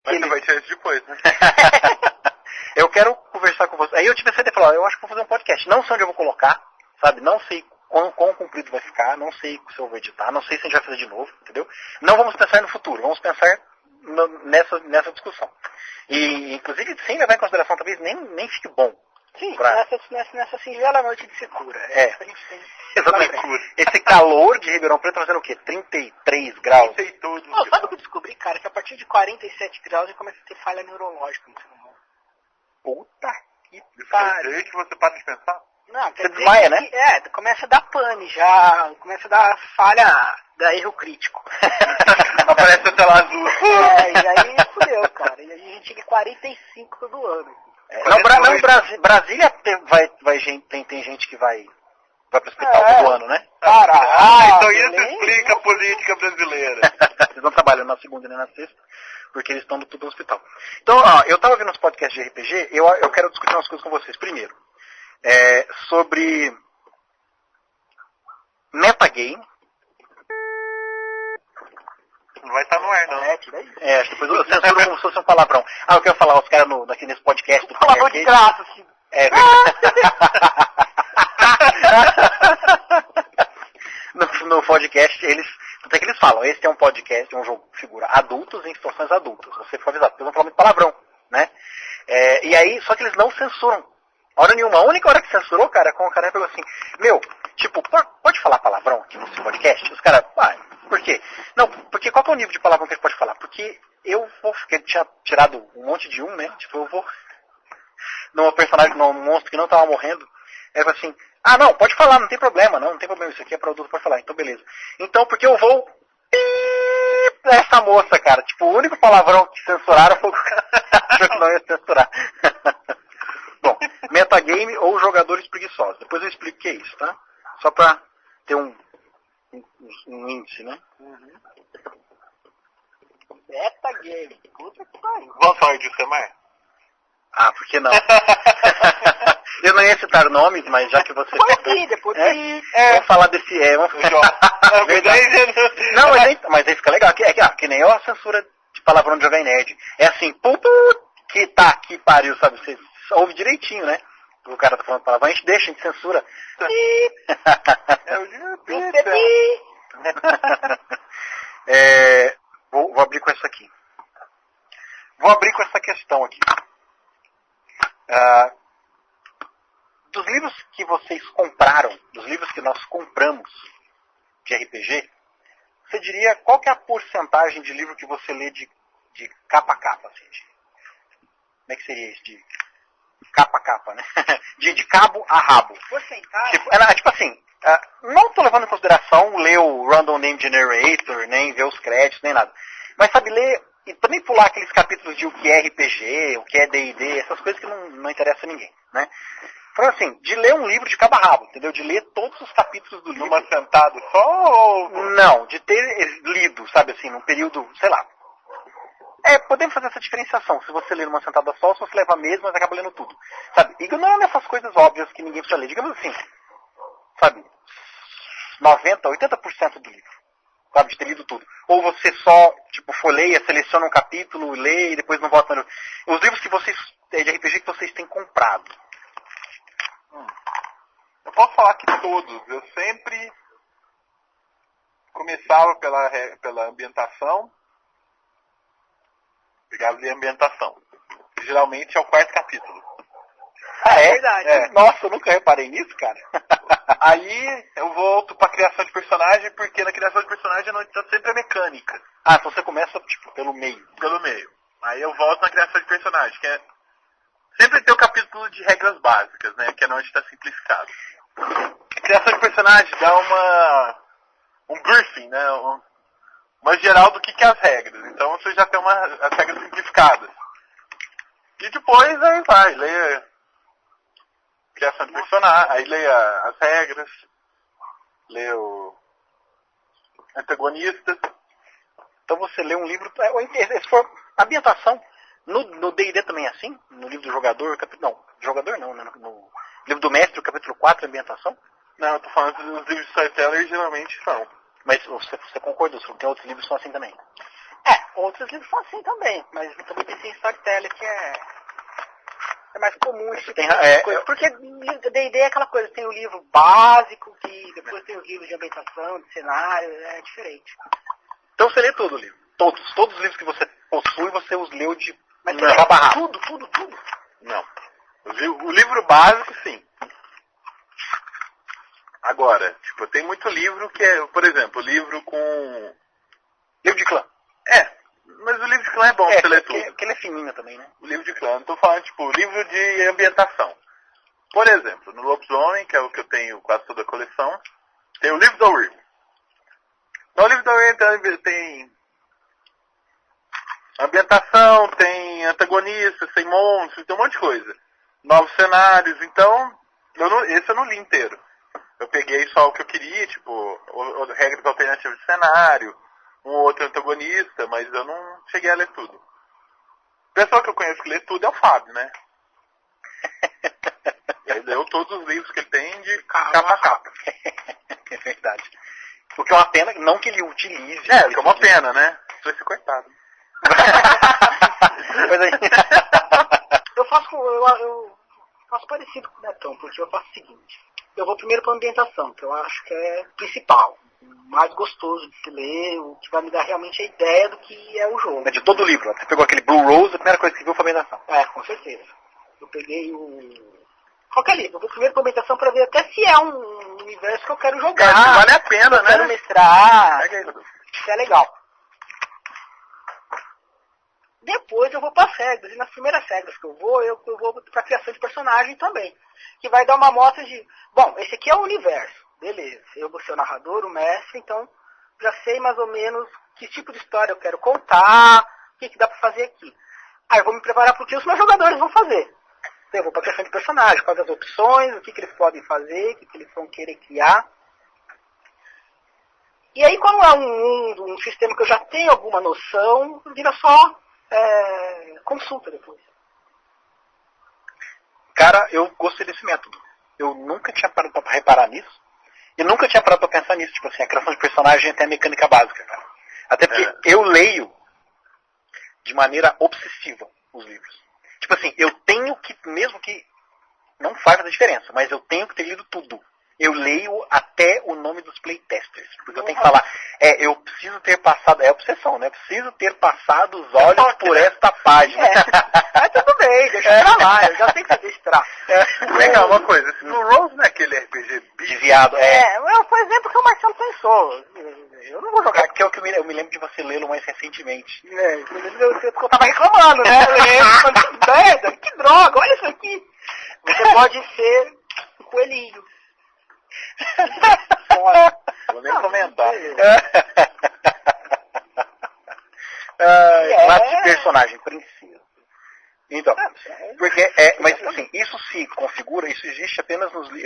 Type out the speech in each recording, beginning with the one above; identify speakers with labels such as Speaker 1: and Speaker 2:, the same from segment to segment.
Speaker 1: Mas você vai tirar isso depois, né?
Speaker 2: Eu quero conversar com você. Aí eu tive essa ideia de falar, eu acho que vou fazer um podcast. Não sei onde eu vou colocar, sabe? Não sei quão comprido vai ficar, não sei se eu vou editar, não sei se a gente vai fazer de novo, entendeu? Não vamos pensar no futuro, vamos pensar nessa discussão. E, inclusive, sem levar em consideração, talvez nem fique bom.
Speaker 3: Sim, nessa singela noite de secura.
Speaker 2: Exatamente. Esse calor de Ribeirão Preto tá fazendo o quê? 33 graus?
Speaker 3: Sabe o que eu descobri, cara? Que a partir de 47 graus eu começo a ter falha neurológica no ser humano.
Speaker 2: Puta que
Speaker 1: pariu. Isso que você para de pensar?
Speaker 3: Não,
Speaker 2: você desmaia, né?
Speaker 3: Começa a dar pane já, começa a dar falha, da erro crítico.
Speaker 1: Aparece a tela azul.
Speaker 3: E aí fudeu, cara. E aí a gente chega em 45 todo ano.
Speaker 2: Brasília tem gente que vai pro hospital todo ano, né?
Speaker 1: Então isso explica a política brasileira.
Speaker 2: Eles não trabalham na segunda nem na sexta, porque eles estão tudo no hospital. Então, ó, eu tava vendo uns podcasts de RPG, eu quero discutir umas coisas com vocês. Primeiro, sobre metagame.
Speaker 1: Não vai estar no ar, não.
Speaker 2: Acho que depois eu censuro como se fosse um palavrão. Eu quero falar os caras aqui nesse podcast.
Speaker 3: Palavrão de graça, assim.
Speaker 2: No podcast, até que eles falam, esse é um podcast, um jogo que figura adultos em situações adultas. Você for avisado, porque eles vão falar muito palavrão, né? E aí, só que eles não censuram. Hora nenhuma. A única hora que censurou, cara, com o cara falou assim, pode falar palavrão aqui nesse podcast? Os caras, por quê? Não, porque qual que é o nível de palavrão que a gente pode falar? Porque porque ele tinha tirado um monte de né? Eu vou num personagem, num monstro que não tava morrendo. Ele falou assim, não, pode falar, não tem problema, não tem problema, isso aqui é para adulto, pode falar, então beleza. Então, porque eu vou essa moça, cara, o único palavrão que censuraram foi o cara que não ia censurar. Bom, metagame ou jogadores preguiçosos. Depois eu explico o que é isso, tá? Só pra ter um índice, né?
Speaker 3: Metagame. Puta que pariu.
Speaker 1: Vamos falar de Semar?
Speaker 2: Por que não? Eu não ia citar nomes, mas já que você...
Speaker 3: Depois
Speaker 2: vamos falar desse... Não, mas aí fica legal. Que nem a censura de palavrão de Jovem Nerd. É assim, que pariu, sabe? Você ouve direitinho, né? O cara tá falando palavrão, a gente deixa, a gente censura. Vou abrir com essa aqui. Vou abrir com essa questão aqui. Dos livros que vocês compraram, dos livros que nós compramos de RPG, você diria qual que é a porcentagem de livro que você lê de capa a capa? Assim, como é que seria isso? De capa a capa, né? de cabo a rabo.
Speaker 3: Porcentagem?
Speaker 2: Tipo assim, não estou levando em consideração ler o Random Name Generator, nem ver os créditos, nem nada. Mas sabe, ler e também pular aqueles capítulos de o que é RPG, o que é D&D, essas coisas que não interessam a ninguém, né? Então assim, de ler um livro de cabo a rabo, entendeu? De ler todos os capítulos do livro.
Speaker 1: Numa sentada só ou...
Speaker 2: Não, de ter lido, sabe assim, num período, sei lá. Podemos fazer essa diferenciação. Se você ler numa sentada só, se você leva mesmo, mas acaba lendo tudo. Sabe? Ignorando essas coisas óbvias que ninguém precisa ler. Digamos assim, sabe? 90%, 80% do livro. Sabe? De ter lido tudo. Ou você só, folheia, seleciona um capítulo, lê e depois não volta. Os livros que vocês, de RPG que vocês têm comprado.
Speaker 1: Eu posso falar que todos. Eu sempre começava pela ambientação. Pegava de ambientação. Geralmente é o 4º capítulo.
Speaker 2: É
Speaker 3: verdade.
Speaker 2: Nossa, eu nunca reparei nisso, cara.
Speaker 1: Aí eu volto pra criação de personagem, porque na criação de personagem não está sempre a mecânica.
Speaker 2: Então você começa, pelo meio.
Speaker 1: Pelo meio. Aí eu volto na criação de personagem, que sempre tem o capítulo de regras básicas, né? Que é onde está simplificado. A criação de personagem dá um briefing, né? Uma geral do que é as regras. Então você já tem as regras simplificadas. E depois aí vai, lê criação de personagem, aí lê as regras, lê o antagonista.
Speaker 2: Então você lê um livro... Se for ambientação, no D&D também é assim? No livro do jogador, jogador não, né? No livro do mestre, o capítulo 4, ambientação?
Speaker 1: Não, eu tô falando dos livros de storyteller, geralmente não.
Speaker 2: Mas você concordou, tem outros livros que são assim também?
Speaker 3: Outros livros são assim também, mas também tem esse storytelling que é mais comum esse tipo de coisa. Porque D&D é aquela coisa, tem o livro básico, que depois tem os livros de ambientação, de cenário, é diferente.
Speaker 2: Então você lê todo o livro. Todos os livros que você possui, você os leu de...
Speaker 3: Mas você lê tudo?
Speaker 1: Não. O livro básico, sim. Agora, tipo, tem muito livro que é, por exemplo, livro com...
Speaker 2: Livro de clã.
Speaker 1: Mas o livro de clã é bom pra você ler tudo.
Speaker 2: Porque ele é fininho também, né?
Speaker 1: O livro de clã, não tô falando, tipo, livro de ambientação. Por exemplo, no Lobisomem, que é o que eu tenho quase toda a coleção, tem o livro da Wyrm. Então, o livro da Wyrm tem ambientação, tem antagonistas, tem monstros, tem um monte de coisa. Novos cenários, então, esse eu não li inteiro. Eu peguei só o que eu queria, tipo, regras alternativas de cenário, um outro antagonista, mas eu não cheguei a ler tudo. O pessoal que eu conheço que lê tudo é o Fábio, né? Ele leu todos os livros que ele tem de capa a capa.
Speaker 2: É verdade. O que é uma pena, não que ele utilize.
Speaker 1: O que é uma pena, né? Você vai ser coitado.
Speaker 3: Eu faço parecido com o Netão, porque eu faço o seguinte. Eu vou primeiro para a ambientação, que eu acho que é principal. Mais gostoso de se ler, o que vai me dar realmente a ideia do que é o jogo.
Speaker 2: É de todo o livro. Você pegou aquele Blue Rose, a primeira coisa que viu foi a ambientação.
Speaker 3: Com certeza. Eu peguei qualquer livro. Eu vou primeiro para a ambientação para ver até se é um universo que eu quero jogar.
Speaker 1: Se vale a pena, né?
Speaker 3: Quero mestrar. Isso é legal. Depois eu vou para as regras. E nas primeiras regras que eu vou para a criação de personagem também. Que vai dar uma amostra de... Bom, esse aqui é o universo. Beleza. Eu vou ser o narrador, o mestre, então já sei mais ou menos que tipo de história eu quero contar, o que dá para fazer aqui. Aí eu vou me preparar para o que os meus jogadores vão fazer. Então eu vou para a criação de personagem, quais as opções, o que eles podem fazer, o que eles vão querer criar. E aí quando é um sistema que eu já tenho alguma noção, vira só consulta depois.
Speaker 2: Cara, eu gostei desse método. Eu nunca tinha parado para reparar nisso. E nunca tinha parado para pensar nisso. Tipo assim, a criação de personagem tem a mecânica básica, cara. Até porque eu leio de maneira obsessiva os livros. Tipo assim, eu tenho que, mesmo que não faz a diferença, mas eu tenho que ter lido tudo. Eu leio até o nome dos playtesters. Porque eu tenho que falar, eu preciso ter passado, é obsessão, né? Preciso ter passado os olhos por esta página.
Speaker 3: Mas tudo bem, deixa pra lá, eu já sei que você deixa pra lá.
Speaker 1: Legal, uma coisa, esse Blue Rose não é aquele RPG
Speaker 2: desviado,
Speaker 3: foi o exemplo que o Marcelo pensou. Eu não vou jogar.
Speaker 2: Porque é o que eu me lembro de você lê-lo mais recentemente.
Speaker 3: Porque eu tava reclamando, né? Merda, que droga, olha isso aqui. Você pode ser um coelhinho.
Speaker 1: Vou nem comentar.
Speaker 2: Classe de personagem, princesa. Então, porque, mas assim, isso se configura, isso existe apenas nos livros.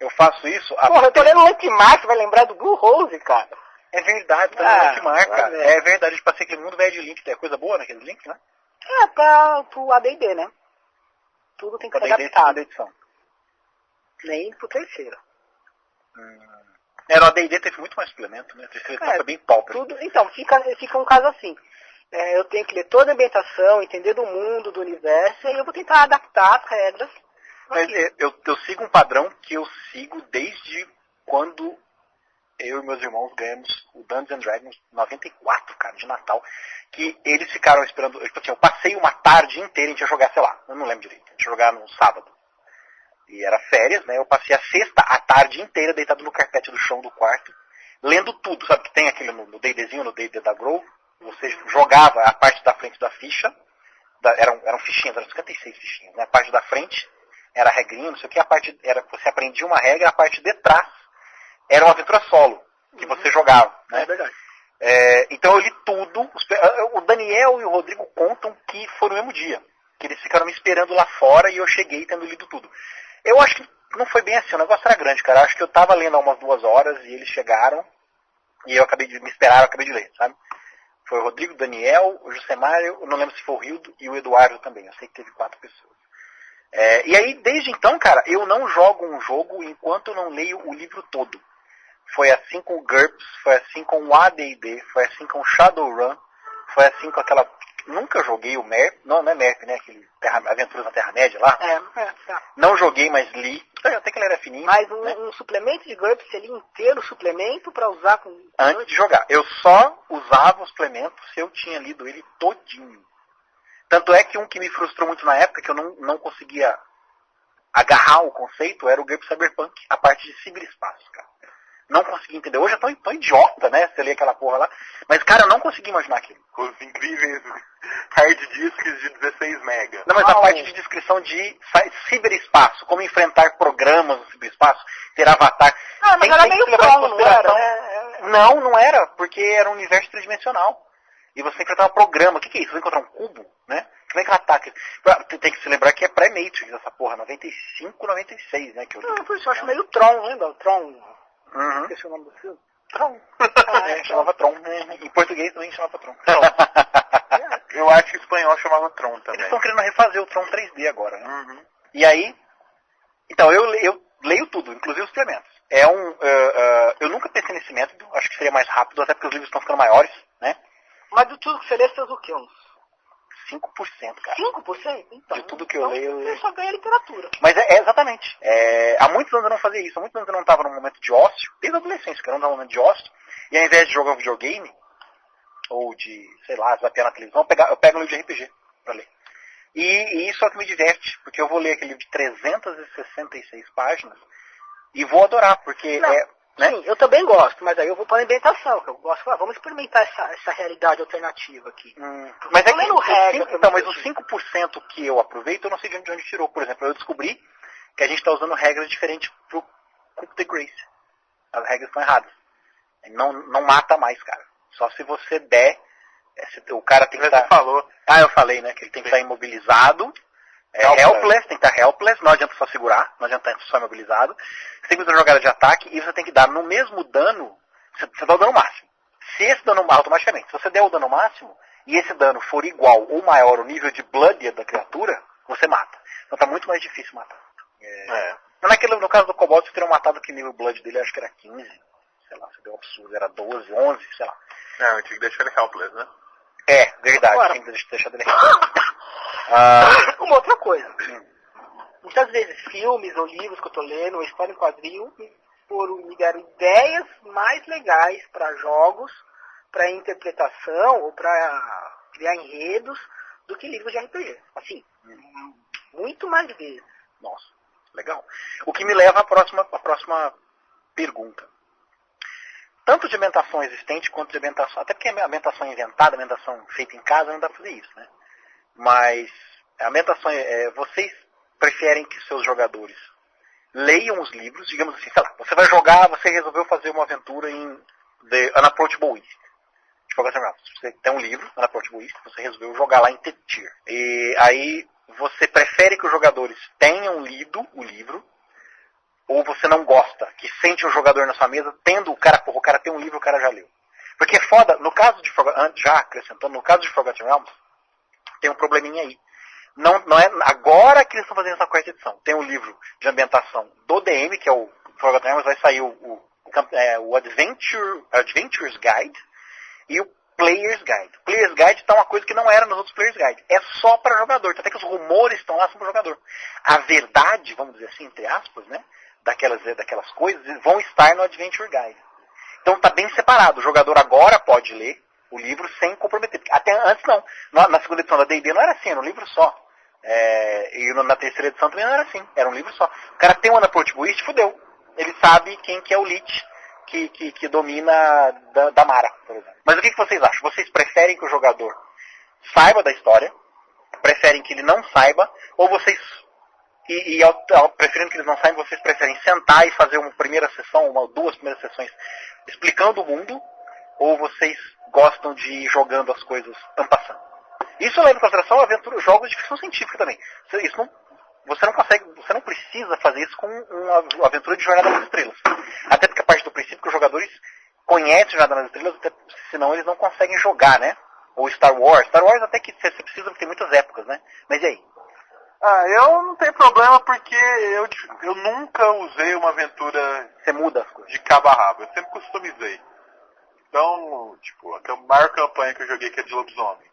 Speaker 2: Eu faço isso.
Speaker 3: Porra, eu tô lendo o Ultimar, vai lembrar do Blue Rose, cara.
Speaker 2: É verdade, tá lendo Ultimar, cara. É verdade, tipo assim, aquele mundo velho de Link, tem coisa boa naqueles links, né?
Speaker 3: Pro AD&D, né? Tudo tem que ser adaptado.
Speaker 2: Edição.
Speaker 3: Nem pro terceiro.
Speaker 2: No AD&D teve muito mais suplemento, né? O terceiro foi bem pobre.
Speaker 3: Então, fica um caso assim. Eu tenho que ler toda a ambientação, entender do mundo, do universo, e aí eu vou tentar adaptar as regras.
Speaker 2: Mas eu sigo um padrão que eu sigo desde quando eu e meus irmãos ganhamos o Dungeons and Dragons 94, cara, de Natal. Que eles ficaram esperando. Tipo assim, eu passei uma tarde inteira, a gente ia jogar, sei lá, eu não lembro direito. A gente ia jogar no sábado. E era férias, né? Eu passei a sexta, a tarde inteira, deitado no carpete do chão do quarto, lendo tudo, sabe? Que tem aquele no D&Dzinho, no D&D da Grow. Você jogava a parte da frente da ficha, eram fichinhas, eram 56 fichinhas, né? A parte da frente era regrinha, não sei o que, a parte era, você aprendia uma regra, a parte de trás era uma aventura solo, que você jogava, né?
Speaker 3: É verdade.
Speaker 2: Então eu li tudo, o Daniel e o Rodrigo contam que foi no mesmo dia, que eles ficaram me esperando lá fora e eu cheguei tendo lido tudo. Eu acho que não foi bem assim, o negócio era grande, cara. Eu acho que eu tava lendo há umas 2 horas e eles chegaram e eu acabei de ler, sabe? Foi o Rodrigo, o Daniel, o Josemar, eu não lembro se foi o Rildo e o Eduardo também. Eu sei que teve 4 pessoas. E aí, desde então, cara, eu não jogo um jogo enquanto eu não leio o livro todo. foi assim com o GURPS, foi assim com o AD&D, foi assim com o Shadowrun, foi assim com aquela... Nunca joguei o MERP, não é MERP, né? Aquele Aventuras na Terra-média lá.
Speaker 3: Tá.
Speaker 2: Não joguei, mas li. Até que ele era fininho.
Speaker 3: Mas
Speaker 2: né?
Speaker 3: um suplemento de GURPS seria inteiro suplemento para usar com...
Speaker 2: Antes de jogar. Eu só usava o suplemento se eu tinha lido ele todinho. Tanto é que um que me frustrou muito na época, que eu não conseguia agarrar o conceito, era o GURPS Cyberpunk, a parte de ciberespaço, cara. Não consegui entender. Hoje eu tô idiota, né? Você lê aquela porra lá. Mas, cara, eu não consegui imaginar aquilo.
Speaker 1: Com os incríveis hard disks de 16 mega.
Speaker 2: Não, mas a parte de descrição de ciberespaço, como enfrentar programas no ciberespaço, ter avatar.
Speaker 3: Ah, mas era meio trono, não era?
Speaker 2: Não era, porque era um universo tridimensional. E você enfrentava um programa. O que é isso? Você vai encontrar um cubo, né? Como é que ela ataca? Tem que se lembrar que é pré-Matrix essa porra, 95, 96, né? Que eu li.
Speaker 3: Por isso eu acho meio Tron, lembra? O Tron...
Speaker 2: Uhum.
Speaker 3: Esqueci o nome do filme.
Speaker 2: Tron. Chamava Tron. Em português também chamava Tron.
Speaker 1: Eu acho que em espanhol chamava Tron também.
Speaker 2: Eles estão querendo refazer o Tron 3D agora, né?
Speaker 1: Uhum.
Speaker 2: E aí... Então, eu leio tudo, inclusive os suplementos. Eu nunca pensei nesse método, acho que seria mais rápido, até porque os livros estão ficando maiores, né?
Speaker 3: Mas de tudo que você lê, você fez o quê? Uns
Speaker 2: 5%, cara.
Speaker 3: 5%? Então,
Speaker 2: De tudo que eu leio...
Speaker 3: Você só ganha literatura.
Speaker 2: Mas exatamente. Há muitos anos eu não fazia isso. Há muitos anos eu não estava num momento de ócio, desde a adolescência, que eu não estava num momento de ócio, e ao invés de jogar um videogame, ou de, sei lá, zapear na televisão, eu pego um livro de RPG pra ler. E isso é o que me diverte, porque eu vou ler aquele livro de 366 páginas e vou adorar, porque né?
Speaker 3: Sim, eu também gosto, mas aí eu vou para a ambientação, que eu gosto. Vamos experimentar essa realidade alternativa aqui.
Speaker 2: Mas é
Speaker 3: lendo regra,
Speaker 2: mas os 5% que eu aproveito, eu não sei de onde tirou. Por exemplo, eu descobri que a gente está usando regras diferentes pro Coup de Grace. As regras estão erradas. Não mata mais, cara. Só se você der... o cara tem que estar...
Speaker 1: falou.
Speaker 2: Eu falei, né? Que ele tem que estar imobilizado. Helpless, tem que estar helpless, não adianta só segurar, não adianta estar só imobilizado. Você tem que fazer uma jogada de ataque e você tem que dar no mesmo dano, você dá o dano máximo. Se esse dano automaticamente, se você der o dano máximo e esse dano for igual ou maior ao nível de blood da criatura, você mata. Então tá muito mais difícil matar. No caso do Cobalt, você teria matado que nível blood dele, acho que era 15. Sei lá, você deu um absurdo, era 12, 11, sei lá.
Speaker 1: Não, eu tinha que deixar ele helpless, né?
Speaker 2: Verdade,
Speaker 3: Agora,
Speaker 2: tinha que deixar dele.
Speaker 3: Uma outra coisa. Muitas vezes filmes ou livros que eu tô lendo, ou história em quadrinho, me deram ideias mais legais para jogos, para interpretação ou para criar enredos do que livros de RPG. Assim, muito mais vezes.
Speaker 2: Nossa, legal. O que me leva à próxima pergunta. Tanto de ambientação existente quanto de ambientação... Até porque a ambientação inventada, a ambientação feita em casa, não dá pra fazer isso, né? Mas a ambientação... vocês preferem que seus jogadores leiam os livros, digamos assim, sei lá, você vai jogar, você resolveu fazer uma aventura em The Unapproachable East. Você tem um livro, Unapproachable East, você resolveu jogar lá em T-Tier. E aí você prefere que os jogadores tenham lido o livro, ou você não gosta, que sente um jogador na sua mesa, tendo o cara tem um livro, o cara já leu. Porque é foda, no caso de já acrescentando, no caso de Forgotten Realms, tem um probleminha aí. Não é agora que eles estão fazendo essa quarta edição. Tem um livro de ambientação do DM, que é o Forgotten Realms, vai sair o Adventurer's Guide e o Player's Guide. O Player's Guide tá uma coisa que não era nos outros Player's Guide. É só para jogador. Até que os rumores estão lá sobre o jogador. A verdade, vamos dizer assim, entre aspas, né? Daquelas coisas, vão estar no Adventure Guide. Então está bem separado. O jogador agora pode ler o livro sem comprometer. Até antes não. Na segunda edição da D&D não era assim, era um livro só. E na terceira edição também não era assim, era um livro só. O cara tem um Unapproachable East, fudeu. Ele sabe quem que é o Lich que domina da Mara, por exemplo. Mas o que vocês acham? Vocês preferem que o jogador saiba da história? Preferem que ele não saiba? Ou vocês... preferindo que eles não saibam, vocês preferem sentar e fazer uma primeira sessão, uma ou duas primeiras sessões explicando o mundo, ou vocês gostam de ir jogando as coisas passando? Isso leva em consideração jogos de ficção científica também. Você não precisa fazer isso com uma aventura de Jornada nas Estrelas. Até porque a parte do princípio que os jogadores conhecem Jornada nas Estrelas, até, senão eles não conseguem jogar, né? Ou Star Wars. Star Wars até que você precisa, porque tem muitas épocas, né? Mas e aí?
Speaker 1: Eu não tenho problema porque eu nunca usei uma aventura
Speaker 2: Você muda as coisas.
Speaker 1: de cabo a rabo. Eu sempre customizei. Então, tipo, a maior campanha que eu joguei, que é de lobisomem,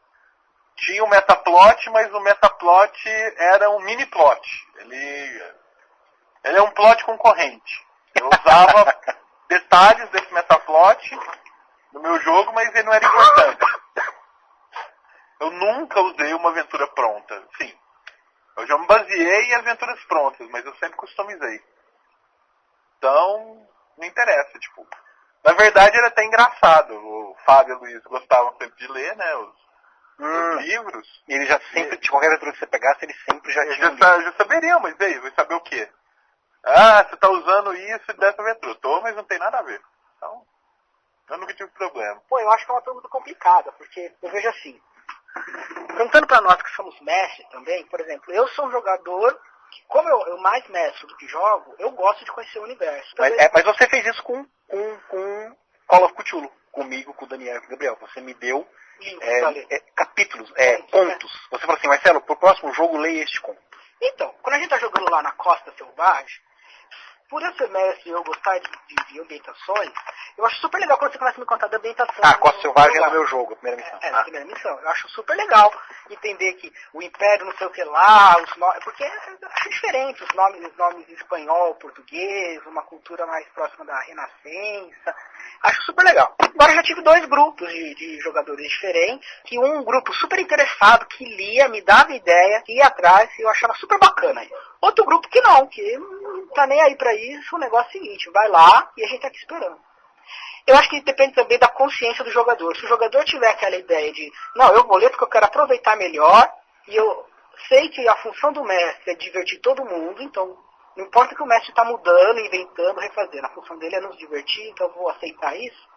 Speaker 1: tinha um metaplot, mas o metaplot era um mini plot. Ele é um plot concorrente. Eu usava detalhes desse metaplot no meu jogo, mas ele não era importante. Eu nunca usei uma aventura pronta. Sim, eu já me baseei em aventuras prontas, mas eu sempre customizei. Então, não interessa, tipo. Na verdade, era até engraçado. O Fábio e o Luiz gostavam sempre de ler, né, os livros.
Speaker 2: E ele já sempre, de qualquer aventura que você pegasse, ele sempre já tinha.
Speaker 1: Já saberiam, mas aí, vai saber o quê? Ah, você tá usando isso dessa aventura. Tô, mas não tem nada a ver. Então, eu nunca tive problema.
Speaker 3: Pô, eu acho que é uma pergunta complicada, porque eu vejo assim, perguntando pra nós que somos mestres também, por exemplo, eu sou um jogador que, como eu mais mestro do que jogo, eu gosto de conhecer o universo.
Speaker 2: Mas você fez isso com Call of Cthulhu, comigo, com o Daniel e com o Gabriel. Você me deu capítulos, contos. Você falou assim, Marcelo, pro próximo jogo leia este conto.
Speaker 3: Então, quando a gente tá jogando lá na Costa Selvagem, por eu ser mestre e eu gostar de ambientações, eu acho super legal quando você começa a me contar da ambientação.
Speaker 2: Costa Selvagem é do meu jogo, a primeira missão.
Speaker 3: A primeira missão. Eu acho super legal entender que o Império não sei o que lá, os nomes, porque é diferente, os nomes em espanhol, português, uma cultura mais próxima da Renascença. Acho super legal. Agora eu já tive 2 grupos de jogadores diferentes, que um grupo super interessado, que lia, me dava ideia, que ia atrás, e eu achava super bacana isso. Outro grupo que não tá nem aí pra isso, o negócio é o seguinte, vai lá e a gente tá aqui esperando. Eu acho que depende também da consciência do jogador. Se o jogador tiver aquela ideia de, não, eu vou ler porque eu quero aproveitar melhor, e eu sei que a função do mestre é divertir todo mundo, então não importa que o mestre está mudando, inventando, refazendo, a função dele é nos divertir, então eu vou aceitar isso,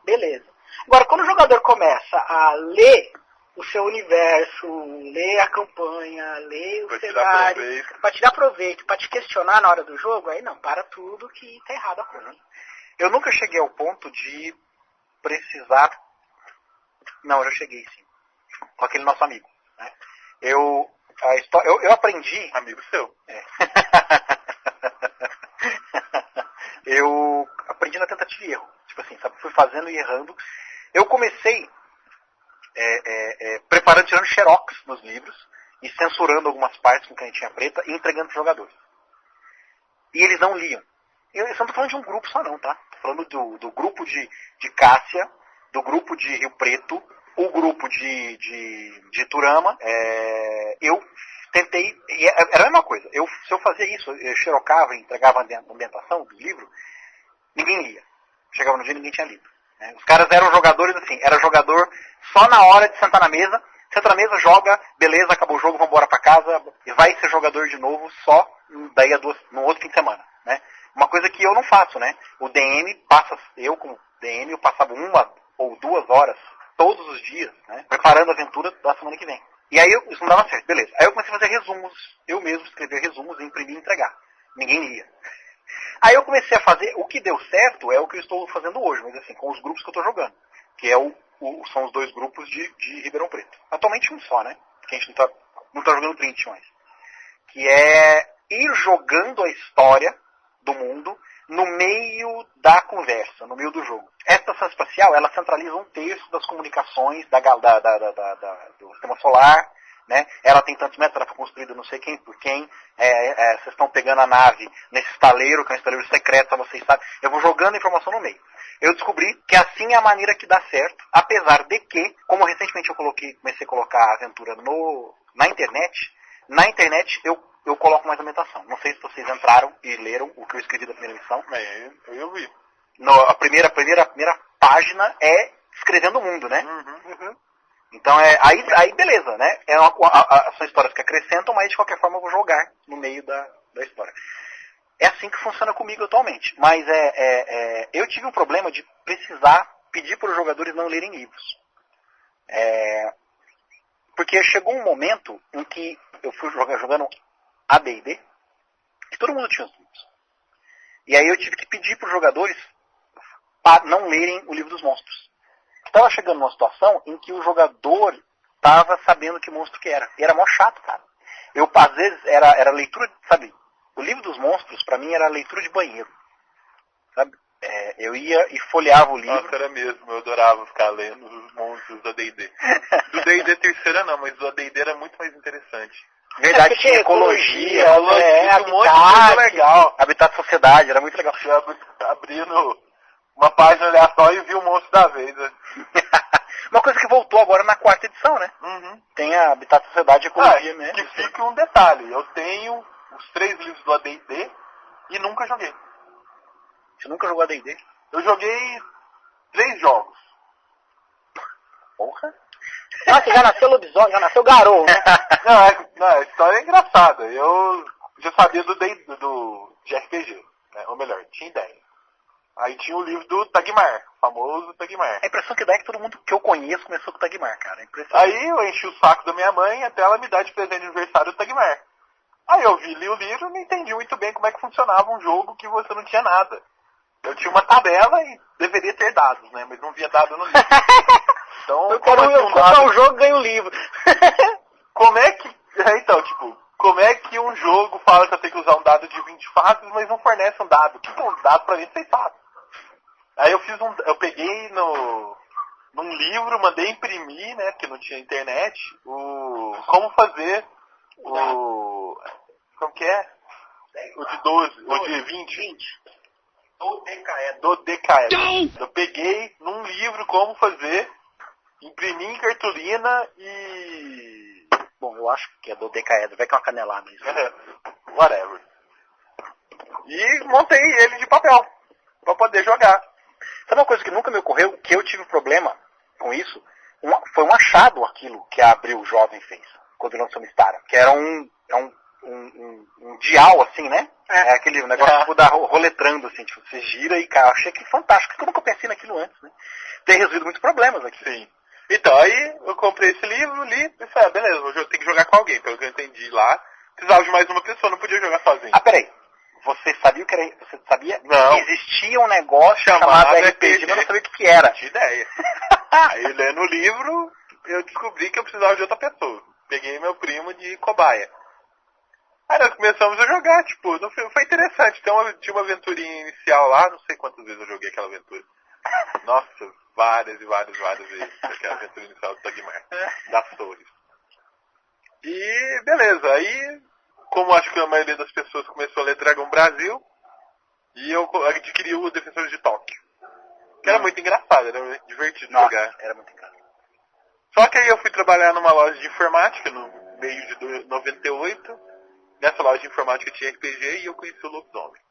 Speaker 3: beleza. Agora, quando o jogador começa a ler o seu universo, ler a campanha, ler o cenário, para tirar proveito, para te questionar na hora do jogo, aí não, para tudo que tá errado a coisa.
Speaker 2: Eu nunca cheguei ao ponto de precisar... Não, eu já cheguei sim. Com aquele nosso amigo. Né? Eu aprendi...
Speaker 1: Amigo seu.
Speaker 2: Eu aprendi na tentativa e erro. Tipo assim, sabe? Fui fazendo e errando. Eu comecei preparando, tirando xerox nos livros e censurando algumas partes com canetinha preta e entregando para os jogadores. E eles não liam. Eu não estou falando de um grupo só não, tá? Estou falando do grupo de Cássia, do grupo de Rio Preto, o grupo de Turama. Eu tentei, e era a mesma coisa. Se eu fazia isso, eu xerocava e entregava a ambientação do livro, ninguém lia. Chegava no dia e ninguém tinha lido. Né? Os caras eram jogadores assim, era jogador só na hora de sentar na mesa, senta na mesa, joga, beleza, acabou o jogo, vamos embora para casa, e vai ser jogador de novo só daí no outro fim de semana. Né? Uma coisa que eu não faço, né? O DM eu como DM, eu passava 1 ou 2 horas todos os dias, né? Preparando a aventura da semana que vem. E aí isso não dava certo, beleza. Aí eu comecei a fazer resumos, eu mesmo escrever resumos, imprimir e entregar. Ninguém lia. Aí eu comecei a fazer, o que deu certo é o que eu estou fazendo hoje, mas assim, com os grupos que eu estou jogando. Que são os 2 grupos de Ribeirão Preto. Atualmente um só, né? Porque a gente não tá jogando print mais. Que é ir jogando a história do mundo no meio da conversa, no meio do jogo. Essa estação espacial, ela centraliza 1/3 das comunicações do sistema solar, né? Ela tem tantos metros, ela foi construída não sei quem por quem. Vocês estão pegando a nave nesse estaleiro, que é um estaleiro secreto, vocês sabem. Eu vou jogando informação no meio. Eu descobri que assim é a maneira que dá certo, apesar de que, como recentemente eu comecei a colocar a aventura na internet eu coloco mais ambientação. Não sei se vocês entraram e leram o que eu escrevi da primeira missão.
Speaker 1: Eu vi.
Speaker 2: A primeira página é escrevendo o mundo, né?
Speaker 1: Uhum.
Speaker 2: Então aí beleza, né? São histórias que acrescentam, mas de qualquer forma eu vou jogar no meio da história. É assim que funciona comigo atualmente. Mas eu tive um problema de precisar pedir para os jogadores não lerem livros. Porque chegou um momento em que eu fui jogando AD&D, que todo mundo tinha os livros. E aí eu tive que pedir para os jogadores para não lerem o livro dos monstros. Estava chegando numa situação em que o jogador estava sabendo que monstro que era. E era mó chato, cara. Eu, às vezes, era leitura, sabe? O livro dos monstros, pra mim, era leitura de banheiro. Sabe? Eu ia e folheava o livro.
Speaker 1: Nossa, era mesmo. Eu adorava ficar lendo os monstros do D&D. Do D&D terceira não, mas do AD&D era muito mais interessante.
Speaker 2: Verdade, tinha ecologia,
Speaker 1: um monte de coisa legal.
Speaker 2: Habitat Sociedade, era muito legal.
Speaker 1: Abrindo uma página aleatória e vi o monstro da vez. Né?
Speaker 2: Uma coisa que voltou agora na 4ª edição, né?
Speaker 1: Uhum.
Speaker 2: Tem a Habitat Sociedade e Ecologia mesmo.
Speaker 1: Que fica um detalhe. Eu tenho os 3 livros do AD&D e nunca joguei.
Speaker 2: Você nunca jogou AD&D?
Speaker 1: Eu joguei 3 jogos.
Speaker 2: Porra.
Speaker 3: Nossa, já nasceu lobisomem, já nasceu garou, né?
Speaker 1: Não, a história é engraçada. Eu já sabia de RPG, né? Ou melhor, tinha ideia. Aí tinha o livro do Tagmar, o famoso Tagmar.
Speaker 2: A impressão que dá é que todo mundo que eu conheço começou com o Tagmar, cara.
Speaker 1: Aí eu enchi o saco da minha mãe até ela me dar de presente de aniversário o Tagmar. Aí eu li o livro e não entendi muito bem como é que funcionava um jogo que você não tinha nada. Eu tinha uma tabela e deveria ter dados, né? Mas não via dado no livro. Então,
Speaker 3: eu quero comprar um jogo e ganho um livro.
Speaker 1: Como é que... Então, tipo, como é que um jogo fala que eu tenho que usar um dado de 20 faces, mas não fornece um dado? Que um dado pra mim é 6 faces. Aí eu peguei num livro, mandei imprimir, né? Porque não tinha internet, como fazer como que é? O de 12, o de 20. Dodecaedro. Eu peguei num livro como fazer, imprimi em cartolina e...
Speaker 2: Bom, eu acho que é dodecaedro, vai que é uma canelada isso.
Speaker 1: Whatever. E montei ele de papel, pra poder jogar.
Speaker 2: Sabe uma coisa que nunca me ocorreu, que eu tive problema com isso? Foi um achado aquilo que a Abril Jovem fez, quando lançou Mistara, que era um dial, assim, né? É aquele negócio que dá roletrando, assim, tipo, você gira e cai. Eu achei que fantástico, porque eu nunca pensei naquilo antes, né? Tem resolvido muitos problemas aqui.
Speaker 1: Sim. Então, aí eu comprei esse livro, li e falei, beleza, eu tenho que jogar com alguém. Pelo que eu entendi lá, precisava de mais uma pessoa, não podia jogar sozinho.
Speaker 2: Ah, peraí. Você sabia o que era? Você sabia
Speaker 1: não.
Speaker 2: Que existia um negócio chamado RPG, mas não sabia o que era.
Speaker 1: Não tinha ideia. Aí, lendo o livro, eu descobri que eu precisava de outra pessoa. Peguei meu primo de cobaia. Aí nós começamos a jogar, tipo, não foi interessante. Tinha uma aventurinha inicial lá, não sei quantas vezes eu joguei aquela aventura. Nossa, várias vezes. Aquela aventura inicial do Tagmar, das torres. E beleza, aí, como acho que a maioria das pessoas começou a ler Dragão Brasil, e eu adquiri o Defensores de Tóquio. Que era muito engraçado, era divertido jogar.
Speaker 2: Era muito engraçado.
Speaker 1: Só que aí eu fui trabalhar numa loja de informática no meio de 98. Nessa loja de informática tinha RPG e eu conheci o Lobisomem.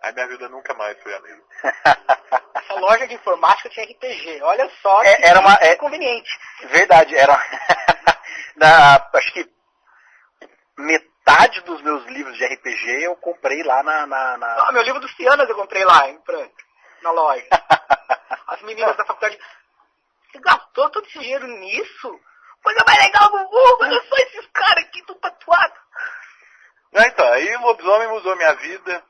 Speaker 1: Aí minha vida nunca mais foi a mesma.
Speaker 3: Essa loja de informática tinha RPG. Olha só que
Speaker 2: era
Speaker 3: conveniente.
Speaker 2: Verdade, era... acho que metade dos meus livros de RPG eu comprei lá na...
Speaker 3: meu livro dos Cianas eu comprei lá, em Franca, na loja. As meninas da faculdade... Você gastou todo esse dinheiro nisso? Coisa mais legal do mundo, olha só esses caras aqui, tudo tatuado.
Speaker 1: Então, aí o Lobisomem mudou minha vida,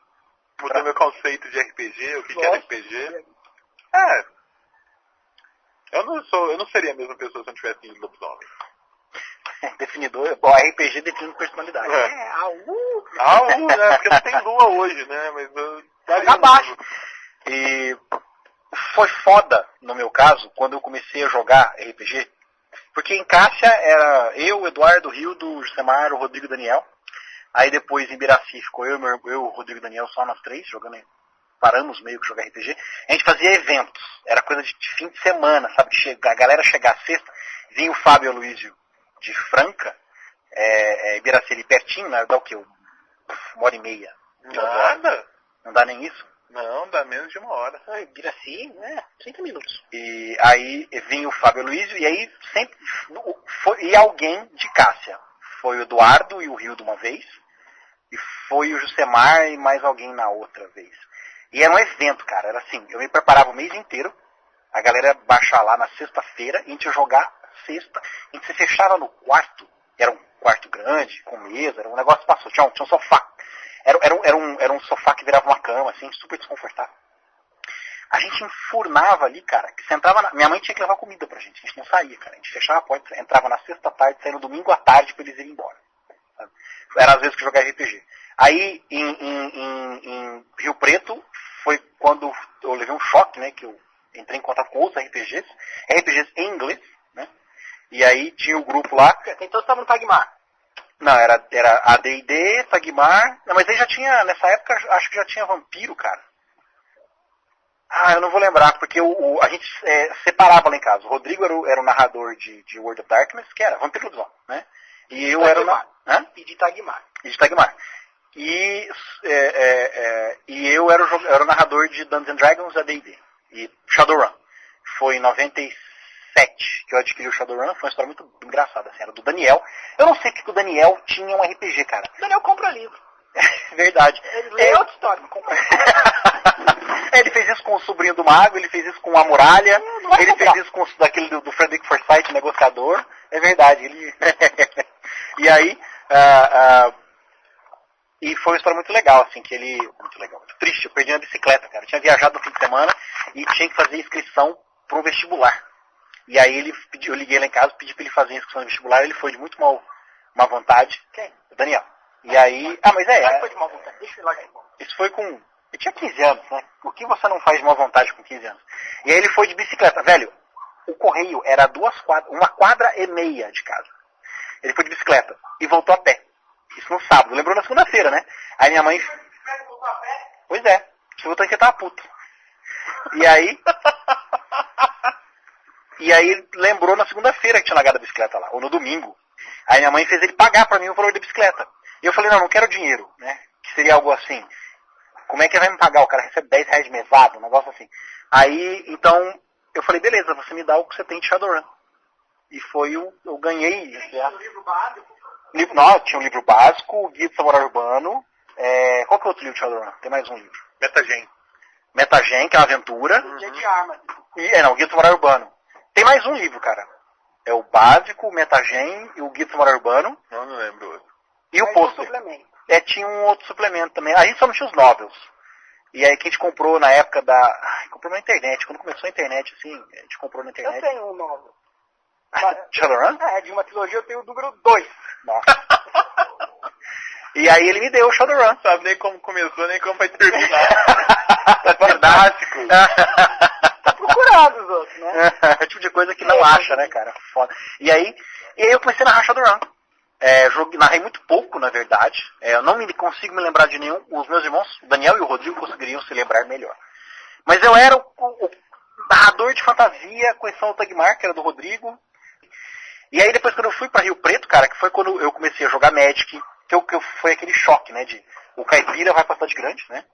Speaker 1: mudou meu conceito de RPG, o que era RPG. Eu não seria a mesma pessoa se eu não tivesse lido Lobisomem.
Speaker 2: Definidor, RPG define personalidade.
Speaker 1: Né? Porque não tem lua hoje, né? Mas eu
Speaker 3: abaixo.
Speaker 2: E foi foda, no meu caso, quando eu comecei a jogar RPG, porque em Cássia era eu, Eduardo, Rildo, Josemar, o Rodrigo e Daniel. Aí depois em Biraci ficou eu, o Rodrigo e Daniel, só nós 3, jogando, paramos meio que jogar RPG. A gente fazia eventos, era coisa de fim de semana, sabe? A galera chegar sexta, vinha o Fábio e o Luísio de Franca, Biraci ali pertinho, né? Dá o quê? 1h30.
Speaker 1: Nada.
Speaker 2: Não dá nem isso?
Speaker 1: Não, dá menos de 1 hora.
Speaker 3: Biraci, 30 minutos.
Speaker 2: E aí vinha o Fábio e o Luísio, e aí sempre ia alguém de Cássia. Foi o Eduardo e o Rio de uma vez, e foi o Jusemar e mais alguém na outra vez. E era um evento, cara, era assim, eu me preparava o mês inteiro, a galera ia baixar lá na sexta-feira, e a gente ia jogar sexta, a gente se fechava no quarto, era um quarto grande, com mesa, era um negócio passou, tinha um sofá, era um sofá que virava uma cama, assim, super desconfortável. A gente enfurnava ali, cara, que você entrava minha mãe tinha que levar comida pra gente, a gente não saía, cara, a gente fechava a porta, entrava na sexta tarde, saía no domingo à tarde pra eles irem embora. sabe? Era às vezes que eu jogava RPG. Aí, em Rio Preto, foi quando eu levei um choque, né? Que eu entrei em contato com outros RPGs em inglês, né? E aí tinha o grupo lá.
Speaker 3: Então você tava no Tagmar.
Speaker 2: Não, era AD&D, Tagmar. Não, mas aí já tinha, nessa época, acho que já tinha Vampiro, cara. Eu não vou lembrar, porque a gente separava lá em casa. O Rodrigo era o narrador de World of Darkness, que era Vampiro Lobisomem, né? E eu era o...
Speaker 3: E de Tagmar.
Speaker 2: E de Tagmar. E eu era o narrador de Dungeons and Dragons, AD&D. E Shadowrun. Foi em 97 que eu adquiri o Shadowrun. Foi uma história muito engraçada, assim. Era do Daniel. Eu não sei porque o Daniel tinha um RPG, cara.
Speaker 3: O Daniel compra livro.
Speaker 2: Verdade.
Speaker 3: Ele lê outra história, não compra livro.
Speaker 2: Ele fez isso com o Sobrinho do Mago, ele fez isso com a Muralha, ele fez isso com daquele do Frederick Forsyth, negociador. É verdade, ele... E aí... E foi uma história muito legal, assim, que ele... Muito legal, muito triste. Eu perdi uma bicicleta, cara. Eu tinha viajado no fim de semana e tinha que fazer inscrição para um vestibular. E aí eu liguei lá em casa, pedi para ele fazer a inscrição no vestibular, ele foi de muito má vontade.
Speaker 3: Quem?
Speaker 2: O Daniel. E aí... mas
Speaker 3: foi de má vontade? Deixa eu ir lá.
Speaker 2: Isso foi com... Eu tinha 15 anos, né? O que você não faz de má vontade com 15 anos? E aí ele foi de bicicleta. Velho, o correio era 2 quadras, 1,5 quadras de casa. Ele foi de bicicleta e voltou a pé. Isso no sábado. Lembrou na segunda-feira, né? Aí minha mãe... Pois é. Você voltou que tava puto. E aí... ele lembrou na segunda-feira que tinha largado a bicicleta lá. Ou no domingo. Aí minha mãe fez ele pagar pra mim o valor da bicicleta. E eu falei, não quero dinheiro, né? Que seria algo assim... Como é que ele vai me pagar? O cara recebe 10 reais de mesada, um negócio assim. Aí, então, eu falei, beleza, você me dá o que você tem de Shadowrun. E foi eu ganhei.
Speaker 3: Tinha o livro básico.
Speaker 2: Não, tinha o livro básico, o Guia do Samurai Urbano. Qual que é o outro livro de Shadowrun? Tem mais um livro. Metagen, que é uma aventura.
Speaker 3: Dia de arma.
Speaker 2: O Guia do Samurai Urbano. Tem mais um livro, cara. É o básico, o Metagen e o Guia do Samurai Urbano.
Speaker 1: Não lembro outro.
Speaker 2: E o pôster. Tinha um outro suplemento também. A gente só não tinha os novels. E aí que a gente comprou na época comprou na internet. Quando começou a internet, assim, a gente comprou na internet.
Speaker 3: Eu tenho um novel.
Speaker 2: Shadowrun?
Speaker 3: De uma trilogia eu tenho o número 2.
Speaker 2: Nossa. E aí ele me deu o Shadowrun.
Speaker 1: Não sabe nem como começou, nem como vai terminar. É fantástico.
Speaker 3: Tá procurando os outros, né?
Speaker 2: É o tipo de coisa que não acha, né, cara? Foda. E aí eu comecei a narrar Shadowrun. Narrei muito pouco, na verdade. Eu não consigo me lembrar de nenhum. Os meus irmãos, o Daniel e o Rodrigo, conseguiriam se lembrar melhor. Mas eu era o narrador de fantasia, com exceção do Tagmar, que era do Rodrigo. E aí depois quando eu fui pra Rio Preto, cara, que foi quando eu comecei a jogar Magic, que foi aquele choque, né, de o caipira vai pra cidade grande, né?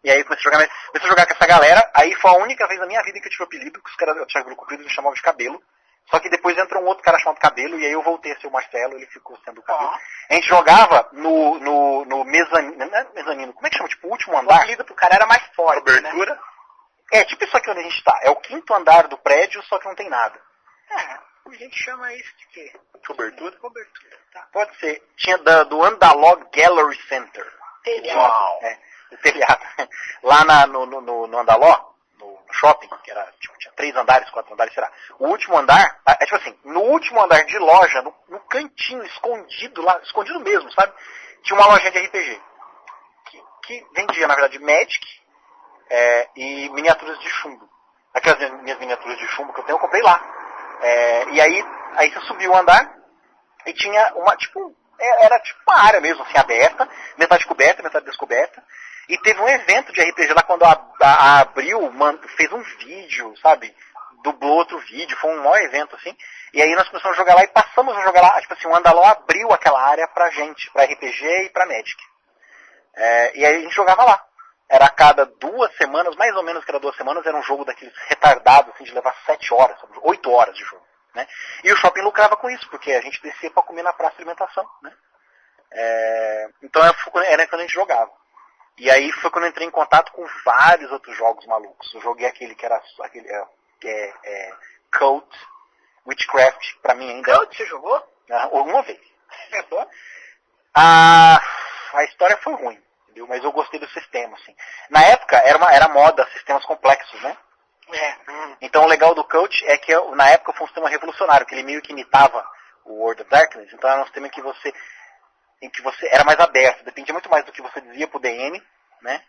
Speaker 2: E aí eu comecei a jogar com essa galera. Aí foi a única vez na minha vida que eu tive o apelido, que os caras, eu tinha cabelo comprido e me chamavam de Cabelo. Só que depois entrou um outro cara chamado Cabelo, e aí eu voltei a ser o Marcelo, ele ficou sendo o Cabelo. A gente jogava no mezanino, não é mezanino, como é que chama? Tipo, o último andar. O apelido pro cara era mais forte,
Speaker 1: Cobertura?
Speaker 2: Né? Tipo isso aqui onde a gente tá. É o 5º andar do prédio, só que não tem nada.
Speaker 3: A gente chama isso de quê?
Speaker 1: Cobertura?
Speaker 3: Cobertura, tá.
Speaker 2: Pode ser. Tinha do Andalog Gallery Center.
Speaker 3: Telhado.
Speaker 2: O telhado. Lá no Andaló, no shopping, que era, tipo, tinha 3 andares, 4 andares, sei lá. O último andar, tipo assim, no último andar de loja, no cantinho, escondido lá, escondido mesmo, sabe? Tinha uma lojinha de RPG. Que vendia, na verdade, Magic e miniaturas de chumbo. Aquelas minhas miniaturas de chumbo que eu tenho, eu comprei lá. E aí você subiu o andar e tinha era tipo uma área mesmo, assim, aberta, metade coberta, metade descoberta. E teve um evento de RPG lá quando a Abril fez um vídeo, sabe? Dublou outro vídeo, foi um maior evento, assim. E aí nós começamos a jogar lá e passamos a jogar lá. Tipo assim, o Andaló abriu aquela área pra gente, pra RPG e pra Magic. E aí a gente jogava lá. Era a cada 2 semanas, mais ou menos cada 2 semanas, era um jogo daqueles retardados, assim, de levar 7 horas, 8 horas de jogo, né? E o shopping lucrava com isso, porque a gente descia pra comer na praça de alimentação, né? Então era quando a gente jogava. E aí foi quando eu entrei em contato com vários outros jogos malucos. Eu joguei aquele que era Cult, Witchcraft, pra mim ainda.
Speaker 3: Cult, você jogou?
Speaker 2: Uma vez.
Speaker 3: É bom?
Speaker 2: A história foi ruim, entendeu? Mas eu gostei do sistema, assim. Na época era moda sistemas complexos, né? Então o legal do Cult é que na época foi um sistema revolucionário, que ele meio que imitava o World of Darkness. Então era um sistema que você em que você era mais aberto, dependia muito mais do que você dizia pro DM, né?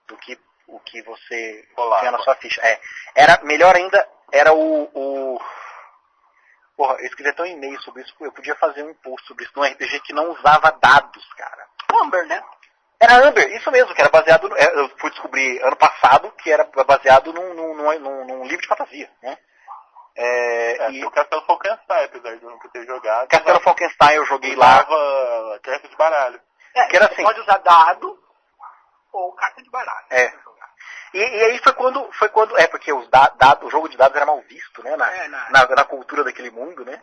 Speaker 2: Do que o que você tinha na sua ficha. Era melhor ainda, era Porra, eu escrevi até um e-mail sobre isso, eu podia fazer um post sobre isso num RPG que não usava dados, cara.
Speaker 3: Amber, né?
Speaker 2: Era Amber, isso mesmo, que era baseado eu fui descobrir ano passado que era baseado num livro de fantasia, né?
Speaker 1: E o Castelo Falkenstein, apesar de eu nunca ter jogado.
Speaker 2: Castelo Falkenstein eu joguei lá.
Speaker 1: Usava carta de baralho.
Speaker 2: Que era
Speaker 3: você
Speaker 2: assim.
Speaker 3: pode usar dado ou carta de baralho.
Speaker 2: E aí foi quando porque o jogo de dados era mal visto, né? Na cultura daquele mundo, né?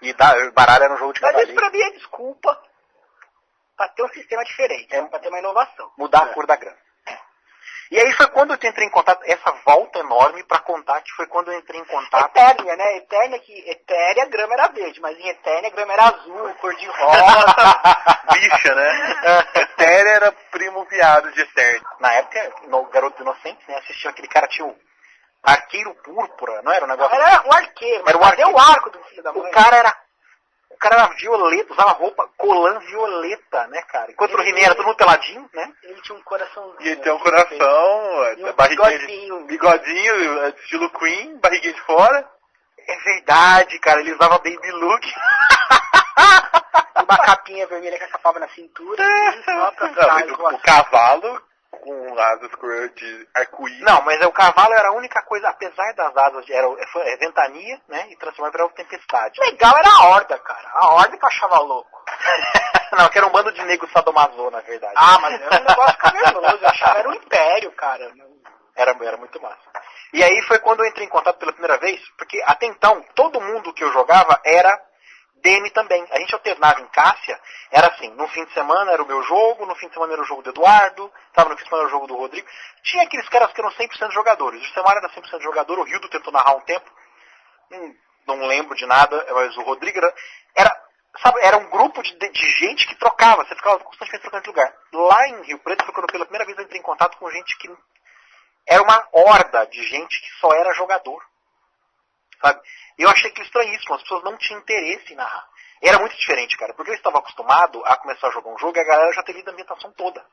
Speaker 2: E baralho era um jogo de
Speaker 3: Mas
Speaker 2: cavaleiro.
Speaker 3: isso pra mim é desculpa pra ter um sistema diferente, pra ter uma inovação.
Speaker 2: Mudar a cor da grama. E aí foi quando eu entrei em contato, essa volta enorme pra contar que foi quando eu entrei em contato.
Speaker 3: Eternia, né? Etéria, a grama era verde, mas em Eternia a grama era azul, cor de rosa.
Speaker 1: Bicha, né? Etéria era primo viado de Eternia.
Speaker 2: Na época, no Garoto Inocente, né? Assistia aquele cara, tinha o Arqueiro Púrpura, não era um negócio?
Speaker 3: Era um arqueiro,
Speaker 2: era
Speaker 3: o arco do filho da mãe.
Speaker 2: O cara era violeta, usava roupa colã violeta, né, cara? Enquanto o He-Man era todo mundo peladinho, né?
Speaker 3: Ele tinha um coração.
Speaker 1: E ele tem um coração, bigodinho, estilo Queen, barriguinha de fora.
Speaker 2: É verdade, cara, ele usava baby look.
Speaker 3: Uma capinha vermelha que acabava na cintura. Só pra trás,
Speaker 1: o cavalo com asas cor de arco-íris.
Speaker 2: Não, mas o cavalo era a única coisa, apesar das asas, era ventania, né? E transformava para tempestade.
Speaker 3: Legal era a horda, cara. A horda que eu achava louco.
Speaker 2: Não, que era um bando de negros sadomaso, na verdade.
Speaker 3: Ah, mas era um negócio cavernoso. Eu achava que era um império, cara.
Speaker 2: Era muito massa. E aí foi quando eu entrei em contato pela primeira vez, porque até então, todo mundo que eu jogava era DM também. A gente alternava em Cássia, era assim, no fim de semana era o meu jogo, no fim de semana era o jogo do Eduardo, no fim de semana era o jogo do Rodrigo. Tinha aqueles caras que eram 100% jogadores. O Semar era 100% jogador, o Hildo tentou narrar um tempo, não lembro de nada, mas o Rodrigo era um grupo de gente que trocava, você ficava constantemente trocando de lugar. Lá em Rio Preto foi quando pela primeira vez eu entrei em contato com gente que era uma horda de gente que só era jogador. Sabe? Eu achei aquilo estranhíssimo, as pessoas não tinham interesse em narrar. Era muito diferente, cara, porque eu estava acostumado a começar a jogar um jogo e a galera já ter lido a ambientação toda.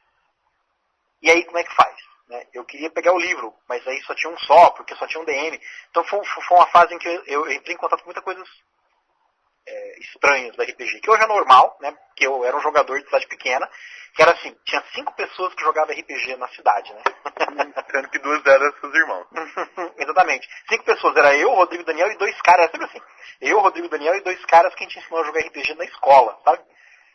Speaker 2: E aí como é que faz? Né? Eu queria pegar o livro, mas aí só tinha um só, porque só tinha um DM. Então foi uma fase em que eu entrei em contato com muitas coisas estranhas da RPG, que hoje é normal, né? Porque eu era um jogador de cidade pequena, que era assim, tinha 5 pessoas que jogavam RPG na cidade, né?
Speaker 1: Sendo que 2 eram seus irmãos.
Speaker 2: Exatamente. 5 pessoas, era eu, Rodrigo, Daniel e 2 caras, era sempre assim. Eu, Rodrigo, Daniel e 2 caras que a gente ensinou a jogar RPG na escola, sabe?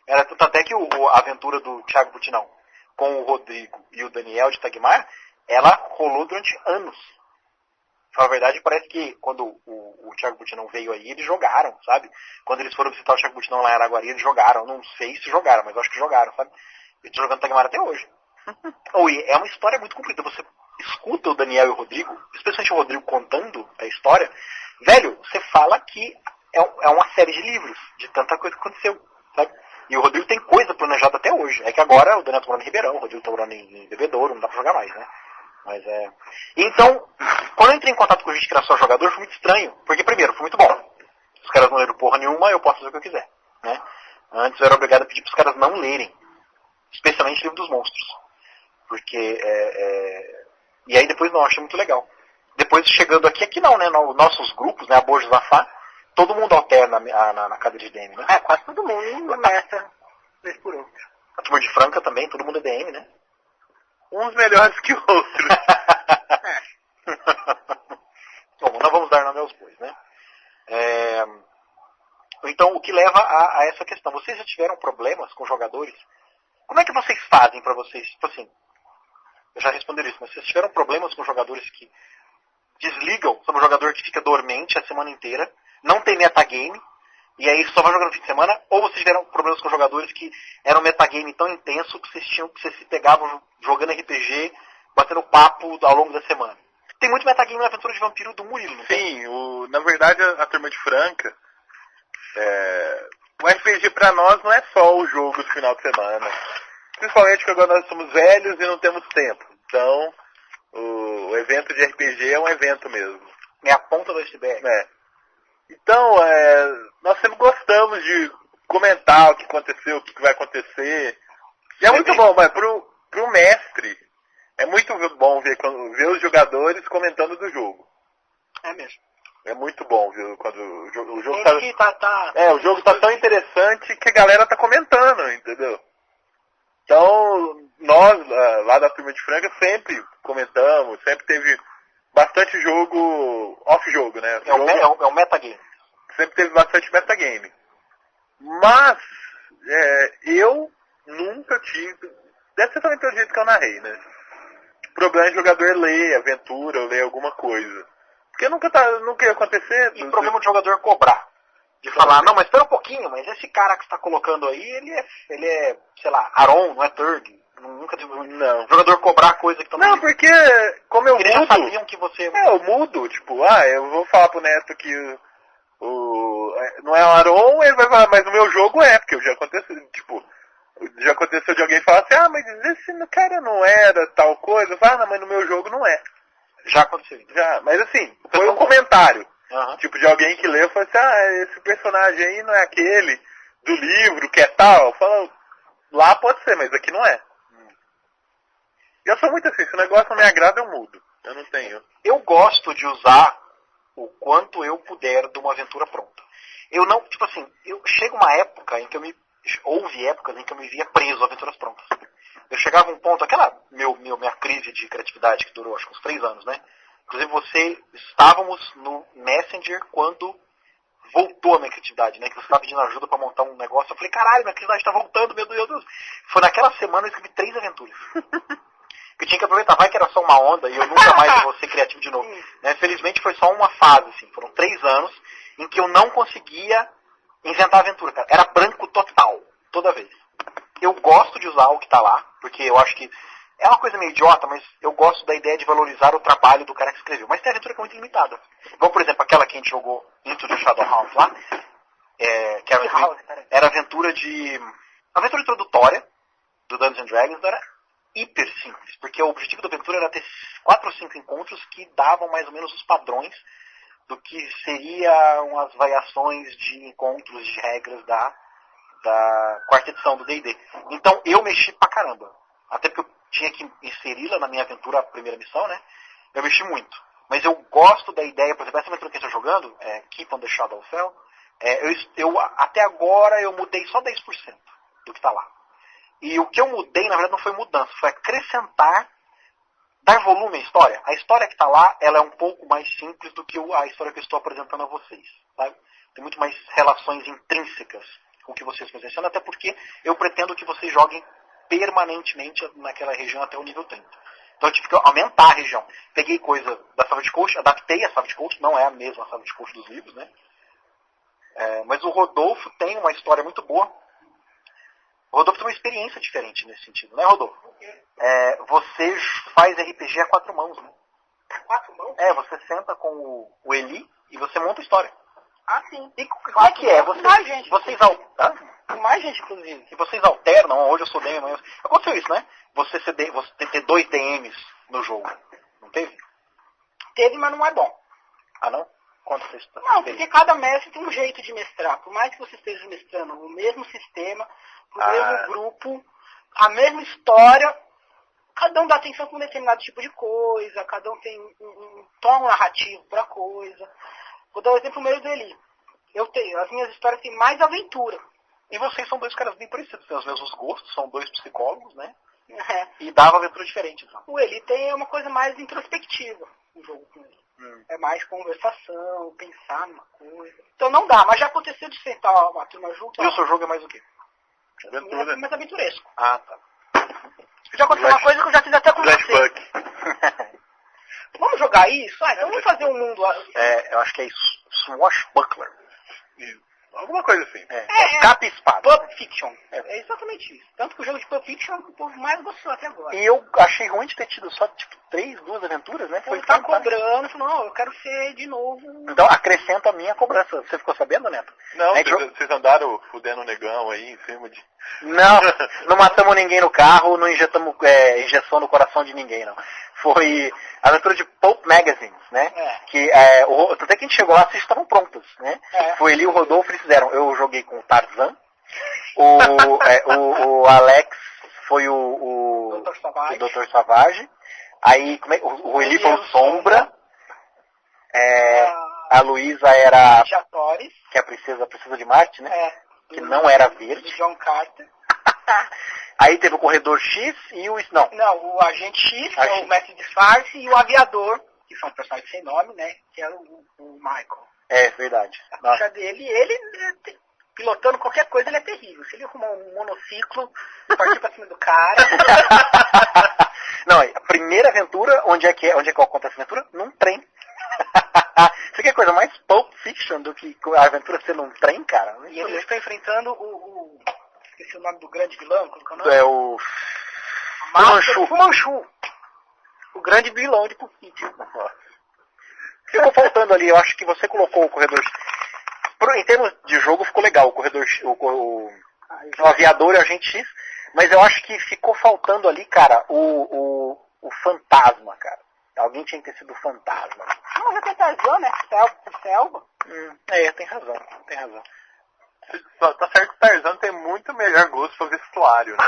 Speaker 2: Era tanto até que a aventura do Thiago Butinão com o Rodrigo e o Daniel de Tagmar, ela rolou durante anos. Na verdade, parece que quando o Thiago Butinão veio aí, eles jogaram, sabe? Quando eles foram visitar o Thiago Butinão lá em Araguari, eles jogaram. Não sei se jogaram, mas eu acho que jogaram, sabe? Eles estão jogando Tagmar até hoje. É uma história muito comprida. Você escuta o Daniel e o Rodrigo, especialmente o Rodrigo contando a história, velho, você fala que é uma série de livros, de tanta coisa que aconteceu, sabe? E o Rodrigo tem coisa planejada até hoje. É que agora o Daniel tá morando em Ribeirão, o Rodrigo tá morando em Bebedouro, não dá pra jogar mais, né? Mas então, quando eu entrei em contato com gente que era só jogador, foi muito estranho. Porque, primeiro, foi muito bom. Os caras não leram porra nenhuma, eu posso fazer o que eu quiser. Né? Antes eu era obrigado a pedir pros caras não lerem. Especialmente o livro dos monstros. Porque, e aí depois não, achei muito legal. Depois, chegando aqui não, né? Nos nossos grupos, né? A Bojo Zafá, todo mundo alterna na cadeira de DM, né?
Speaker 3: Quase todo mundo começa vez por outra.
Speaker 2: A turma de Franca também, todo mundo é DM, né?
Speaker 1: Uns melhores que outros.
Speaker 2: Bom, nós vamos dar nome aos bois, né? Então, o que leva a essa questão. Vocês já tiveram problemas com jogadores? Como é que vocês fazem para vocês? Tipo assim, eu já respondi isso, mas vocês tiveram problemas com jogadores que desligam, sobre um jogador que fica dormente a semana inteira, não tem metagame, e aí só vai jogando no fim de semana, ou vocês tiveram problemas com jogadores que eram metagame tão intenso que vocês se pegavam jogando RPG, batendo papo ao longo da semana. Tem muito metagame na aventura de vampiro do Murilo, não tem?
Speaker 1: Sim, na verdade a turma de Franca, o RPG pra nós não é só o jogo do final de semana. Principalmente porque agora nós somos velhos e não temos tempo. Então, o evento de RPG é um evento mesmo.
Speaker 2: É a ponta do iceberg.
Speaker 1: Então, nós sempre gostamos de comentar o que aconteceu, o que vai acontecer. E é muito bom, mas pro mestre, é muito bom ver os jogadores comentando do jogo.
Speaker 3: É mesmo.
Speaker 1: É muito bom, viu? Quando o jogo
Speaker 3: O jogo
Speaker 1: tá tão interessante que a galera tá comentando, entendeu? Então, nós, lá da Turma de Franca, sempre comentamos, sempre teve bastante jogo, off-jogo, né?
Speaker 2: É um metagame.
Speaker 1: Sempre teve bastante metagame. Mas, eu nunca tive, deve ser também pelo jeito que eu narrei, né? Problema de jogador ler aventura ou ler alguma coisa. Porque nunca ia acontecer.
Speaker 2: E problema de jogador cobrar. De falar, não, mas espera um pouquinho, mas esse cara que você está colocando aí, ele é, sei lá, Aron, não é Turg. Nunca tive
Speaker 1: não.
Speaker 2: Jogador cobrar coisa que tá
Speaker 1: não, porque como eu
Speaker 2: mudo... Eles já sabiam que você...
Speaker 1: eu mudo, tipo, eu vou falar pro Neto que não é o Aron, ele vai falar, mas no meu jogo porque já aconteceu, tipo... Já aconteceu de alguém falar assim, mas esse cara não era tal coisa. Eu falo, não, mas no meu jogo não é.
Speaker 2: Já aconteceu.
Speaker 1: Já, mas assim, foi um comentário.
Speaker 2: Uhum.
Speaker 1: Tipo, de alguém que leu e falou assim, esse personagem aí não é aquele do livro que é tal. Eu falo, lá pode ser, mas aqui não é. Eu sou muito assim, se o negócio não me agrada, eu mudo. Eu não tenho.
Speaker 2: Eu gosto de usar o quanto eu puder de uma aventura pronta. Eu não, tipo assim, chega uma época em que houve épocas em que eu me via preso a aventuras prontas. Eu chegava a um ponto, minha crise de criatividade que durou acho que uns 3 anos, né? Inclusive estávamos no Messenger quando voltou a minha criatividade, né? Que você estava pedindo ajuda para montar um negócio. Eu falei, caralho, minha criatividade está voltando, meu Deus. Foi naquela semana eu escrevi 3 aventuras. Eu tinha que aproveitar, vai que era só uma onda e eu nunca mais vou ser criativo de novo. Né? Felizmente foi só uma fase, assim. Foram 3 anos em que eu não conseguia inventar aventura, cara. Era branco total, toda vez. Eu gosto de usar o que está lá, porque eu acho que é uma coisa meio idiota, mas eu gosto da ideia de valorizar o trabalho do cara que escreveu. Mas tem aventura que é muito limitada. Igual, por exemplo, aquela que a gente jogou Into the Shadowhound lá, que era aventura introdutória do Dungeons & Dragons, era hiper simples, porque o objetivo da aventura era ter 4 ou 5 encontros que davam mais ou menos os padrões do que seriam as variações de encontros de regras da quarta edição do D&D. Então eu mexi pra caramba. Até porque eu tinha que inseri-la na minha aventura, a primeira missão, né? Eu mexi muito. Mas eu gosto da ideia, por exemplo, essa aventura que a gente está jogando, Keep on the Shadowfell, até agora eu mudei só 10% do que está lá. E o que eu mudei, na verdade, não foi mudança, foi acrescentar, dar volume à história. A história que está lá, ela é um pouco mais simples do que a história que eu estou apresentando a vocês. Sabe? Tem muito mais relações intrínsecas com o que vocês presenciam, até porque eu pretendo que vocês joguem permanentemente naquela região até o nível 30. Então eu tive que aumentar a região. Peguei coisa da Savage Coast, adaptei a Savage Coast, não é a mesma Savage Coast dos livros, né? Mas o Rodolfo tem uma história muito boa. O Rodolfo tem uma experiência diferente nesse sentido, né, Rodolfo? Você faz RPG a 4 mãos, né?
Speaker 3: 4 mãos?
Speaker 2: Você senta com o Eli e você monta a história.
Speaker 3: Ah, sim.
Speaker 2: E como é que é?
Speaker 3: Mais gente.
Speaker 2: Mais gente, inclusive. E vocês alternam, hoje eu sou DM, amanhã... Aconteceu isso, né? Você ter 2 DMs no jogo. Não teve?
Speaker 3: Teve, mas não é bom.
Speaker 2: Ah, não? Conta essa história.
Speaker 3: Não, porque cada mestre tem um jeito de mestrar. Por mais que você esteja mestrando o mesmo sistema, o mesmo grupo, a mesma história, cada um dá atenção para um determinado tipo de coisa, cada um tem um tom narrativo para a coisa. Vou dar o exemplo meio dele. As minhas histórias têm mais aventura.
Speaker 2: E vocês são 2 caras bem parecidos, têm os mesmos gostos, são 2 psicólogos, né?
Speaker 3: E
Speaker 2: dava aventura diferente. Então.
Speaker 3: O Eli tem uma coisa mais introspectiva no jogo com ele. É mais conversação, pensar numa coisa. Então não dá, mas já aconteceu de sentar uma turma junto.
Speaker 2: E o seu jogo é mais o quê?
Speaker 3: Aventura. Mais aventuresco.
Speaker 2: Ah, tá.
Speaker 3: Já aconteceu uma coisa que eu já fiz até com
Speaker 1: Flashback.
Speaker 3: Vamos jogar isso? Então vamos fazer um mundo...
Speaker 2: eu acho que é Swashbuckler.
Speaker 1: Alguma coisa assim.
Speaker 2: Capa e espada.
Speaker 3: Pulp Fiction. É exatamente isso. Tanto que o jogo de Pulp Fiction é o que o povo mais gostou até agora.
Speaker 2: E eu achei ruim de ter tido só, 2 aventuras, né?
Speaker 3: Foi tá cobrando, falou, não, eu quero ser de novo...
Speaker 2: Então, acrescenta a minha cobrança. Você ficou sabendo, Neto?
Speaker 1: Não, vocês andaram fudendo o negão aí em cima de...
Speaker 2: Não matamos ninguém no carro, não injetamos injeção no coração de ninguém, não. Foi a aventura de Pulp Magazines, né? Que até que a gente chegou lá, vocês estavam prontos, né? Foi ali o Rodolfo, eles fizeram. Eu joguei com o Tarzan, O Alex foi o Dr. Savage. Aí o Eli foi o Sombra. A Luísa era... que é a princesa de Marte, né? Que não era verde.
Speaker 3: John Carter.
Speaker 2: Aí teve o Corredor X e o... Não,
Speaker 3: o Agente X, que é o Mestre Disfarce, e o Aviador, que são personagens sem nome, né? Que é o Michael.
Speaker 2: É verdade.
Speaker 3: A ficha dele, pilotando qualquer coisa, ele é terrível. Se ele arrumar um monociclo, partir pra cima do cara...
Speaker 2: Não, a primeira aventura, onde é que acontece a aventura? Num trem. Isso aqui é coisa mais Pulp Fiction do que a aventura ser num trem, cara.
Speaker 3: E eles estão enfrentando esqueci o nome do grande vilão, como é o
Speaker 2: nome? É o...
Speaker 3: Fu Manchu. O grande vilão de Pulp Fiction.
Speaker 2: Ficou faltando ali, eu acho que você colocou o Corredor X. Em termos de jogo ficou legal, o Corredor X, o Aviador e o Agente X, mas eu acho que ficou faltando ali, cara, o Fantasma, cara. Alguém tinha que ter sido o Fantasma.
Speaker 3: Mas até Tarzan, né? Selva.
Speaker 2: Tem razão.
Speaker 1: Tá certo que o Tarzan tem muito melhor gosto pra vestuário, né?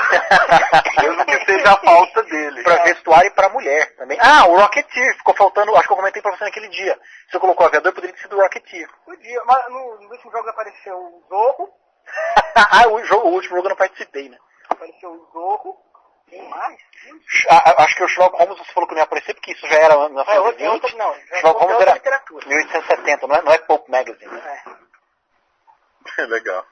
Speaker 1: Mesmo que seja a falta dele.
Speaker 2: Pra vestuário e pra mulher também. O Rocketeer. Ficou faltando, acho que eu comentei pra você naquele dia. Se eu colocou o Aviador, poderia ter sido o Rocketeer.
Speaker 3: Podia, mas no último jogo apareceu o Zorro.
Speaker 2: O último jogo eu não participei, né?
Speaker 3: Apareceu o Zorro. Quem mais?
Speaker 2: Acho que o Sherlock Holmes você falou que não ia aparecer, porque isso já era na fase 20.
Speaker 3: Não,
Speaker 2: Sherlock Holmes era
Speaker 3: literatura.
Speaker 2: 1870, não é Pulp Magazine. Né?
Speaker 1: Legal.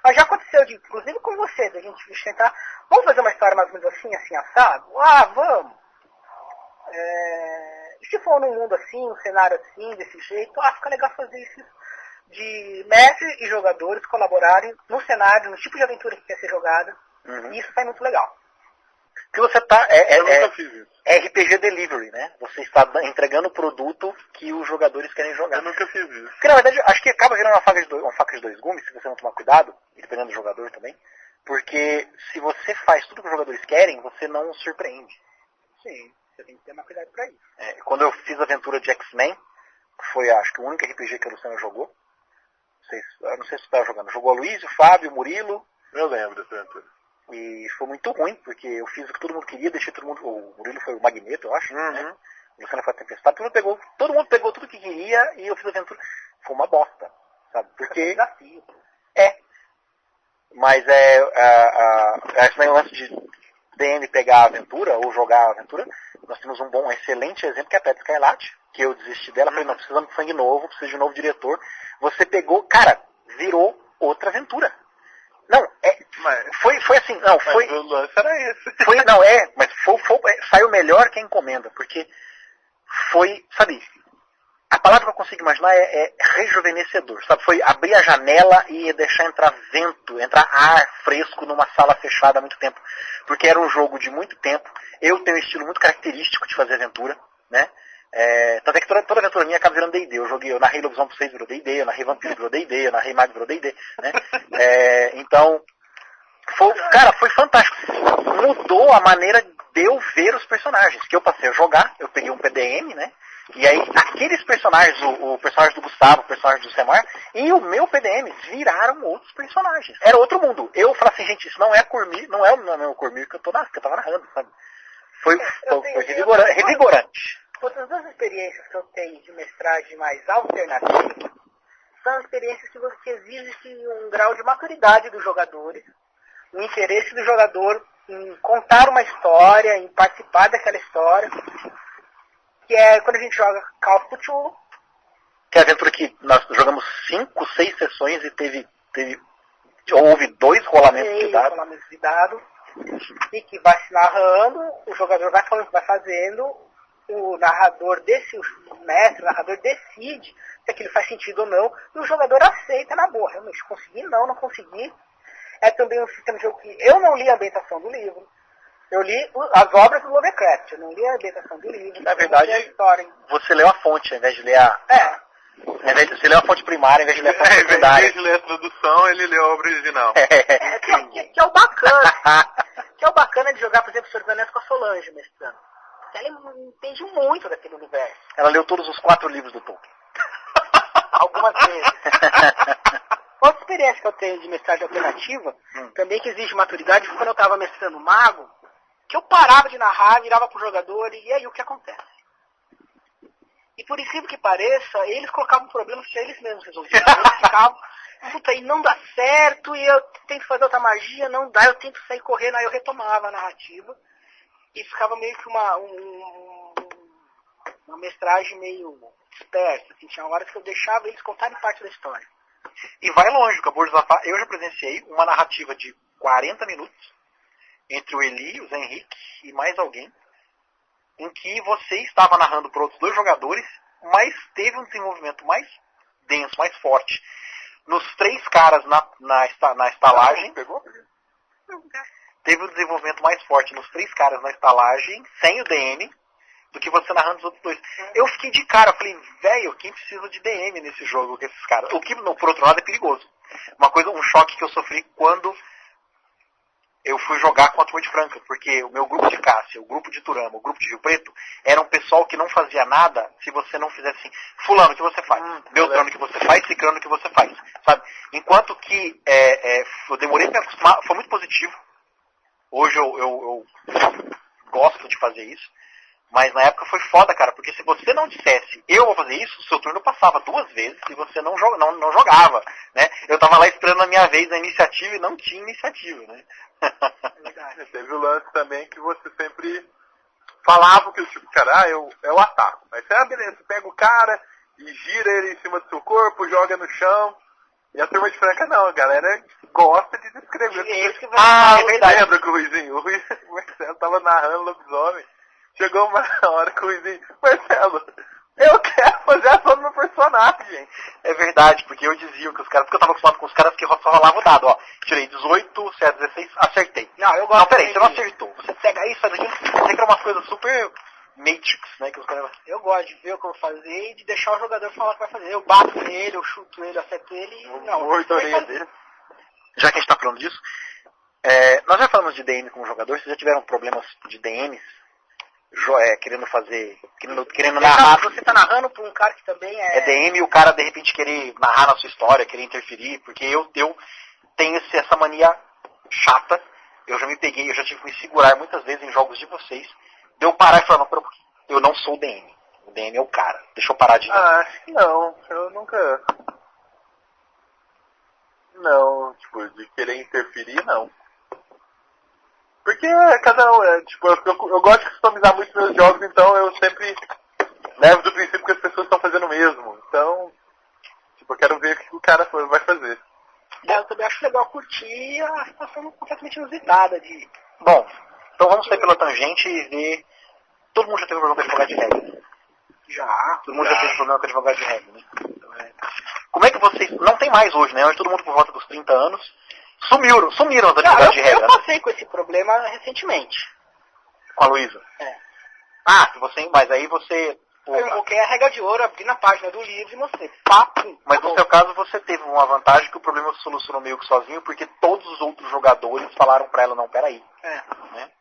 Speaker 3: Mas já aconteceu, inclusive com você, da gente tentar, vamos fazer uma história mais ou menos assim, assado? Vamos. E se for num mundo assim, um cenário assim, desse jeito, fica legal fazer isso de mestre e jogadores colaborarem no cenário, no tipo de aventura que quer ser jogada. E isso sai muito legal.
Speaker 2: Que você tá...
Speaker 1: Eu nunca fiz isso.
Speaker 2: É RPG Delivery, né? Você está entregando o produto que os jogadores querem jogar.
Speaker 1: Eu nunca fiz isso.
Speaker 2: Porque, na verdade, acho que acaba virando uma faca de dois gumes, se você não tomar cuidado, e dependendo do jogador também. Porque se você faz tudo que os jogadores querem, você não os surpreende.
Speaker 3: Sim, você tem que ter mais cuidado pra isso.
Speaker 2: Quando eu fiz a aventura de X-Men, foi, acho que o único RPG que a Luciana jogou. Eu não sei se você estava jogando. Jogou a Luiz, o Fábio, o Murilo.
Speaker 1: Eu lembro dessa aventura.
Speaker 2: E foi muito ruim, porque eu fiz o que todo mundo queria, deixei todo mundo... O Murilo foi o Magneto, eu acho, né? O Luciano foi a Tempestade, todo mundo pegou tudo que queria e eu fiz a aventura. Foi uma bosta, sabe? Porque...
Speaker 3: desafio.
Speaker 2: Mas esse lance de DM pegar a aventura, ou jogar a aventura, nós temos um excelente exemplo, que é a Pet Skylate, que eu desisti dela, falei, não, precisamos de sangue novo, preciso de um novo diretor. Você pegou, cara, virou outra aventura. Não, foi assim, não, foi...
Speaker 1: Mas o lance era esse.
Speaker 2: Saiu melhor que a encomenda, porque foi, sabe, a palavra que eu consigo imaginar é rejuvenescedor, sabe, foi abrir a janela e deixar entrar vento, entrar ar fresco numa sala fechada há muito tempo, porque era um jogo de muito tempo, eu tenho um estilo muito característico de fazer aventura, né, tanto é que toda aventura minha acaba virando D&D. Eu narrei Lobisomem 6 virou D&D, eu narrei Vampiro virou D&D, eu narrei Mago virou D&D, né? Então, foi fantástico. Mudou a maneira de eu ver os personagens, que eu passei a jogar, eu peguei um PDM, né? E aí, aqueles personagens, o personagem do Gustavo, o personagem do Semar, e o meu PDM viraram outros personagens. Era outro mundo. Eu falei assim, gente, isso não é Cormir, não é o meu Cormir que eu tava narrando, sabe? Foi revigorante.
Speaker 3: Outras duas experiências que eu tenho de mestragem mais alternativa são experiências que exigem um grau de maturidade dos jogadores, o interesse do jogador em contar uma história, em participar daquela história, que é quando a gente joga Call of Cthulhu.
Speaker 2: Que é a aventura que nós jogamos 5, 6 sessões e houve 2 rolamentos de dado.
Speaker 3: E que vai se narrando, o jogador vai falando, vai fazendo, o narrador o narrador decide se aquilo faz sentido ou não, e o jogador aceita na boa, realmente, consegui não consegui. É também um sistema de jogo que eu não li a ambientação do livro, eu li as obras do Lovecraft, eu não li a ambientação do livro.
Speaker 2: Na verdade,
Speaker 3: a história.
Speaker 2: Você leu a fonte, ao invés de ler você leu a fonte primária, ao invés de ler a fonte secundária.
Speaker 1: Ao invés de ler a tradução, ele leu a obra original.
Speaker 3: Que é o bacana. Que é o bacana de jogar, por exemplo, Senhor dos Anéis com a Solange mestrando. Ela entende muito daquele universo.
Speaker 2: Ela leu todos os 4 livros do Tolkien.
Speaker 3: Algumas vezes. Outra experiência que eu tenho de mestragem alternativa, também que exige maturidade, foi quando eu estava mestrando Mago, que eu parava de narrar, virava pro jogador, e aí o que acontece? E por incrível que pareça, eles colocavam problemas que eles mesmos resolviam. Eles ficavam, puta, e não dá certo, e eu tento fazer outra magia, não dá, eu tento sair correndo, aí eu retomava a narrativa, e ficava meio que uma mestragem meio esperta, assim, tinha horas que eu deixava eles contarem parte da história.
Speaker 2: E vai longe, acabou de Zafar. Eu já presenciei uma narrativa de 40 minutos entre o Eli, o Zé Henrique e mais alguém, em que você estava narrando para outros 2 jogadores, mas teve um desenvolvimento mais denso, mais forte. Nos 3 caras na estalagem, teve um desenvolvimento mais forte nos 3 caras na estalagem, sem o DM, do que você narrando os outros 2. Eu fiquei de cara, falei, velho, quem precisa de DM nesse jogo com esses caras? O que, por outro lado, é perigoso. Um choque que eu sofri quando eu fui jogar com a Turma de Franca, porque o meu grupo de Cássia, o grupo de Turama, o grupo de Rio Preto, era um pessoal que não fazia nada se você não fizesse assim, fulano, o que você faz? Beltrano, o que você faz? Cicrano, o que você faz? Sabe? Enquanto que eu demorei para me acostumar, foi muito positivo. Hoje eu gosto de fazer isso. Mas na época foi foda, cara, porque se você não dissesse, eu vou fazer isso, o seu turno passava 2 vezes e você não jogava, né? Eu tava lá esperando a minha vez na iniciativa e não tinha iniciativa, né?
Speaker 1: Verdade. Teve o lance também que você sempre falava que o tipo, cara, eu ataco. Aí você, beleza, você pega o cara e gira ele em cima do seu corpo, joga no chão. E a Turma de Franca não, a galera gosta de descrever.
Speaker 2: É verdade.
Speaker 1: Lembra que o Marcelo tava narrando lobisomem. Chegou uma hora com o Ruizinho, Marcelo, eu quero fazer a ação do meu personagem.
Speaker 2: É verdade, porque eu dizia que os caras, porque eu tava acostumado com os caras que só rolava o dado, ó. Tirei 18, você é 16, acertei.
Speaker 3: Não, eu gosto.
Speaker 2: Não, peraí, você não acertou. Você pega isso, faz aquilo, sempre umas coisas super Matrix, né? Que os caras...
Speaker 3: Eu gosto de ver o que eu vou fazer e de deixar o jogador falar o que vai fazer. Eu bato nele, eu chuto ele, eu acerto ele e não.
Speaker 1: Morto a orelha dele.
Speaker 2: Já que a gente tá falando disso, nós já falamos de DM com o jogador, vocês já tiveram problemas de DMs? Querendo fazer, querendo narrar.
Speaker 3: Você tá narrando pra um cara que também
Speaker 2: é DM e o cara de repente querer narrar na sua história, querer interferir, porque eu tenho essa mania chata, eu já tive que me segurar muitas vezes em jogos de vocês, de eu parar e falar, não, eu não sou o DM é o cara, deixa eu parar de...
Speaker 1: Acho que não, eu nunca... Não, tipo, de querer interferir, não. Porque cada um, eu gosto de customizar muito meus jogos, então eu sempre levo do princípio que as pessoas estão fazendo o mesmo. Então, eu quero ver o que o cara vai fazer.
Speaker 3: Eu também acho legal curtir a situação completamente inusitada de...
Speaker 2: Bom, então vamos sair pela tangente e ver... Todo mundo já teve problema com advogado de regra, né?
Speaker 3: Já.
Speaker 2: Todo mundo já teve problema com advogado de regra, né? Então, como é que vocês... Não tem mais hoje, né? Hoje todo mundo por volta dos 30 anos... Sumiram os advogados de regra.
Speaker 3: Eu passei com esse problema recentemente.
Speaker 2: Com a Luísa? Mas aí você...
Speaker 3: Eu invoquei a regra de ouro, abri na página do livro e mostrei. Papo.
Speaker 2: Mas no seu caso você teve uma vantagem que o problema se solucionou meio que sozinho, porque todos os outros jogadores falaram pra ela, não, peraí. Né?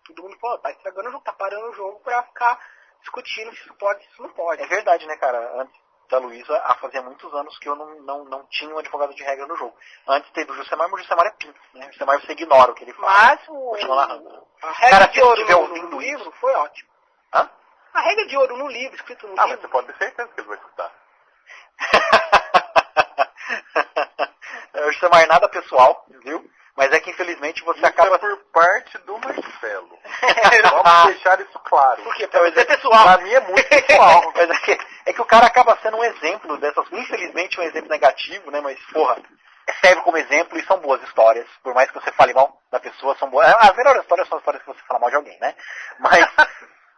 Speaker 3: Todo mundo falou, tá estragando o jogo, tá parando o jogo pra ficar discutindo se isso pode, se isso não pode.
Speaker 2: É verdade, né, cara? Antes da Luísa, fazia muitos anos que eu não tinha um advogado de regra no jogo. Antes teve o Jusemar, mas o Jusemar é pinto, né? O Jusemar você ignora o que ele fala.
Speaker 3: Mas
Speaker 2: continua narrando.
Speaker 3: A regra de ouro no livro foi ótimo.
Speaker 2: Hã?
Speaker 3: A regra de ouro no livro, escrito no livro.
Speaker 1: Mas você pode ter certeza que ele vai escutar.
Speaker 2: O Jusemar nada pessoal, viu? Mas é que infelizmente você
Speaker 1: isso
Speaker 2: acaba...
Speaker 1: é por parte do Marcelo. Vamos deixar isso claro.
Speaker 3: Porque pra você é pessoal.
Speaker 1: Pra mim é muito pessoal.
Speaker 2: Mas é que o cara acaba sendo um exemplo dessas... Infelizmente um exemplo negativo, né? Mas, porra, serve como exemplo e são boas histórias. Por mais que você fale mal da pessoa, são boas... As melhores histórias são as histórias que você fala mal de alguém, né? Mas...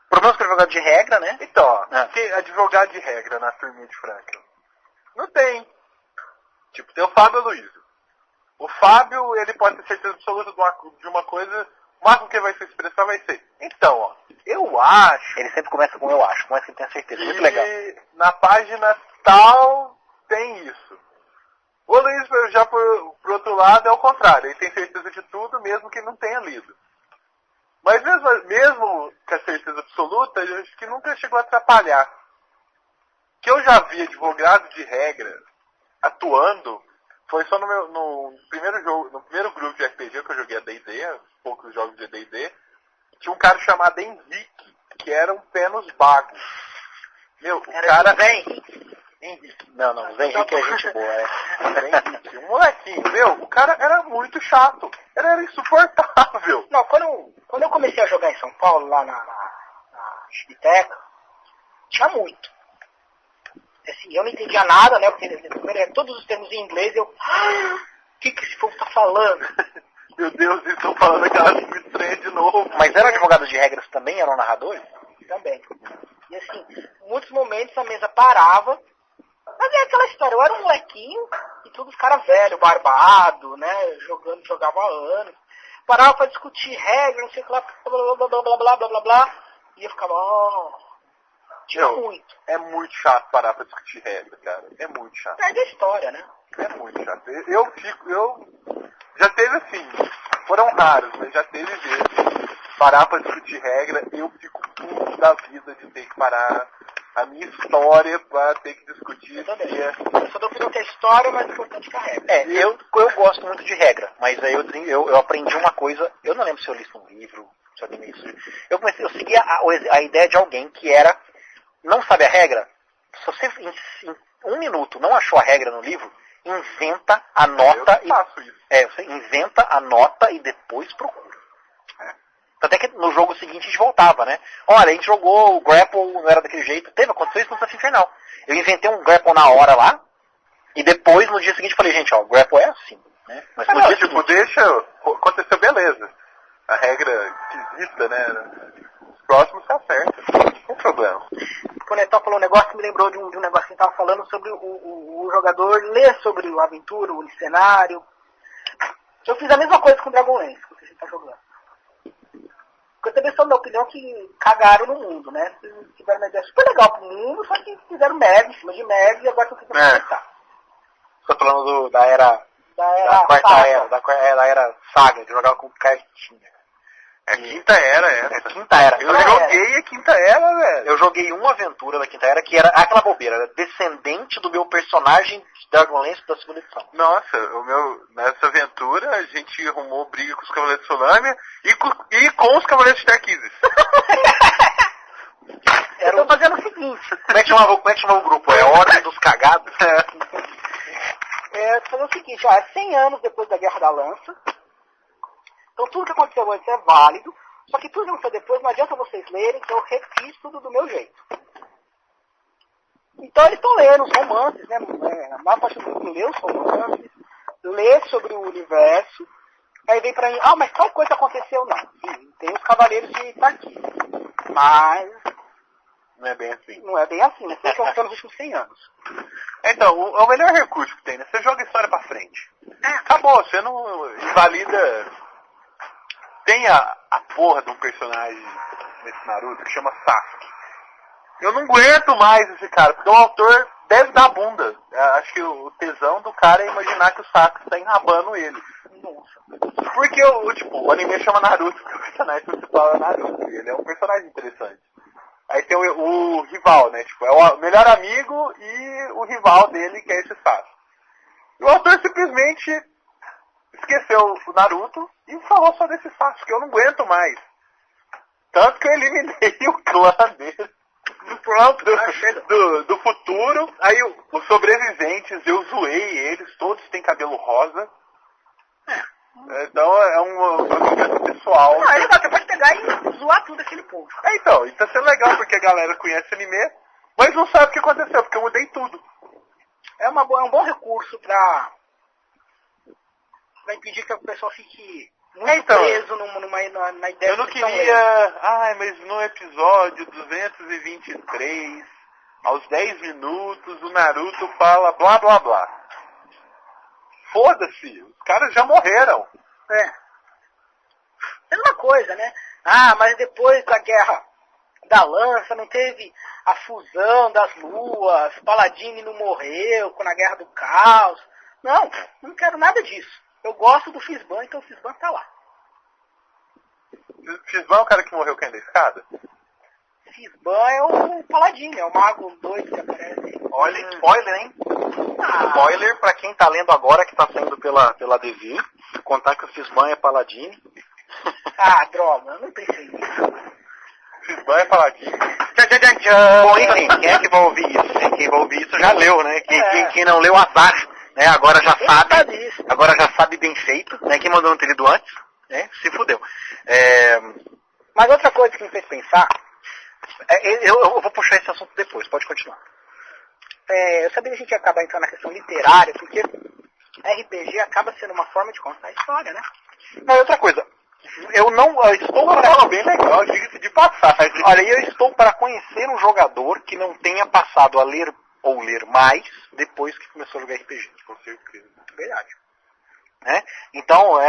Speaker 2: Problemas com advogado de regra, né?
Speaker 1: Então, ó, que advogado de regra na turminha de Franca? Não tem. Tipo, tem o Fábio Aloysio. O Fábio, ele pode ter certeza absoluta de uma coisa, o máximo que ele vai se expressar vai ser. Então, ó, eu acho...
Speaker 2: Ele sempre começa com eu acho, mas que ele tem certeza. Muito legal.
Speaker 1: Na página tal tem isso. O Luiz, já por outro lado, é o contrário. Ele tem certeza de tudo, mesmo que não tenha lido. Mas mesmo com a certeza absoluta, eu acho que nunca chegou a atrapalhar. Que eu já vi advogado de regra atuando foi só no primeiro jogo, no primeiro grupo de RPG que eu joguei a D&D, poucos jogos de D&D, tinha um cara chamado Henrique, que era um pé nos bagos. Meu, o
Speaker 3: Era
Speaker 1: cara...
Speaker 3: Zé Henrique.
Speaker 2: Não, o Zé Henrique é gente boa,
Speaker 1: Zé Henrique, um molequinho, meu, o cara era muito chato, ele era insuportável.
Speaker 3: Não, quando eu comecei a jogar em São Paulo, lá na biblioteca, tinha muito. Assim, eu não entendia nada, né? Porque primeiro, todos os termos em inglês, eu... o que esse povo tá falando?
Speaker 1: Meu Deus, eles estão falando aquela língua estranha de novo.
Speaker 2: Mas eram advogados de regras também? Eram narradores?
Speaker 3: Também. E assim, em muitos momentos a mesa parava. Mas é aquela história, eu era um molequinho e todos os caras velhos, barbado, né? Jogava há anos. Parava pra discutir regras, não sei o que lá, blá blá blá blá blá blá blá blá. E eu ficava, tinha muito.
Speaker 1: É muito chato parar pra discutir regra, cara. É muito chato.
Speaker 3: Perde a história, né?
Speaker 1: É muito chato. Eu já teve assim, foram raros, mas já teve vezes parar pra discutir regra, eu fico puto da vida de ter que parar a minha história pra ter que discutir.
Speaker 3: Eu só dou opinião que é história, mas o importante é a regra.
Speaker 2: Eu gosto muito de regra, mas aí eu aprendi uma coisa, eu não lembro se eu li isso num livro, se alguém me isso. Eu seguia a ideia de alguém que era, não sabe a regra, se você em 1 minuto não achou a regra no livro, inventa, anota você inventa, anota e depois procura. Até que no jogo seguinte a gente voltava, né? Olha, a gente jogou o grapple, não era daquele jeito. Aconteceu isso no Desafio Infernal. Eu inventei um grapple na hora lá, e depois no dia seguinte falei, gente, ó, o grapple é assim, né? Mas no dia seguinte...
Speaker 1: aconteceu, beleza. A regra que exista, né? Os próximos se acertam. Não tem problema.
Speaker 3: O Netão falou um negócio que me lembrou de um negócio que ele estava falando sobre o jogador ler sobre a aventura, o cenário. Eu fiz a mesma coisa com o Dragonlance, que você está jogando. Porque eu também sou da minha opinião que cagaram no mundo, né? Tiveram uma ideia super legal pro mundo, só que fizeram merda em cima de merda e agora estão tentando acertar.
Speaker 2: Você tá falando da era...
Speaker 3: Da
Speaker 2: quarta
Speaker 3: saga.
Speaker 2: era, da era saga, de jogar com cartinha.
Speaker 1: É a quinta era essa.
Speaker 2: É a quinta era.
Speaker 1: Eu joguei a quinta era, velho.
Speaker 2: Eu joguei uma aventura da quinta era que era aquela bobeira, era descendente do meu personagem de Dragonlance da segunda edição.
Speaker 1: Nossa, nessa aventura a gente arrumou briga com os Cavaleiros de Solâmia e com os Cavaleiros de Tarquísis.
Speaker 3: Eu tô fazendo o seguinte.
Speaker 2: Como é que chamava o grupo? É a Ordem dos Cagados?
Speaker 3: Eu tô fazendo o seguinte, ó, 100 anos depois da Guerra da Lança. Então tudo que aconteceu antes é válido, só que tudo que aconteceu depois não adianta vocês lerem, que eu refiz tudo do meu jeito. Então eles estão lendo os romances, né? A maior parte do grupo lê os romances, lê sobre o universo, aí vem pra mim, mas tal coisa aconteceu, não. Sim, tem os Cavaleiros de Tarquísio, mas
Speaker 1: não é bem assim.
Speaker 3: Não é bem assim, né? Foi aconteceu nos últimos 100 anos.
Speaker 1: Então, é o melhor recurso que tem, né? Você joga a história pra frente. Acabou, você não invalida... Tem a porra de um personagem nesse Naruto que chama Sasuke. Eu não aguento mais esse cara, porque o autor deve dar bunda. Acho que o tesão do cara é imaginar que o Sasuke tá enrabando ele. Nossa. Porque o anime chama Naruto, porque o personagem principal é Naruto. E ele é um personagem interessante. Aí tem o rival, né? Tipo, é o melhor amigo e o rival dele, que é esse Sasuke. E o autor simplesmente esqueceu o Naruto e falou só desse Sasuke, que eu não aguento mais. Tanto que eu eliminei o clã dele do futuro. Aí os sobreviventes, eu zoei eles, todos têm cabelo rosa. Então é um movimento pessoal.
Speaker 3: Não, ele pode pegar e zoar tudo aquele povo.
Speaker 1: Então, isso tá sendo legal porque a galera conhece anime, mas não sabe o que aconteceu, porque eu mudei tudo.
Speaker 3: É um bom recurso pra impedir que a pessoa fique muito preso na ideia.
Speaker 1: Eu não queria... mas no episódio 223, aos 10 minutos, o Naruto fala blá blá blá. Foda-se, os caras já morreram.
Speaker 3: Mesma coisa, né? Mas depois da Guerra da Lança não teve a fusão das luas, Paladini não morreu na Guerra do Caos. Não quero nada disso. Eu gosto do Fisban, então o Fisban tá lá.
Speaker 1: Fisban é o cara que morreu caindo da escada?
Speaker 3: Fisban é o Paladino, é o mago doido que aparece.
Speaker 2: Olha, spoiler, hein? Spoiler pra quem tá lendo agora, que tá saindo pela Devir, contar que o Fisban é Paladini.
Speaker 3: Droga, eu não pensei nisso.
Speaker 1: Fisban é Paladino.
Speaker 2: Bom, enfim, quem é que vai ouvir isso? Quem vai ouvir isso já leu, né? Quem não leu, azar, né? Agora já sabe. Agora já sabe bem feito, né? Quem mandou não ter lido antes, né? Se fudeu.
Speaker 3: Mas outra coisa que me fez pensar,
Speaker 2: eu vou puxar esse assunto depois, pode continuar.
Speaker 3: eu sabia que a gente ia acabar entrando na questão literária, porque RPG acaba sendo uma forma de contar a história, né?
Speaker 2: Não, outra coisa. Eu estou para bem legal, diga-se de passagem. Olha, eu estou para conhecer um jogador que não tenha passado a ler ou ler mais depois que começou a jogar RPG.
Speaker 1: Com certeza.
Speaker 2: Verdade. Né? Então,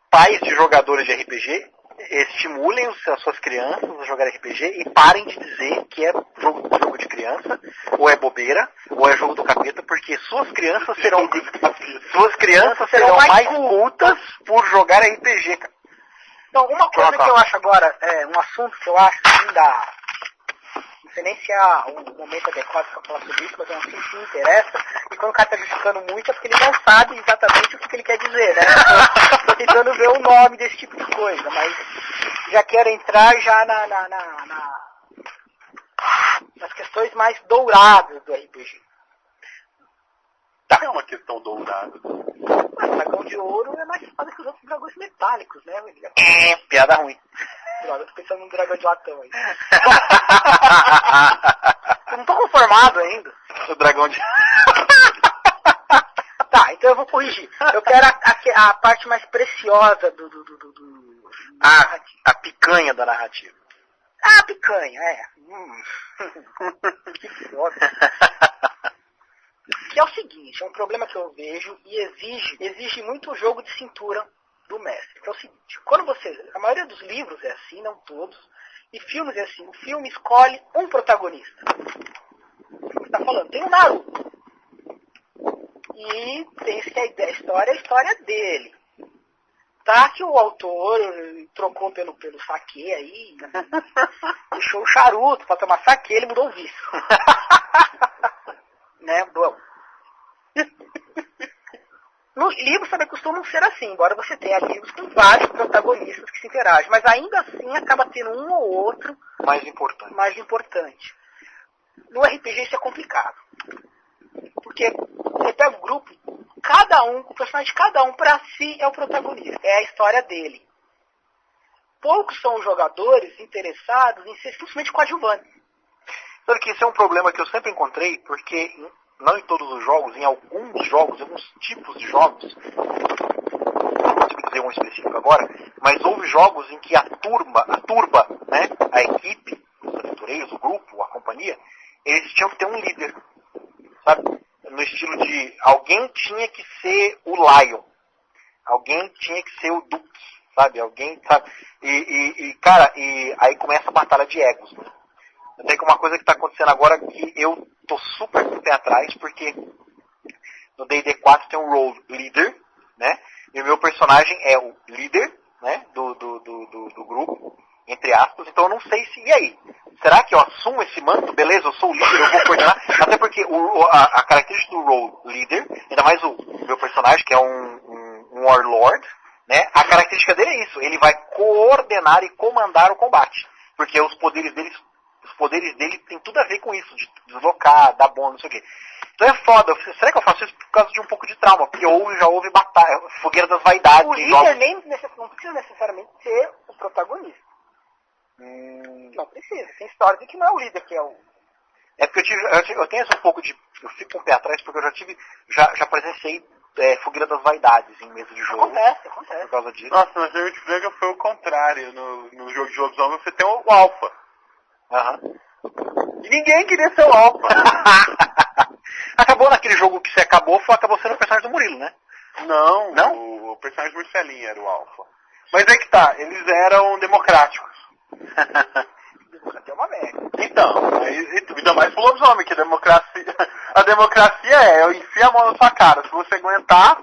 Speaker 2: pais de jogadores de RPG, estimulem as suas crianças a jogar RPG e parem de dizer que é jogo de criança, ou é bobeira, ou é jogo do capeta, porque suas crianças serão mais cultas por jogar RPG, cara.
Speaker 3: Então, uma coisa que eu acho agora, um assunto que eu acho assim, não sei nem se é o momento adequado para falar sobre isso, mas é um assunto que me interessa, e quando o cara está justificando muito é porque ele não sabe exatamente o que ele quer dizer, né? Estou tentando ver o nome desse tipo de coisa, mas já quero entrar já nas questões mais douradas do RPG.
Speaker 1: É uma questão dourada.
Speaker 3: O dragão de ouro é mais foda que os outros dragões metálicos, né?
Speaker 2: Piada ruim.
Speaker 3: Droga, eu tô pensando num dragão de latão aí. Eu não tô conformado ainda.
Speaker 2: O dragão de...
Speaker 3: Tá, então eu vou corrigir. Eu quero a parte mais preciosa do
Speaker 2: a picanha da narrativa.
Speaker 3: A picanha, Que foda. Que é o seguinte, é um problema que eu vejo e exige muito jogo de cintura do mestre. Que é o seguinte, a maioria dos livros é assim, não todos, e filmes é assim, o filme escolhe um protagonista. Você está falando, tem o Naruto. E pensa que a história dele. Tá que o autor trocou pelo saquê aí, deixou o charuto para tomar saquê, ele mudou o vício. Né, bom. Nos livros também costumam ser assim, embora você tenha livros com vários protagonistas que se interagem, mas ainda assim acaba tendo um ou outro
Speaker 2: mais
Speaker 3: importante. No RPG isso é complicado. Porque você pega o grupo, o personagem de cada um para si é o protagonista, é a história dele. Poucos são os jogadores interessados em ser simplesmente coadjuvantes.
Speaker 2: Sabe que isso é um problema que eu sempre encontrei, porque não em todos os jogos, em alguns jogos, alguns tipos de jogos, não consigo dizer um específico agora, mas houve jogos em que a turba, né, a equipe, os aventureiros, o grupo, a companhia, eles tinham que ter um líder, sabe? No estilo de alguém tinha que ser o Lion, alguém tinha que ser o Duke, sabe? Alguém, sabe? Cara, aí começa a batalha de egos, né? Tem uma coisa que está acontecendo agora que eu tô super com o pé atrás, porque no D&D 4 tem um role leader, né? E o meu personagem é o líder, né? Do grupo, entre aspas. Então eu não sei se... E aí? Será que eu assumo esse manto? Beleza, eu sou o líder, eu vou coordenar. Até porque a característica do role leader, ainda mais o meu personagem, que é um warlord, né? A característica dele é isso. Ele vai coordenar e comandar o combate. Porque os poderes dele têm tudo a ver com isso, de deslocar, dar bônus, não sei o quê. Então é foda. Será que eu faço isso por causa de um pouco de trauma? Porque já houve batalha, fogueira das vaidades.
Speaker 3: O líder não precisa necessariamente ser o protagonista. Não precisa. Tem histórias de que não é o líder que é o...
Speaker 2: É porque eu tenho esse um pouco de... Eu fico com o pé atrás porque eu já presenciei fogueira das vaidades em mesa de jogo.
Speaker 3: Acontece.
Speaker 2: Por causa disso.
Speaker 1: Nossa, no jogo de Vega foi o contrário. No jogo de lobisomem você tem o alfa.
Speaker 2: E ninguém queria ser o alfa. Acabou naquele jogo que você acabou sendo o personagem do Murilo, né?
Speaker 1: Não? O personagem do Marcelinho era o alfa. Mas é que tá, eles eram democráticos.
Speaker 3: Democracia é uma merda.
Speaker 1: Então, ainda mais pro lobisomem, que a democracia eu enfio a mão na sua cara. Se você aguentar,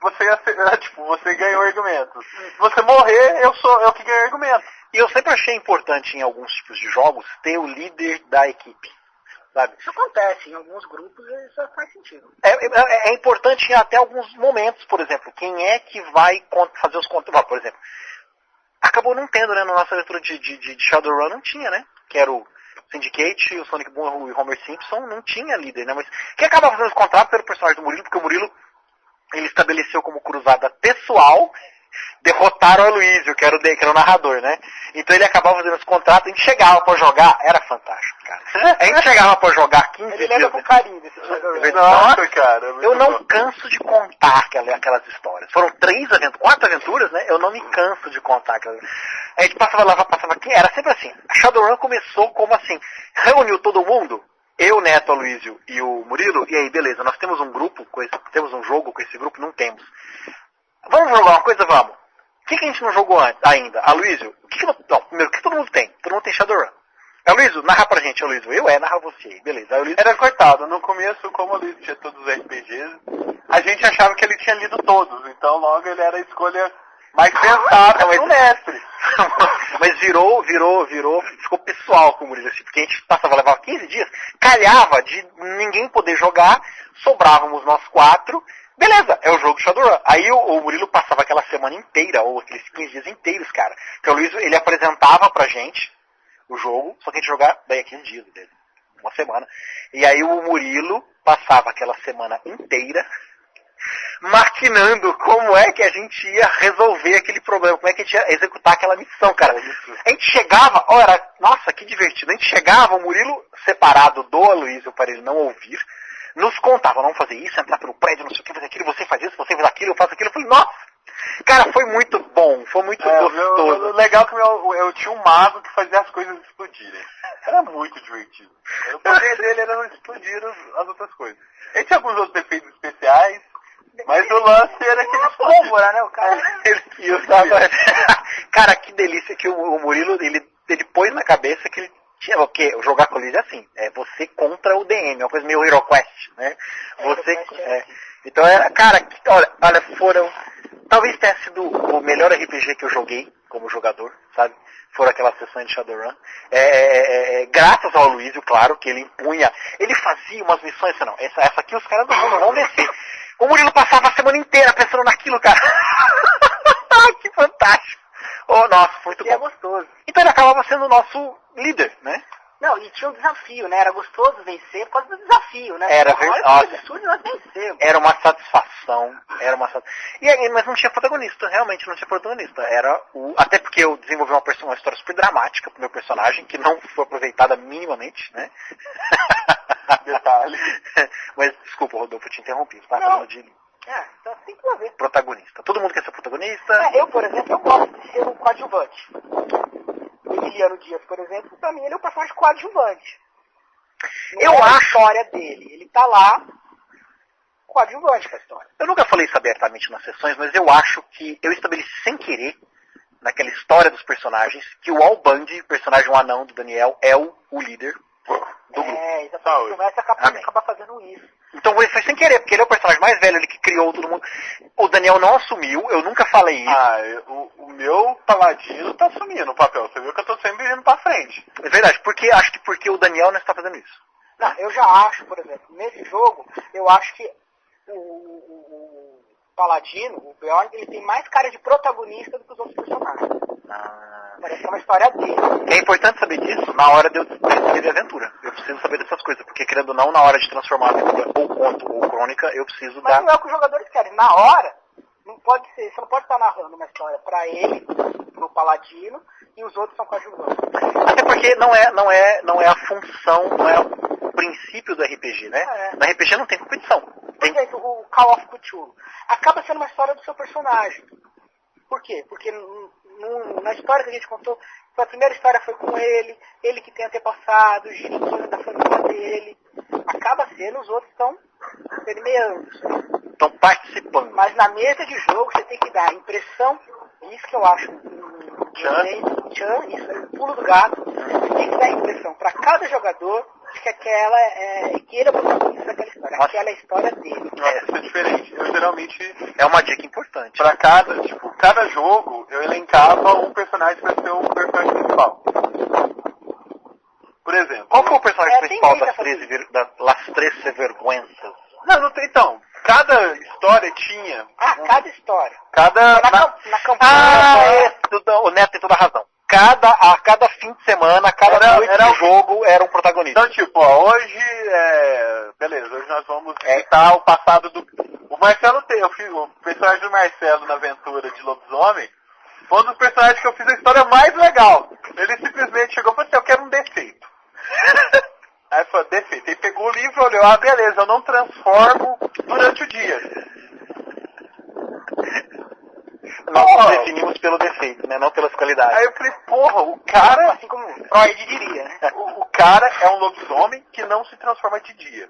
Speaker 1: você ganhou argumentos. Se você morrer, eu que ganho argumentos.
Speaker 2: E eu sempre achei importante em alguns tipos de jogos ter o líder da equipe. sabe?
Speaker 3: Isso acontece, em alguns grupos isso faz sentido.
Speaker 2: É importante em até alguns momentos, por exemplo, quem é que vai fazer os controles, por exemplo, acabou não tendo, né, na nossa leitura de Shadowrun não tinha, né, que era o Syndicate, o Sonic Boom e o Homer Simpson, não tinha líder, né, mas quem acabava fazendo os contratos era o personagem do Murilo, porque o Murilo, ele estabeleceu como cruzada pessoal derrotar o Aloysio, que era o narrador, né? Então ele acabava fazendo os contratos, a gente chegava pra jogar, era fantástico, cara. A gente chegava pra jogar 15
Speaker 3: Ele
Speaker 2: dias.
Speaker 3: lembra com carinho desse jogador.
Speaker 1: Nossa, cara.
Speaker 2: Eu não canso de contar aquelas histórias. Foram 4 aventuras, né? Eu não me canso de contar aquelas. A gente passava lá, passava aqui, era sempre assim. A Shadowrun começou como assim, reuniu todo mundo, eu, Neto, Aloysio e o Murilo, e aí, beleza, nós temos um grupo, temos um jogo com esse grupo? Não temos. Vamos jogar uma coisa? Vamos. O que a gente não jogou ainda? Aloysio, primeiro, o que todo mundo tem? Todo mundo tem Shadowrun. Aloysio, narra pra gente, Aloysio. Narra você. Beleza. Aloysio...
Speaker 1: Era cortado. No começo, como o Aloysio tinha todos os RPGs, a gente achava que ele tinha lido todos. Então, logo, ele era a escolha mais pensada do mestre.
Speaker 2: Mas ficou pessoal com o Murilo, assim, porque a gente levava 15 dias, calhava de ninguém poder jogar, sobrávamos nós 4, beleza, é o jogo Shadowrun. Aí o Murilo passava aquela semana inteira, ou aqueles 15 dias inteiros, cara, que o Luiz, ele apresentava pra gente o jogo, só que a gente jogava daí a 15 dias, uma semana. E aí o Murilo passava aquela semana inteira maquinando como é que a gente ia resolver aquele problema, como é que a gente ia executar aquela missão, cara. A gente chegava, nossa, que divertido. A gente chegava, o Murilo separado do Aloysio para ele não ouvir, nos contava, vamos fazer isso, entrar pelo prédio, não sei o que, fazer aquilo, você faz isso, você faz aquilo, eu faço aquilo. Eu falei, nossa, cara, foi muito bom, foi muito gostoso.
Speaker 1: O legal é que eu tinha um mago que fazia as coisas explodirem. Era muito divertido. O poder dele era não explodir as outras coisas. Ele tinha alguns outros defeitos especiais, mas o lance era que ele
Speaker 3: pólvora, né, o cara?
Speaker 2: Cara, que delícia que o Murilo, ele pôs na cabeça que ele tinha o quê? Jogar com ele é assim, é você contra o DM, é uma coisa meio HeroQuest, né? Então era, cara, olha, talvez tenha sido o melhor RPG que eu joguei como jogador, sabe? Foram aquelas sessões de Shadowrun. Graças ao Aloysio, claro, que ele impunha, ele fazia umas missões, não, essa aqui os caras não vão vencer. O Murilo passava a semana inteira pensando naquilo, cara. Que fantástico. Nossa, muito bom.
Speaker 3: É gostoso.
Speaker 2: Então ele acabava sendo o nosso líder, né?
Speaker 3: Não, e tinha um desafio, né? Era gostoso vencer por causa do desafio, né?
Speaker 2: Era verdade.
Speaker 3: Nós vencemos.
Speaker 2: Era uma satisfação. Mas não tinha protagonista, realmente não tinha protagonista. Até porque eu desenvolvi uma história super dramática pro meu personagem, que não foi aproveitada minimamente, né?
Speaker 1: Detalhe.
Speaker 2: Mas, desculpa, Rodolfo, eu te interrompi. Você tava falando de...
Speaker 3: Então tem que ver.
Speaker 2: Protagonista. Todo mundo quer ser protagonista.
Speaker 3: Eu, por exemplo, eu gosto de ser um coadjuvante. O Emiliano Dias, por exemplo, pra mim ele é um personagem coadjuvante. Eu acho a história dele. Ele tá lá coadjuvante com a história.
Speaker 2: Eu nunca falei isso abertamente nas sessões, mas eu acho que eu estabeleci sem querer, naquela história dos personagens, que o Albandi, personagem um anão do Daniel, é o líder do grupo.
Speaker 3: Exatamente. Vai acabar fazendo isso.
Speaker 2: Então foi sem querer, porque ele é o personagem mais velho, ele que criou todo mundo. O Daniel não assumiu, eu nunca falei isso.
Speaker 1: O meu paladino tá assumindo o papel. Você viu que eu tô sempre indo pra frente.
Speaker 2: É verdade, acho que porque o Daniel não está fazendo isso.
Speaker 3: Não, eu já acho, por exemplo, nesse jogo, eu acho que o Paladino, o Bjorn, ele tem mais cara de protagonista do que os outros personagens. Parece que é uma história dele.
Speaker 2: É importante saber disso na hora de eu escrever a aventura. Eu preciso saber dessas coisas, porque querendo ou não, na hora de transformar a aventura ou conto ou crônica, eu preciso
Speaker 3: Mas não é o que os jogadores querem. Na hora, não pode ser, você não pode estar narrando uma história pra ele, pro Paladino, e os outros são coadjuvantes.
Speaker 2: Até porque não é a função, não é o princípio do RPG, né? No RPG não tem competição.
Speaker 3: Por exemplo, o Call of Cthulhu acaba sendo uma história do seu personagem. Por quê? Porque na história que a gente contou, a primeira história foi com ele que tem antepassados, genitórios da família dele. Acaba sendo, os outros estão permeando.
Speaker 2: Estão participando.
Speaker 3: Mas na mesa de jogo você tem que dar a impressão, isso que eu acho isso é o pulo do gato. Você tem que dar a impressão para cada jogador de que que ele é o protagonista daquela história.
Speaker 2: Nossa.
Speaker 3: Aquela é a história dele.
Speaker 1: Isso é diferente. Eu geralmente...
Speaker 2: É uma dica importante.
Speaker 1: Pra cada jogo, eu elencava um personagem pra ser o personagem principal. por exemplo.
Speaker 2: Qual que é o personagem
Speaker 3: tem
Speaker 2: principal
Speaker 3: muita
Speaker 2: Las Três Vergüenzas?
Speaker 1: Não tem, então. Cada história tinha.
Speaker 3: Cada história. Na campanha.
Speaker 2: O Neto tem toda a razão. A cada fim de semana, cada noite de jogo era um protagonista.
Speaker 1: Então, tipo, ó, hoje, beleza, hoje nós vamos visitar o passado do... O Marcelo eu fiz o personagem do Marcelo na aventura de Lobisomem, foi um dos personagens que eu fiz a história mais legal. Ele simplesmente chegou e falou assim, eu quero um defeito. Aí falou, defeito. Ele pegou o livro e olhou, beleza, eu não transformo durante o dia.
Speaker 2: Nós definimos pelo defeito, né? Não pelas qualidades.
Speaker 1: Aí eu falei, porra, o cara...
Speaker 3: Assim como Freud diria, né?
Speaker 1: O cara é um lobisomem que não se transforma de dia.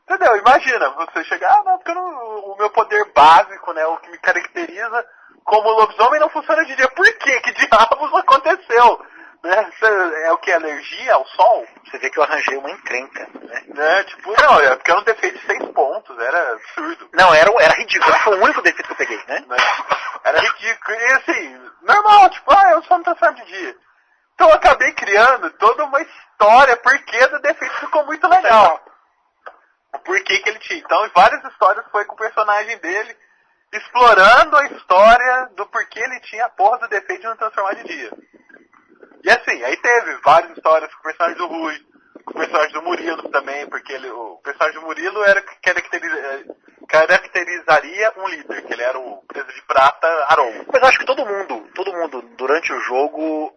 Speaker 1: Entendeu? Imagina, você chegar, porque o meu poder básico, né, o que me caracteriza como lobisomem não funciona de dia. Por quê? Que diabos aconteceu? Né? É o que? Alergia ao sol?
Speaker 2: Você vê que eu arranjei uma encrenca, né?
Speaker 1: Tipo, não, é porque eu não ter feito 6 pontos, era absurdo.
Speaker 2: Não, era ridículo, foi o único defeito que eu peguei, né?
Speaker 1: Era ridículo, e assim, normal, tipo, eu só não transformo de dia. Então eu acabei criando toda uma história, porque do defeito ficou muito legal. O porquê que ele tinha. Então, várias histórias foi com o personagem dele, explorando a história do porquê ele tinha a porra do defeito de não transformar de dia. E assim, aí teve várias histórias com o personagem do Rui, com o personagem do Murilo também, porque o personagem do Murilo era que caracterizaria um líder, que ele era o preso de prata Haroldo.
Speaker 2: Mas eu acho que todo mundo durante o jogo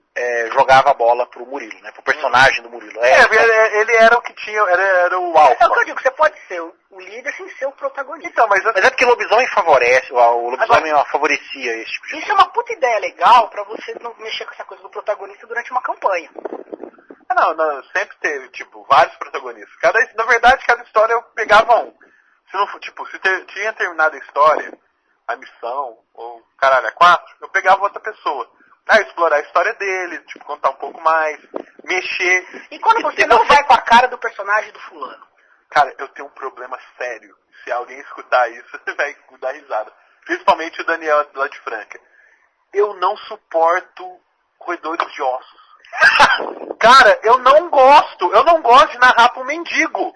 Speaker 2: jogava a bola pro Murilo, né? Pro personagem do Murilo.
Speaker 1: Ele era o que tinha, era o alfa.
Speaker 3: É o que eu digo, você pode ser o líder sem ser o protagonista.
Speaker 2: Então, mas é porque lobisomem favorece, o lobisomem favorecia esse tipo de
Speaker 3: Isso é uma puta ideia legal pra você não mexer com essa coisa do protagonista durante uma campanha.
Speaker 1: Não, sempre teve, tipo, vários protagonistas. Na verdade, cada história eu pegava um. Se não, tipo, tinha terminado a história, a missão, ou caralho, a 4, eu pegava outra pessoa. Aí explorar a história dele, tipo, contar um pouco mais, mexer.
Speaker 3: E quando você não vai com a cara do personagem do fulano?
Speaker 1: Cara, eu tenho um problema sério. Se alguém escutar isso, você vai dar risada. Principalmente o Daniel lá de Franca. Eu não suporto roedores de ossos. Cara, eu não gosto de narrar pro mendigo.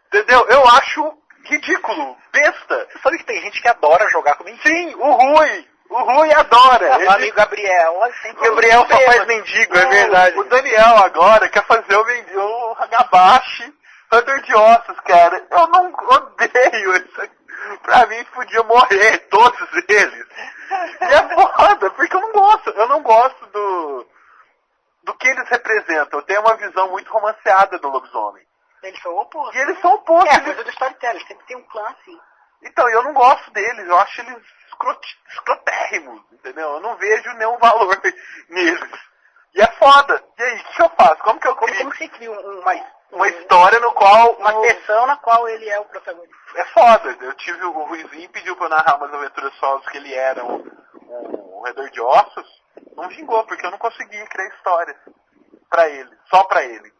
Speaker 1: Entendeu? Eu acho ridículo, besta.
Speaker 2: Você sabe que tem gente que adora jogar com mendigo?
Speaker 1: Sim, o Rui adora.
Speaker 3: O amigo Gabriel,
Speaker 2: Gabriel só faz mendigo, é verdade.
Speaker 1: O Daniel agora quer fazer o mendigo, o Hagabashi, roedor de ossos, cara. Eu não odeio isso. Pra mim podia morrer, todos eles. E é foda, porque eu não gosto do que eles representam. Eu tenho uma visão muito romanceada do lobisomem.
Speaker 3: Eles são opostos.
Speaker 1: E eles são opostos.
Speaker 3: É a coisa do storytelling, sempre tem um clã assim.
Speaker 1: Então, eu não gosto deles, eu acho eles escrotérrimos, entendeu? Eu não vejo nenhum valor neles. E é foda. E aí, o que eu faço? Como que eu crio?
Speaker 3: Como você cria
Speaker 1: uma história no qual...
Speaker 3: Uma versão na qual ele é o protagonista.
Speaker 1: É foda. Eu tive o Ruizinho pediu pra eu narrar umas aventuras solos que ele era um roedor de ossos. Não vingou, porque eu não conseguia criar histórias pra ele. Só pra ele.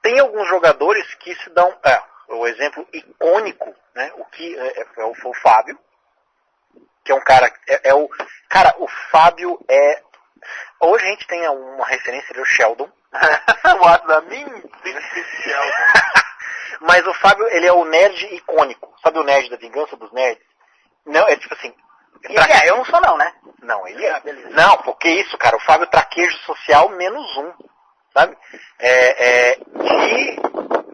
Speaker 2: Tem alguns jogadores que se dão... o exemplo icônico, né? O que foi o Fábio, que é um cara... o Fábio é... Hoje a gente tem uma referência, ele é o Sheldon. Mas o Fábio, ele é o nerd icônico. Sabe o nerd da vingança dos nerds? Não, é tipo assim...
Speaker 3: eu não sou não, né?
Speaker 2: Não, ele é. Beleza. Não, porque isso, cara, o Fábio traquejo social -1, sabe?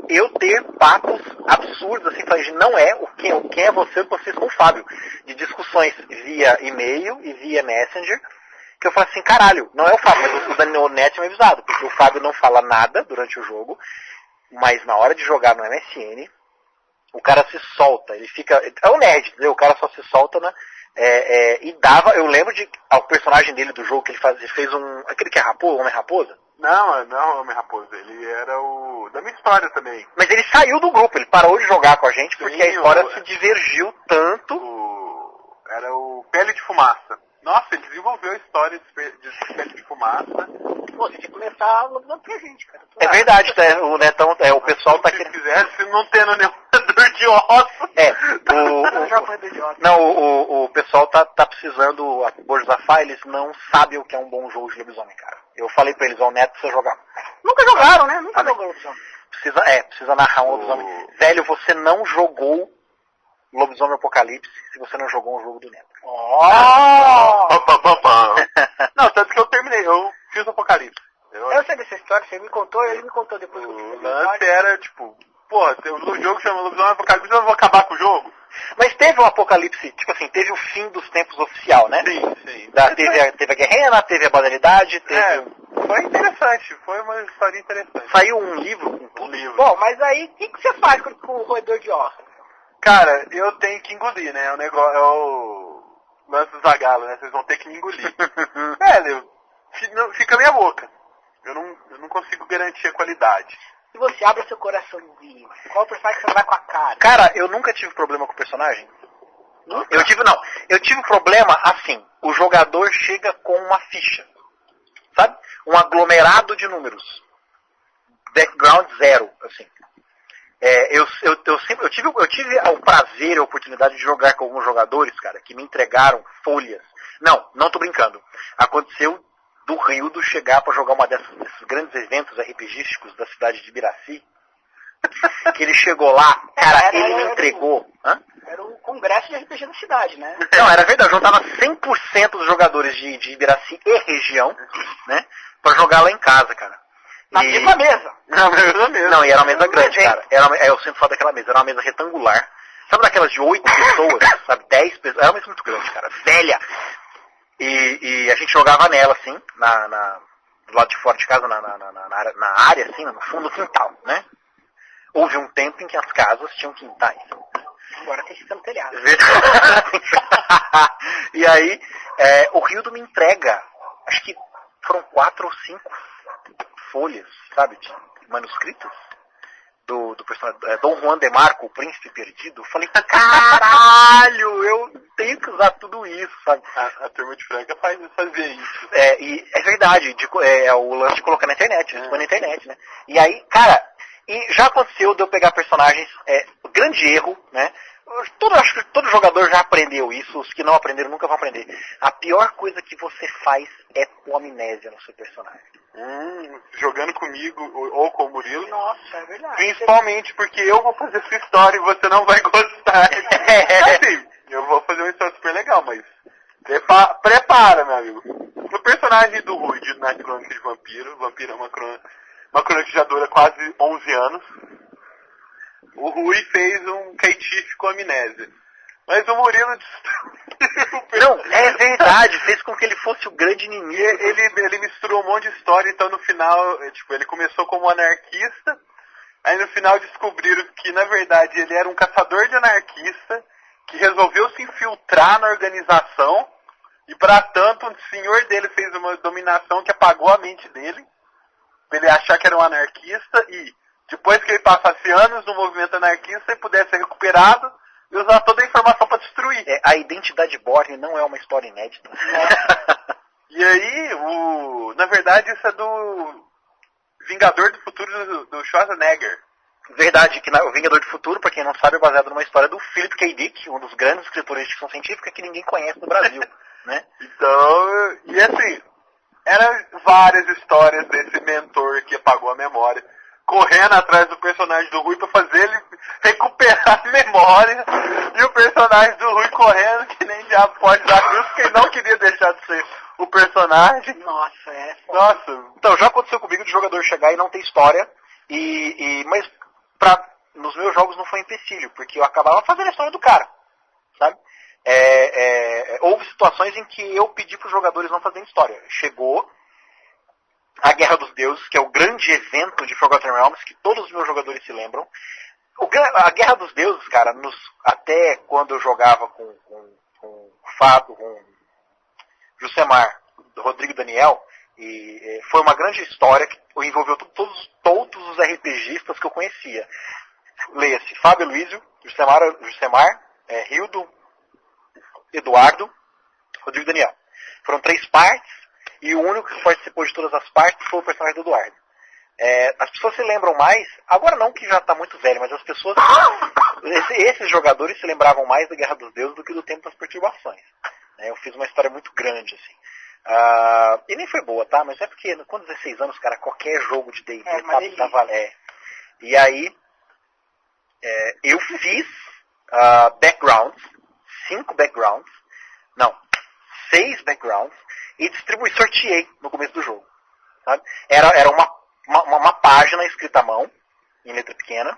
Speaker 2: De eu ter papos absurdos, assim, falei, não é quem é você, o que você com o Fábio. De discussões via e-mail e via Messenger, que eu falo assim, caralho, não é o Fábio, mas o Daniel Net me avisado, porque o Fábio não fala nada durante o jogo, mas na hora de jogar no MSN, o cara se solta, ele fica... É um nerd, entendeu? O cara só se solta, né? E dava... Eu lembro de... O personagem dele do jogo que ele fez um... Aquele que é raposa, Homem-Raposa?
Speaker 1: Não, Homem-Raposa. Ele era o... Da minha história também.
Speaker 2: Mas ele saiu do grupo, ele parou de jogar com a gente, porque a história se divergiu tanto.
Speaker 1: Era o Pele de Fumaça. Nossa, ele desenvolveu a história de Pele de Fumaça.
Speaker 3: Pô, você tinha que começar lobisomem pra gente, cara.
Speaker 2: É verdade, o Netão, o pessoal tá querendo...
Speaker 1: Se não tendo nenhum roedor de ossos.
Speaker 2: O pessoal tá precisando, a Borja Zafá, eles não sabem o que é um bom jogo de lobisomem, cara. Eu falei pra eles, ó, o Neto precisa jogar.
Speaker 3: Nunca jogaram, né? Nunca jogou lobisomem.
Speaker 2: Precisa narrar um lobisomem. Velho, você não jogou Lobisomem Apocalipse se você não jogou um jogo do Neto.
Speaker 1: Não, tanto que eu terminei, eu fiz o Apocalipse.
Speaker 3: Eu sei dessa história, você me contou, ele me contou depois.
Speaker 1: O lance era, tipo, porra, o jogo chama Lobisomem Apocalipse, eu não vou acabar com o jogo?
Speaker 2: Mas teve um apocalipse, tipo assim, teve o fim dos tempos oficial, né?
Speaker 1: Sim, sim.
Speaker 2: Teve a guerrena, teve a banalidade, teve...
Speaker 1: Foi interessante, foi uma história interessante.
Speaker 2: Saiu um livro com tudo.
Speaker 3: Bom, mas aí, o que você faz com o roedor de ossos?
Speaker 1: Cara, eu tenho que engolir, né? O negócio é o lance do Zagalo, né? Vocês vão ter que me engolir. Velho, fica a minha boca. Eu não consigo garantir a qualidade.
Speaker 3: Se você abre seu coraçãozinho, qual personagem você vai com a cara?
Speaker 2: Cara, eu nunca tive problema com o personagem.
Speaker 3: Nunca?
Speaker 2: Eu tive problema assim, o jogador chega com uma ficha, sabe? Um aglomerado de números. Background 0, assim. Eu tive o prazer e a oportunidade de jogar com alguns jogadores, cara, que me entregaram folhas. Não tô brincando. Aconteceu do Rildo chegar para jogar desses grandes eventos RPGísticos da cidade de Ibiraci. Que ele chegou lá, cara, ele me entregou.
Speaker 3: Era o congresso de RPG da cidade, né?
Speaker 2: Não, era verdade, juntava 100% dos jogadores de Ibiraci e região, né, pra jogar lá em casa, cara.
Speaker 3: Na mesma mesa.
Speaker 1: Na mesma mesa.
Speaker 2: Não, e era uma mesa grande, cara. Eu sempre falo daquela mesa, era uma mesa retangular. Sabe daquelas de 8 pessoas, sabe, 10 pessoas, era uma mesa muito grande, cara, velha. E a gente jogava nela, assim, do lado de fora de casa, na área, assim, no fundo do quintal, né? Houve um tempo em que as casas tinham quintais.
Speaker 3: Agora tem que ficar no telhado.
Speaker 2: E aí, o Rildo me entrega, acho que foram 4 ou 5 folhas, sabe, de manuscritos do personagem, Dom Juan de Marco, o Príncipe Perdido. Eu falei, caralho, eu tenho que usar tudo isso, sabe?
Speaker 1: A turma de Franca fazia isso.
Speaker 2: E é verdade, o lance de colocar na internet, expor na internet, né? E aí, cara, e já aconteceu de eu pegar personagens, grande erro, né? Acho que todo jogador já aprendeu isso, os que não aprenderam nunca vão aprender. A pior coisa que você faz é pôr amnésia no seu personagem.
Speaker 1: Jogando comigo ou com o Murilo.
Speaker 3: Nossa, é verdade.
Speaker 1: Principalmente porque eu vou fazer sua história e você não vai gostar. Assim, eu vou fazer uma história super legal, mas prepara, meu amigo. O personagem do Rui na Crônica de Vampiro. Vampiro é uma crônica que já dura quase 11 anos. O Rui fez um Keitif com amnésia. Mas o Murilo destruiu.
Speaker 2: Não, é verdade, fez com que ele fosse o grande inimigo.
Speaker 1: Ele misturou um monte de história, então no final, ele começou como anarquista, aí no final descobriram que na verdade ele era um caçador de anarquista, que resolveu se infiltrar na organização, e para tanto o senhor dele fez uma dominação que apagou a mente dele, pra ele achar que era um anarquista, e depois que ele passasse anos no movimento anarquista e pudesse ser recuperado, e usar toda a informação para destruir.
Speaker 2: A identidade Borne não é uma história inédita.
Speaker 1: E aí, na verdade, isso é do Vingador do Futuro do Schwarzenegger.
Speaker 2: Verdade, que o Vingador do Futuro, para quem não sabe, é baseado numa história do Philip K. Dick, um dos grandes escritores de ficção científica que ninguém conhece no Brasil, né?
Speaker 1: Então, e assim, eram várias histórias desse mentor que apagou a memória, correndo atrás do personagem do Rui para fazer ele recuperar a memória, e o personagem do Rui correndo que nem diabo pode dar cruz, porque ele não queria deixar de ser o personagem.
Speaker 3: Nossa,
Speaker 2: Nossa. Então, já aconteceu comigo de jogador chegar e não ter história, mas nos meus jogos não foi empecilho, porque eu acabava fazendo a história do cara, sabe? Houve situações em que eu pedi para os jogadores não fazerem história. Chegou a Guerra dos Deuses, que é o grande evento de Forgotten Realms, que todos os meus jogadores se lembram. A Guerra dos Deuses, cara, até quando eu jogava com o Fábio, com o Jusemar, do Rodrigo Daniel, foi uma grande história que envolveu todos os RPGistas que eu conhecia. Leia-se Fábio Luizio, Jusemar, Hildo, Eduardo, Rodrigo Daniel. Foram 3 partes, e o único que participou de todas as partes foi o personagem do Eduardo. As pessoas se lembram mais, agora não que já está muito velho, mas as pessoas, esses jogadores se lembravam mais da Guerra dos Deuses do que do Tempo das Perturbações. Eu fiz uma história muito grande, assim. E nem foi boa, tá? Mas é porque com 16 anos, cara, qualquer jogo de D&D tava. E aí, eu fiz backgrounds, 5 backgrounds, não, 6 backgrounds, e sorteei no começo do jogo. Sabe? Era uma página escrita à mão, em letra pequena,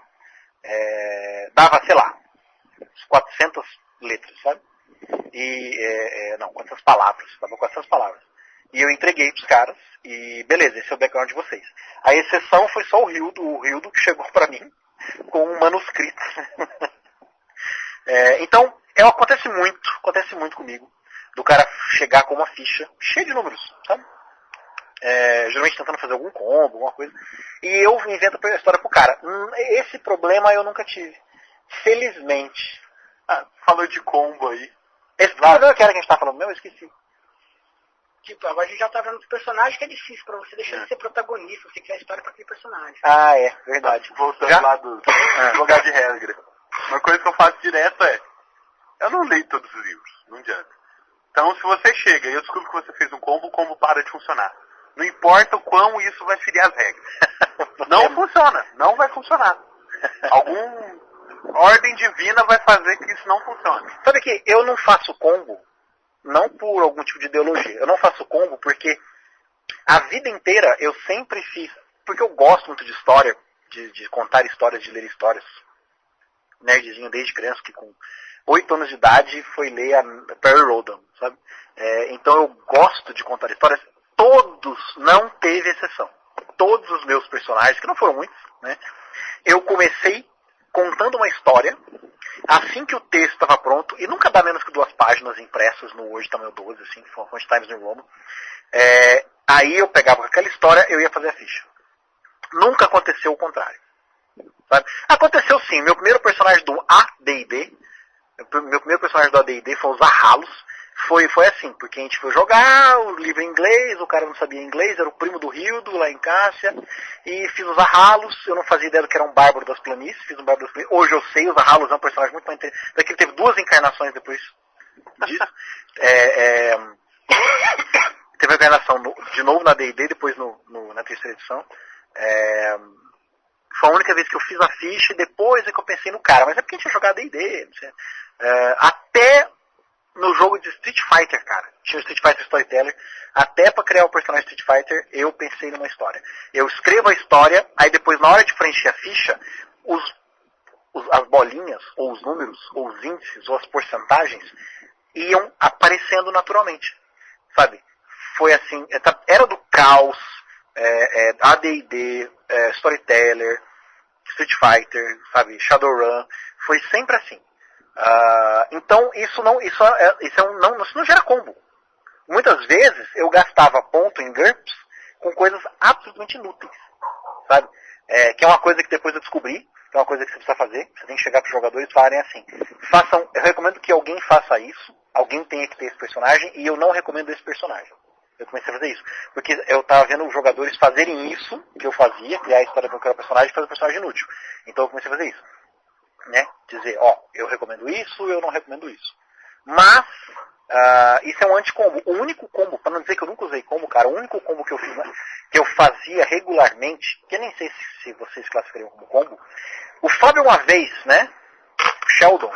Speaker 2: dava, sei lá, 400 letras, sabe? Não, 400 palavras, dava 400 palavras. E eu entreguei pros caras, e beleza, esse é o background de vocês. A exceção foi só o Rildo que chegou pra mim com um manuscrito. Então, acontece muito comigo, do cara chegar com uma ficha cheia de números, sabe? Geralmente tentando fazer algum combo, alguma coisa, e eu invento a história pro cara. Esse problema eu nunca tive, felizmente.
Speaker 1: Falou de combo aí.
Speaker 2: Esse problema que era que a gente tá falando mesmo, eu esqueci.
Speaker 3: Tipo, agora a gente já tá vendo o personagem que é difícil pra você deixar de ser protagonista, você criar história pra aquele personagem.
Speaker 2: Verdade.
Speaker 1: Voltando lá do jogar de regra. Uma coisa que eu faço direto eu não leio todos os livros, não adianta. Então se você chega e eu descubro que você fez um combo, o combo para de funcionar. Não importa o quão isso vai ferir as regras. Não funciona, não vai funcionar. Algum ordem divina vai fazer que isso não funcione.
Speaker 2: Sabe que eu não faço combo, não por algum tipo de ideologia. Eu não faço combo porque a vida inteira eu sempre fiz, porque eu gosto muito de história, de contar histórias, de ler histórias. Nerdzinho desde criança, que com 8 anos de idade foi ler a Perry Rhodan, sabe? Então eu gosto de contar histórias. Todos, não teve exceção. Todos os meus personagens, que não foram muitos, né? Eu comecei contando uma história, assim que o texto estava pronto, e nunca dá menos que 2 páginas impressas no Word tamanho 12, assim, Font Times New Roman. Aí eu pegava aquela história, eu ia fazer a ficha. Nunca aconteceu o contrário. Sabe? Aconteceu sim, meu primeiro personagem do AD&D, foi o Zahalos. Foi assim, porque a gente foi jogar o livro em inglês, o cara não sabia inglês, era o primo do Rildo, lá em Cássia, e fiz os Zahalos, eu não fazia ideia do que era um bárbaro das planícies, fiz um bárbaro das planícies. Hoje eu sei, o Zahalos é um personagem muito mais interessante, daqui ele teve 2 encarnações depois disso. Teve a encarnação de novo na D&D, depois na terceira edição. Foi a única vez que eu fiz a ficha, e depois é que eu pensei no cara, mas é porque a gente ia jogar D&D, até no jogo de Street Fighter, cara. Tinha o Street Fighter Storyteller. Até pra criar o personagem Street Fighter, eu pensei numa história. Eu escrevo a história, aí depois, na hora de preencher a ficha, as bolinhas, ou os números, ou os índices, ou as porcentagens, iam aparecendo naturalmente. Sabe? Foi assim, era do Caos, AD&D, Storyteller, Street Fighter, sabe? Shadowrun. Foi sempre assim. Então isso não gera combo. Muitas vezes eu gastava ponto em GURPS com coisas absolutamente inúteis, sabe? Que é uma coisa que depois eu descobri, que é uma coisa que você precisa fazer. Você tem que chegar para os jogadores e falarem assim: eu recomendo que alguém faça isso, alguém tenha que ter esse personagem, e eu não recomendo esse personagem. Eu comecei a fazer isso, porque eu estava vendo os jogadores fazerem isso que eu fazia, criar a história para aquele personagem e fazer um personagem inútil. Então eu comecei a fazer isso. Né? Dizer, eu recomendo isso, eu não recomendo isso. Mas, isso é um anticombo. O único combo, para não dizer que eu nunca usei combo, cara, o único combo que eu fiz, que eu fazia regularmente, que eu nem sei se vocês classificariam como combo, o Fábio uma vez, né, Sheldon,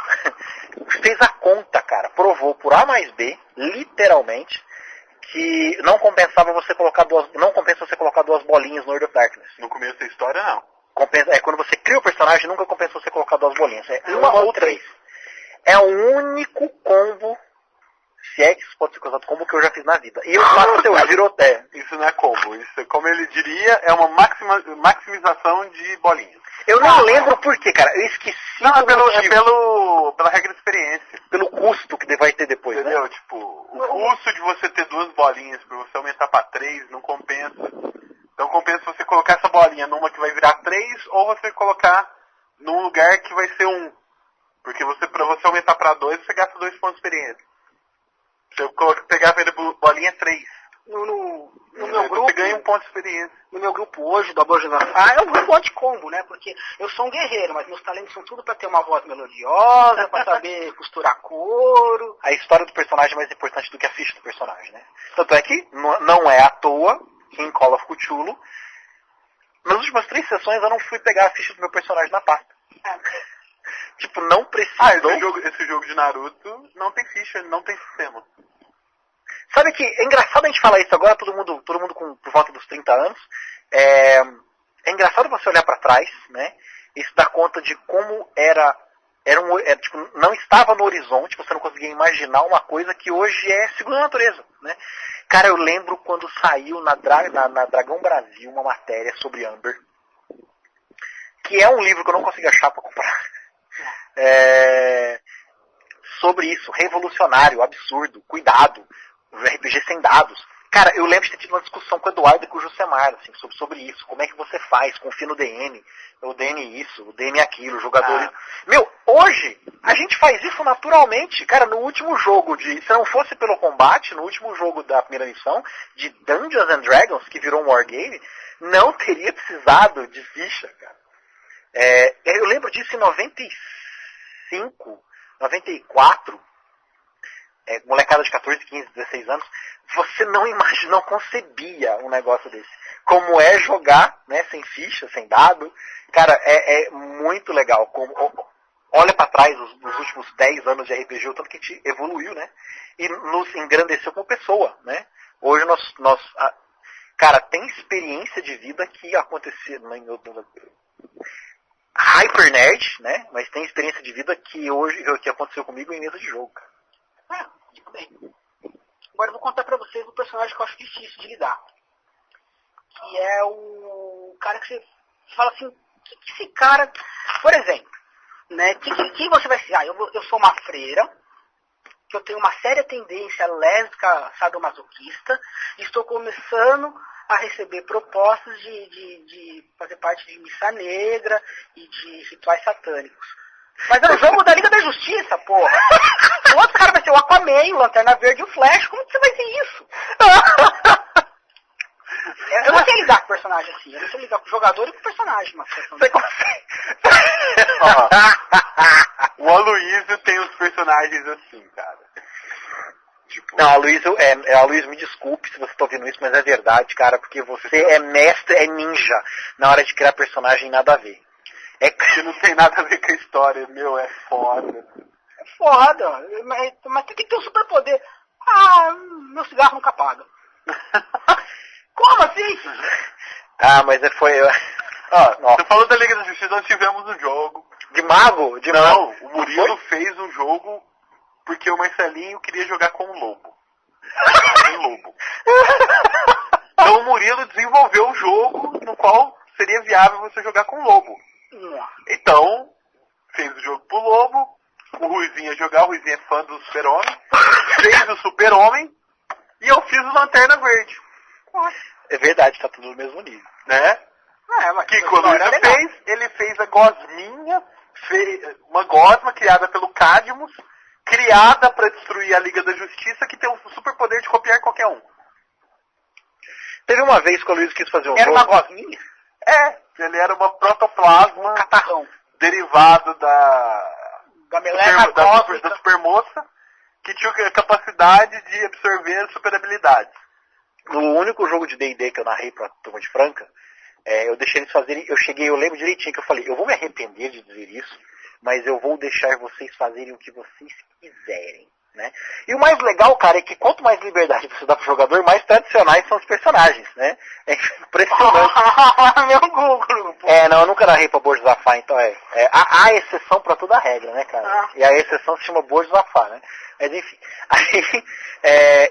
Speaker 2: fez a conta, cara, provou por A mais B, literalmente, que não compensava você colocar não compensa você colocar 2 bolinhas no World of Darkness.
Speaker 1: No começo da história, não.
Speaker 2: Quando você cria o personagem, nunca compensa você colocar 2 bolinhas. Uma ou 3. É o único combo, se é que isso pode ser considerado combo, que eu já fiz na vida. E eu faço até hoje, virou até.
Speaker 1: Isso não é combo. Isso, como ele diria, é uma maximização de bolinhas.
Speaker 2: Eu não lembro por quê, cara. Eu esqueci.
Speaker 1: Não, pela regra de experiência.
Speaker 2: Pelo custo que vai ter depois,
Speaker 1: entendeu?
Speaker 2: Né?
Speaker 1: Tipo, o custo de você ter 2 bolinhas pra você aumentar pra 3 não compensa. Então compensa você colocar essa bolinha numa que vai virar 3 ou você colocar num lugar que vai ser 1. Porque pra você aumentar pra 2, você gasta 2 pontos de experiência. Se eu pegar a bolinha 3.
Speaker 3: no meu grupo...
Speaker 1: Você ganha um ponto de experiência.
Speaker 3: No meu grupo hoje, do Aborjazafá, é um grupo anti-combo, né? Porque eu sou um guerreiro, mas meus talentos são tudo pra ter uma voz melodiosa, pra saber costurar couro.
Speaker 2: A história do personagem é mais importante do que a ficha do personagem, né? Tanto é que não é à toa que em Call of Cthulhu, nas últimas 3 sessões eu não fui pegar a ficha do meu personagem na pasta. Tipo, não precisou...
Speaker 1: Esse jogo de Naruto não tem ficha, não tem sistema.
Speaker 2: Sabe que é engraçado a gente falar isso agora, todo mundo por volta dos 30 anos. É engraçado você olhar para trás, né? E se dar conta de como tipo, não estava no horizonte, você não conseguia imaginar uma coisa que hoje é segunda natureza, né? Cara, eu lembro quando saiu na Dragão Brasil uma matéria sobre Amber, que é um livro que eu não consegui achar para comprar. Sobre isso, revolucionário, absurdo, cuidado, RPG sem dados. Cara, eu lembro de ter tido uma discussão com o Eduardo e com o Jusemar, assim, sobre isso. Como é que você faz? Confia no DN. O DN isso, o DN aquilo, jogadores... Meu, hoje, a gente faz isso naturalmente. Cara, no último jogo se não fosse pelo combate, no último jogo da primeira missão, de Dungeons and Dragons, que virou um wargame, não teria precisado de ficha, cara. Eu lembro disso em 95, 94... molecada de 14, 15, 16 anos, você não concebia um negócio desse. Como é jogar, né, sem ficha, sem dado. Cara, é muito legal. Olha pra trás nos últimos 10 anos de RPG, o tanto que a gente evoluiu, né? E nos engrandeceu como pessoa, né? Hoje cara, tem experiência de vida que aconteceu hyper nerd, né? Mas tem experiência de vida que aconteceu comigo em mesa de jogo, cara.
Speaker 3: Tudo bem. Agora eu vou contar pra vocês um personagem que eu acho difícil de lidar. Que é o cara que você fala assim, que esse cara... Por exemplo, né? Quem você vai ser? Eu sou uma freira, que eu tenho uma séria tendência lésbica sadomasoquista, e estou começando a receber propostas de fazer parte de missa negra e de rituais satânicos. Mas é o jogo da Liga da Justiça, porra. O outro cara vai ser o Aquaman, o Lanterna Verde e o Flash. Como que você vai ser isso? Eu não sei lidar com o personagem assim. Eu não sei lidar com o jogador e com o personagem.
Speaker 2: Você consegue?
Speaker 1: O Aloysio tem os personagens assim, cara. Tipo...
Speaker 2: Não, Aloysio, me desculpe se você está ouvindo isso, mas é verdade, cara. Porque você é mestre, é ninja na hora de criar personagem nada a ver.
Speaker 1: Que não tem nada a ver com a história, meu, é foda.
Speaker 3: É foda, mas tem que ter um superpoder. Meu cigarro nunca apaga. Como assim?
Speaker 2: Mas foi...
Speaker 1: Você falou da Liga da Justiça, nós tivemos um jogo.
Speaker 2: De mago?
Speaker 1: Não, o Murilo fez um jogo porque o Marcelinho queria jogar com o Lobo. Então o Murilo desenvolveu um jogo no qual seria viável você jogar com o Lobo. Então, fez o jogo pro Lobo, o Ruizinho ia jogar, o Ruizinho é fã do Super-Homem, fez o Super-Homem, e eu fiz o Lanterna Verde.
Speaker 2: É verdade, tá tudo no mesmo nível.
Speaker 1: Né?
Speaker 3: Mas
Speaker 1: que quando ele fez a gosminha, uma gosma criada pelo Cadmus, criada pra destruir a Liga da Justiça, que tem o superpoder de copiar qualquer um.
Speaker 2: Teve uma vez que o Luiz quis fazer um
Speaker 3: Era
Speaker 2: jogo...
Speaker 3: uma gosminha?
Speaker 1: Ele era uma protoplasma
Speaker 3: catarrão
Speaker 1: derivado da
Speaker 3: meleca
Speaker 1: da supermoça, que tinha a capacidade de absorver super habilidades.
Speaker 2: No único jogo de D&D que eu narrei pra Turma de Franca, eu deixei eles fazerem, eu lembro direitinho que eu falei, eu vou me arrepender de dizer isso, mas eu vou deixar vocês fazerem o que vocês quiserem, né? E o mais legal, cara, é que quanto mais liberdade você dá pro jogador, mais tradicionais são os personagens, né? É impressionante.
Speaker 3: Meu Google.
Speaker 2: Não, eu nunca narrei pra Borges Zafar, então há exceção pra toda a regra, né, cara? E a exceção se chama Borges Zafar, né? Mas enfim.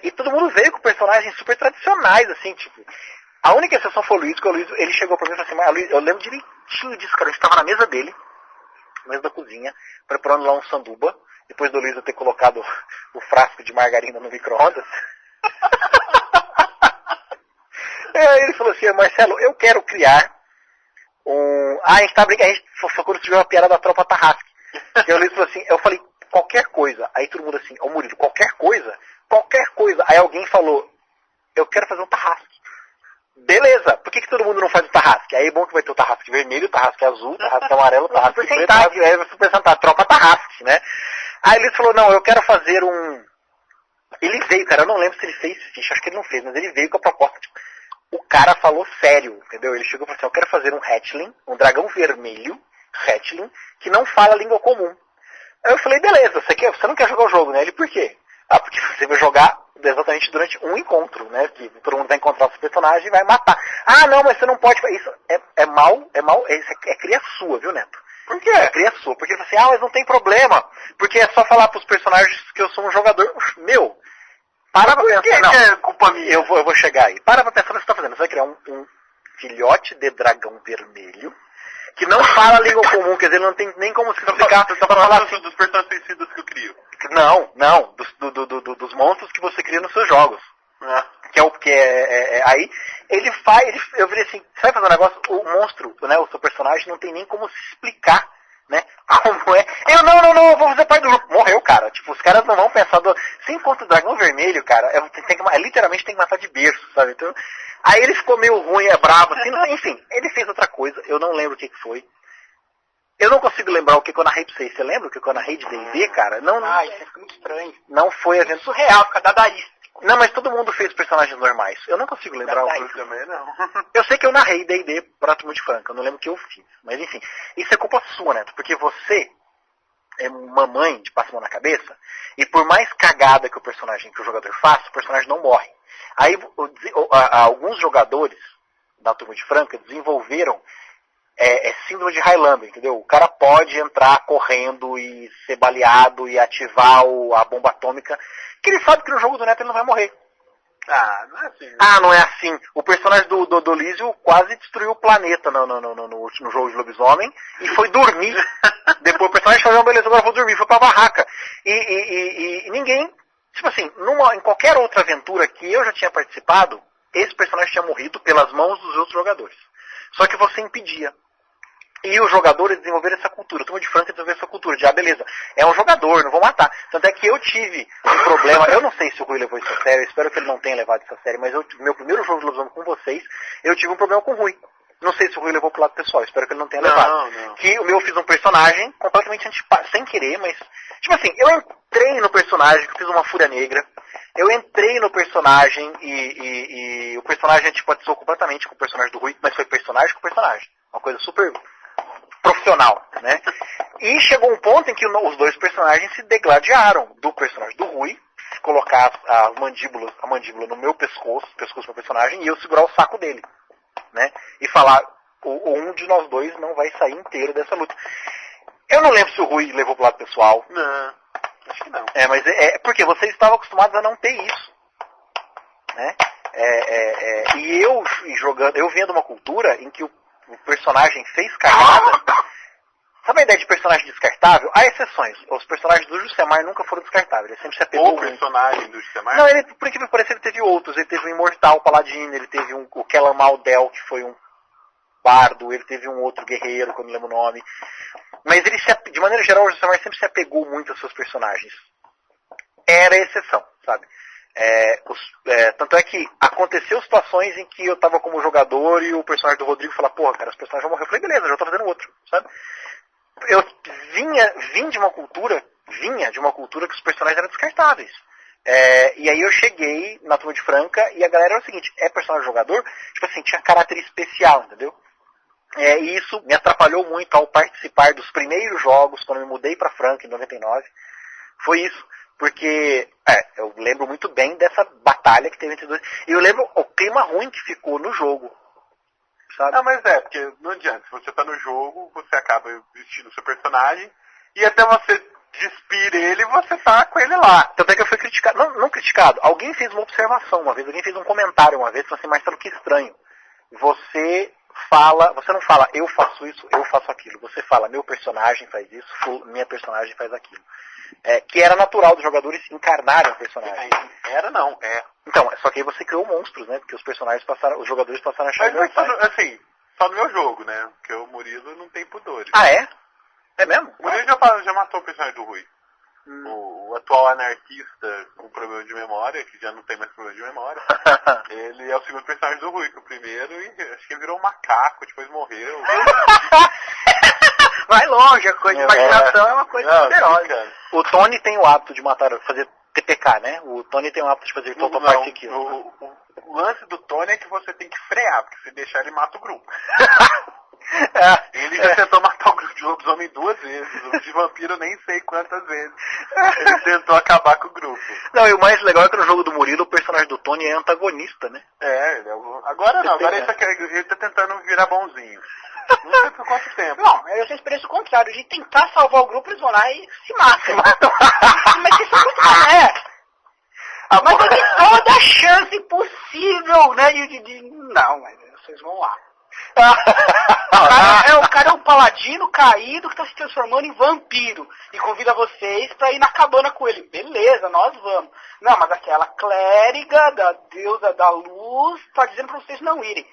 Speaker 2: E todo mundo veio com personagens super tradicionais, assim, tipo... A única exceção foi o Luiz, que o Luiz, ele chegou pra mim e falou assim, mas Luiz, eu lembro direitinho disso, cara, a gente tava na mesa dele, na mesa da cozinha, preparando lá um sanduba, depois do Luiz eu ter colocado o frasco de margarina no micro-ondas. Ele falou assim, Marcelo, eu quero criar a gente tá brincando, a gente focou no uma piada da tropa Tarrasque. E o Luiz falou assim, eu falei, qualquer coisa. Aí todo mundo assim, Murilo, qualquer coisa? Qualquer coisa. Aí alguém falou, eu quero fazer um Tarrasque. Tarrasque. Aí é bom que vai ter o Tarrasque vermelho, o Tarrasque azul, o Tarrasque amarelo, o Tarrasque
Speaker 3: Super
Speaker 2: preto,
Speaker 3: Sentai.
Speaker 2: aí vai Super Sentai, tropa Tarrasque, né? Aí ele falou, não, eu quero fazer um... Ele veio, cara, eu não lembro se ele fez ficha, acho que ele não fez, mas ele veio com a proposta, tipo, o cara falou sério, entendeu? Ele chegou e falou assim, eu quero fazer um hatchling, um dragão vermelho, hatchling, que não fala língua comum. Aí eu falei, beleza, você não quer jogar o jogo, né? Ele, por quê? Ah, porque você vai jogar exatamente durante um encontro, né? Que todo mundo vai encontrar o seu personagem e vai matar. Ah, não, mas você não pode... Isso é mal, isso é cria sua, viu, Neto?
Speaker 1: Por quê?
Speaker 2: É cria sua. Porque ele falou assim, mas não tem problema, porque é só falar pros personagens que eu sou um jogador. Meu, para pra pensar. Não,
Speaker 1: que é culpa minha?
Speaker 2: Eu vou chegar aí. Para pra pensar no que você tá fazendo. Você vai criar um filhote de dragão vermelho que não fala a língua comum, quer dizer, ele não tem nem como se explicar.
Speaker 1: Você tá falando dos personagens suicidas que eu crio.
Speaker 2: Não, dos monstros que você cria nos seus jogos. Aí ele faz, eu falei assim, você vai fazer um negócio, o monstro, né, o seu personagem não tem nem como se explicar, né, como é. Eu não, eu vou fazer parte do grupo. Morreu, cara. Tipo, os caras não vão pensar se encontra o dragão vermelho, cara, literalmente tem que matar de berço, sabe? Então, aí ele ficou meio ruim, bravo, assim, enfim, ele fez outra coisa, eu não lembro o que foi. Eu não consigo lembrar o que eu narrei pra vocês. Você lembra o que eu narrei de D&D, cara? Não,
Speaker 3: Isso fica muito estranho.
Speaker 2: não foi evento
Speaker 3: Surreal, fica dadaísta.
Speaker 2: Não, mas todo mundo fez personagens normais. Eu não consigo lembrar o que
Speaker 1: também não.
Speaker 2: Eu sei que eu narrei D&D pra tu muito franca, eu não lembro o que eu fiz. Mas enfim, isso é culpa sua, Neto, porque você é mamãe de passa a mão na cabeça, e por mais cagada que o jogador faça, o personagem não morre. Aí alguns jogadores da turma de franca desenvolveram síndrome de Highlander, entendeu? O cara pode entrar correndo e ser baleado e ativar a bomba atômica, que ele sabe que no jogo do Neto ele não vai morrer.
Speaker 1: Ah, não é assim.
Speaker 2: Ah, não é assim. O personagem do Lísio quase destruiu o planeta no último jogo de lobisomem e foi dormir. Depois o personagem falou, beleza, agora eu vou dormir, foi pra barraca. E ninguém, tipo assim, em qualquer outra aventura que eu já tinha participado, esse personagem tinha morrido pelas mãos dos outros jogadores. Só que você impedia. E os jogadores desenvolveram essa cultura. A turma de franca desenvolveu essa cultura de, beleza, é um jogador, não vou matar. Tanto é que eu tive um problema, eu não sei se o Rui levou isso a sério, eu espero que ele não tenha levado isso a sério, mas meu primeiro jogo de lobisomem com vocês, eu tive um problema com o Rui. Não sei se o Rui levou pro lado pessoal, espero que ele não tenha levado.
Speaker 1: Não.
Speaker 2: Que o meu fiz um personagem completamente sem querer, mas... Tipo assim, eu entrei no personagem, que eu fiz uma fúria negra, eu entrei no personagem e o personagem antipatizou completamente com o personagem do Rui, mas foi personagem com personagem. Uma coisa super profissional, né? E chegou um ponto em que os dois personagens se degladiaram. Do personagem do Rui, colocar a mandíbula no meu pescoço do meu personagem, e eu segurar o saco dele, né? E falar, um de nós dois não vai sair inteiro dessa luta. Eu não lembro se o Rui levou pro lado pessoal.
Speaker 1: Não, acho que não.
Speaker 2: Mas porque vocês estavam acostumados a não ter isso, né? E eu jogando, eu vinha de uma cultura em que o personagem fez cagada. Sabe a ideia de personagem descartável? Há exceções. Os personagens do Jusemar nunca foram descartáveis. Ele sempre se apegou.
Speaker 1: O personagem do Jusemar?
Speaker 2: Não, ele, por incrível que pareça, ele teve outros. Ele teve um Imortal Paladino, ele teve o Kellan Maldel, que foi um bardo, ele teve um outro guerreiro, que eu não lembro o nome. Mas ele, de maneira geral, o Jusemar sempre se apegou muito aos seus personagens. Era exceção, sabe? Tanto é que aconteceu situações em que eu tava como jogador e o personagem do Rodrigo falava, porra, cara, os personagens vão morrer. Eu falei, beleza, já tô fazendo outro, sabe? Eu vim de uma cultura que os personagens eram descartáveis. E aí eu cheguei na turma de franca e a galera era o seguinte, personagem jogador? Tipo assim, tinha caráter especial, entendeu? E isso me atrapalhou muito ao participar dos primeiros jogos, quando eu me mudei pra franca em 99. Foi isso. Porque eu lembro muito bem dessa batalha que teve entre os dois. E eu lembro o clima ruim que ficou no jogo. Sabe?
Speaker 1: Não, mas porque não adianta. Se você tá no jogo, você acaba vestindo o seu personagem e até você despir ele, você tá com ele lá.
Speaker 2: Tanto é que eu fui criticado. Não criticado. Alguém fez uma observação uma vez. Alguém fez um comentário uma vez. Falou assim, Marcelo, que estranho. Você não fala, eu faço isso, eu faço aquilo. Você fala, meu personagem faz isso, minha personagem faz aquilo. Que era natural dos jogadores encarnarem o personagem. Então, só que aí você criou monstros, né? Porque os jogadores passaram a achar
Speaker 1: mas assim, só no meu jogo, né? Porque o Murilo não tem pudores.
Speaker 2: Ah, é? É mesmo?
Speaker 1: O Murilo já matou o personagem do Rui. O o atual anarquista com problema de memória, que já não tem mais problema de memória, ele é o segundo personagem do Rui, que o primeiro, e acho que ele virou um macaco, depois morreu.
Speaker 3: Vai longe, a coisa de imaginação é uma coisa poderosa.
Speaker 2: O Tony tem o hábito de fazer TPK, né? O Tony tem o hábito de fazer Total Party Kill.
Speaker 1: O lance do Tony é que você tem que frear, porque se deixar ele mata o grupo. Ele já tentou matar o grupo de lobisomem 2 vezes, o de vampiro nem sei quantas vezes. Ele tentou acabar com o grupo.
Speaker 2: Não, e o mais legal é que no jogo do Murilo o personagem do Tony é antagonista, né?
Speaker 1: Ele é agora não, agora ele tá tentando virar bonzinho. Não sei por quanto tempo.
Speaker 3: Não, eu já experiência o contrário, de tentar salvar o grupo, eles vão lá e se matam. Mas isso é muito mané. Mas tem toda a chance possível, né? Não, mas vocês vão lá. O cara é um paladino caído que tá se transformando em vampiro e convida vocês pra ir na cabana com ele. Beleza, nós vamos. Não, mas aquela clériga da deusa da luz tá dizendo pra vocês não irem.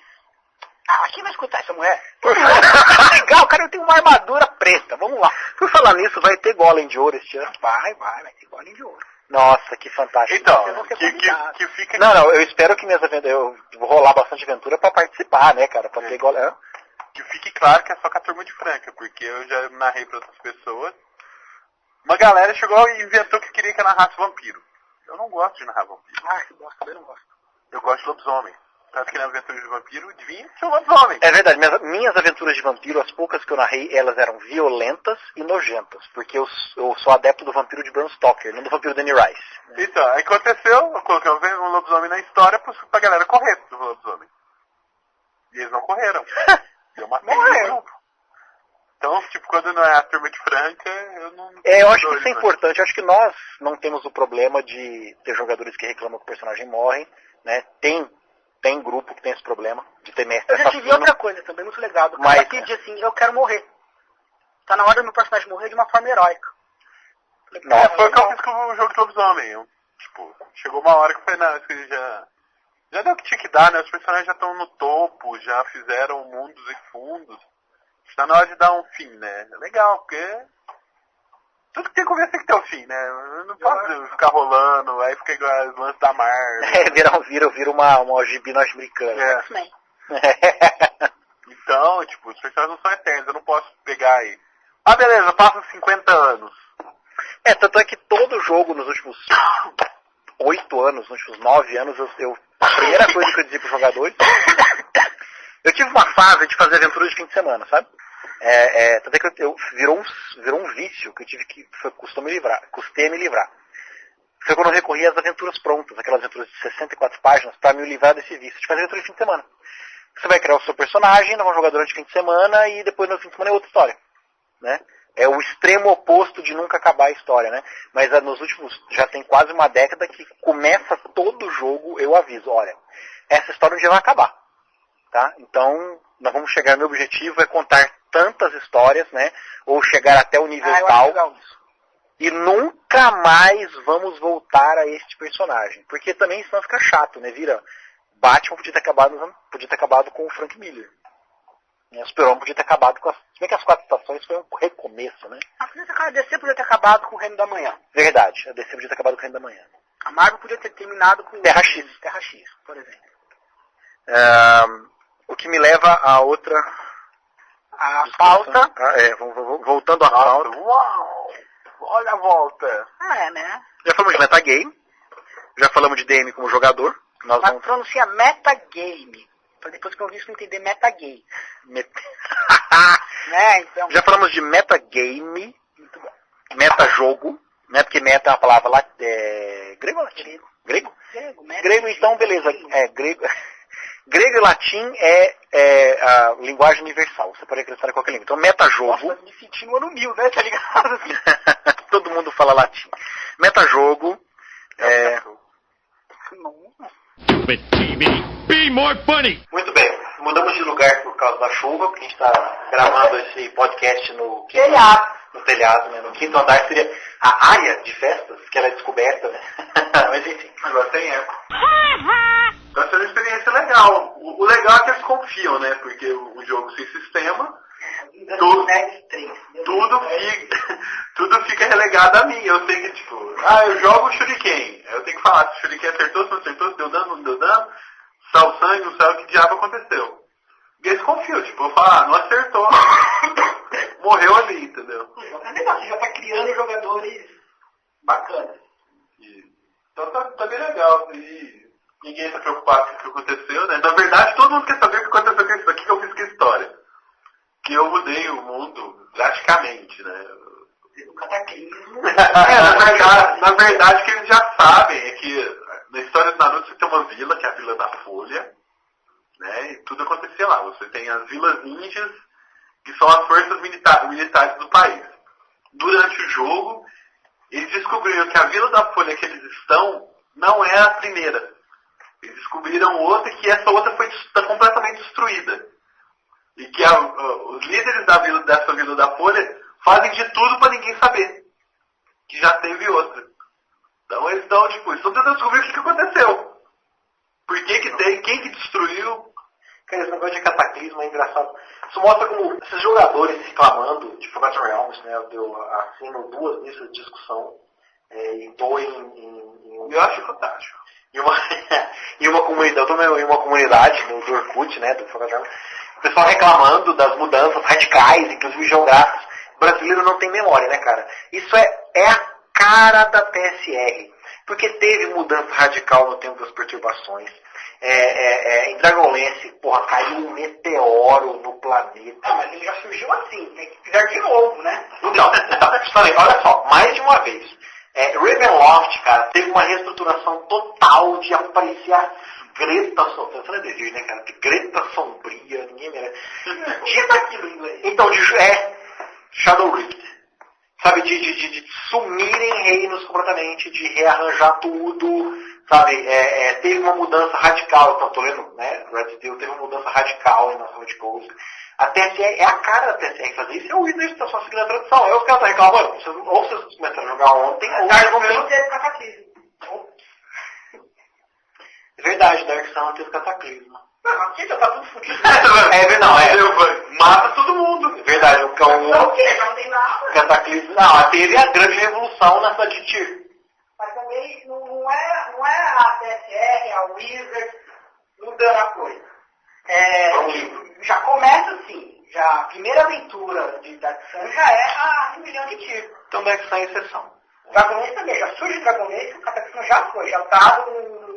Speaker 3: Quem vai escutar essa mulher? Legal, o cara tem uma armadura preta, vamos lá.
Speaker 2: Por falar nisso, vai ter golem de ouro este ano?
Speaker 3: Vai ter golem de ouro.
Speaker 2: Nossa, que fantástico.
Speaker 1: Então, que fica...
Speaker 2: Não, eu espero que minhas aventuras, eu vou rolar bastante aventura pra participar, né, cara, pra ter golem.
Speaker 1: Que fique claro que é só com a turma de Franca, porque eu já narrei pra outras pessoas. Uma galera chegou e inventou que queria que eu narrasse vampiro. Eu não gosto de narrar vampiro.
Speaker 3: Que bosta, eu não gosto.
Speaker 1: Eu gosto de lobisomem. Tanto que na aventura de vampiro, adivinha, sou lobisomem.
Speaker 2: É verdade, minhas aventuras de vampiro, as poucas que eu narrei, elas eram violentas e nojentas, porque eu sou adepto do vampiro de Bram Stoker, não do vampiro Danny Rice.
Speaker 1: Então, aí aconteceu, eu coloquei um lobisomem na história pra galera correr do lobisomem. E eles não correram. Eu matei o grupo. Então, tipo, quando não é a turma de Franca, eu não...
Speaker 2: eu acho que isso é importante. Eu acho que nós não temos o problema de ter jogadores que reclamam que o personagem morre, né? Tem grupo que tem esse problema de ter mestre
Speaker 3: assassino. Eu já tive outra coisa também muito legal. Do cara que diz assim, eu quero morrer. Tá na hora do meu personagem morrer de uma forma heróica.
Speaker 1: Nossa, foi o que eu fiz com o jogo de lobisomem. Tipo, chegou uma hora que eu falei, não, isso já deu o que tinha que dar, né? Os personagens já estão no topo, já fizeram mundos e fundos. Está na hora de dar um fim, né? É legal, porque tudo que tem começo tem que ter um fim, né? Eu não posso ficar rolando, aí fica igual os lances da Marvel.
Speaker 2: Vira uma gibi norte-americana.
Speaker 1: Então, tipo, os personagens não são eternos, eu não posso pegar aí. Beleza, passa 50 anos.
Speaker 2: Tanto é que todo jogo nos últimos 8 anos, nos últimos 9 anos, a primeira coisa que eu dizia para os jogadores, eu tive uma fase de fazer aventuras de fim de semana, sabe? Tanto é que virou um vício que eu tive que custei me livrar. Foi quando eu recorri às aventuras prontas, aquelas aventuras de 64 páginas, para me livrar desse vício de fazer aventura de fim de semana. Você vai criar o seu personagem, não é um jogador de fim de semana, e depois no fim de semana é outra história, né? É o extremo oposto de nunca acabar a história, né? Mas nos últimos, já tem quase uma década que começa todo jogo, eu aviso, olha, essa história um dia vai acabar, tá? Então, nós vamos chegar, meu objetivo é contar tantas histórias, né? Ou chegar até o nível tal, e nunca mais vamos voltar a este personagem. Porque também senão fica chato, né? Batman podia ter acabado com o Frank Miller. O Super-Homem podia ter acabado com se bem que as 4 estações foi um recomeço, né?
Speaker 3: A DC podia ter acabado com o Reino da Manhã.
Speaker 2: Verdade, a DC podia ter acabado com o Reino da Manhã.
Speaker 3: A Marvel podia ter terminado com
Speaker 2: Terra X,
Speaker 3: por exemplo.
Speaker 2: O que me leva a outra...
Speaker 3: A pauta.
Speaker 2: Voltando à pauta.
Speaker 1: Uau! Olha a volta.
Speaker 3: Né?
Speaker 2: Já falamos de metagame. Já falamos de DM como jogador.
Speaker 3: Mas pronuncia metagame. Pra depois que eu vi isso não entender metagame. Né? Então...
Speaker 2: Já falamos de metagame. Muito bom. Metajogo. Né? Porque meta é uma palavra lá. Grego ou latim? Grego? Grego, então, beleza. Grego. Grego e latim é a linguagem universal. Você pode acreditar em qualquer língua. Então, metajogo...
Speaker 3: Nossa, me senti no ano 1000, né? Tá ligado?
Speaker 2: Todo mundo fala latim. Metajogo...
Speaker 4: Be more funny!
Speaker 2: Muito bem. Mudamos de lugar por causa da chuva, porque a gente está gravando esse podcast no telhado, né? No quinto andar seria a área de festas, que ela é descoberta, né? Mas enfim.
Speaker 1: Agora tem eco. Então essa é uma experiência legal. O legal é que eles confiam, né? Porque o jogo sem sistema, tudo fica relegado a mim. Eu sei que, tipo, eu jogo Shuriken. Aí eu tenho que falar se o Shuriken acertou, se não acertou, se deu dano, não deu dano, saiu sangue, não saiu, que diabo aconteceu. E eles confiam, tipo, eu falo, não acertou. Morreu ali, entendeu?
Speaker 3: É legal, você já tá criando jogadores bacanas.
Speaker 1: Então tá bem legal. E ninguém tá preocupado com o que aconteceu, né? Na verdade, todo mundo quer saber o que aconteceu com isso, o que eu fiz com a história. Que eu mudei o mundo drasticamente, né?
Speaker 3: O cataclismo.
Speaker 1: Na verdade, o que eles já sabem é que na história do Naruto você tem uma vila, que é a Vila da Folha, né? E tudo acontecia lá. Você tem as vilas ninjas, que são as forças militares do país. Durante o jogo, eles descobriram que a Vila da Folha que eles estão não é a primeira. Eles descobriram outra, que essa outra está completamente destruída. E que os líderes dessa Vila da Folha fazem de tudo para ninguém saber que já teve outra. Então eles estão tentando descobrir o que aconteceu. Por que tem, quem que destruiu.
Speaker 2: Cara, esse negócio de cataclismo é engraçado. Isso mostra como esses jogadores reclamando de Forgotten Realms, né? Eu assino 2 listas de discussão e tô
Speaker 1: Eu acho fantástico.
Speaker 2: Em uma comunidade, eu tô em uma comunidade do Orkut, né? Do Forgotten Realms. O pessoal reclamando das mudanças radicais, inclusive geográficas. O brasileiro não tem memória, né, cara? Isso é a cara da TSR. Porque teve mudança radical no tempo das perturbações. Em Dragonlance, porra, caiu um meteoro no planeta.
Speaker 3: Mas ele já surgiu assim, tem que fizer de novo, né?
Speaker 2: Não, olha só, mais de uma vez. Ravenloft, cara, teve uma reestruturação total de aparecer a Greta Sombria. Você não é né, cara? Greta Sombria, ninguém merece.
Speaker 3: Diz aquilo em inglês.
Speaker 2: Então, Shadow Rift. Sabe, de sumirem reinos completamente, de rearranjar tudo, sabe, teve uma mudança radical, então tô lendo, né, Red Steel teve uma mudança radical em Nação de Coast. A TSR, é a cara da TSR fazer isso, é o Wizards está só seguindo a tradição. Aí os caras estão reclamando, ou vocês começaram a jogar ontem, ou vocês vão
Speaker 3: não teve cataclismo.
Speaker 2: É verdade, Dark Sun teve cataclismo.
Speaker 3: Não, aqui já tá tudo fudido.
Speaker 1: Mata todo mundo.
Speaker 2: É verdade, o cão.
Speaker 3: Não, o quê? Já não tem nada.
Speaker 2: Cataclismo. Não, teve a grande revolução na cidade de Tyr.
Speaker 3: Mas também não é a TSR, a Wizard mudando a coisa. Já começa assim. Já a primeira aventura de Dark Sun já é a rebelião de Tyr.
Speaker 2: Então Dark Sun é exceção.
Speaker 3: Dragonlance também, já surge Dragonlance, o Cataclismo já foi, já tá no...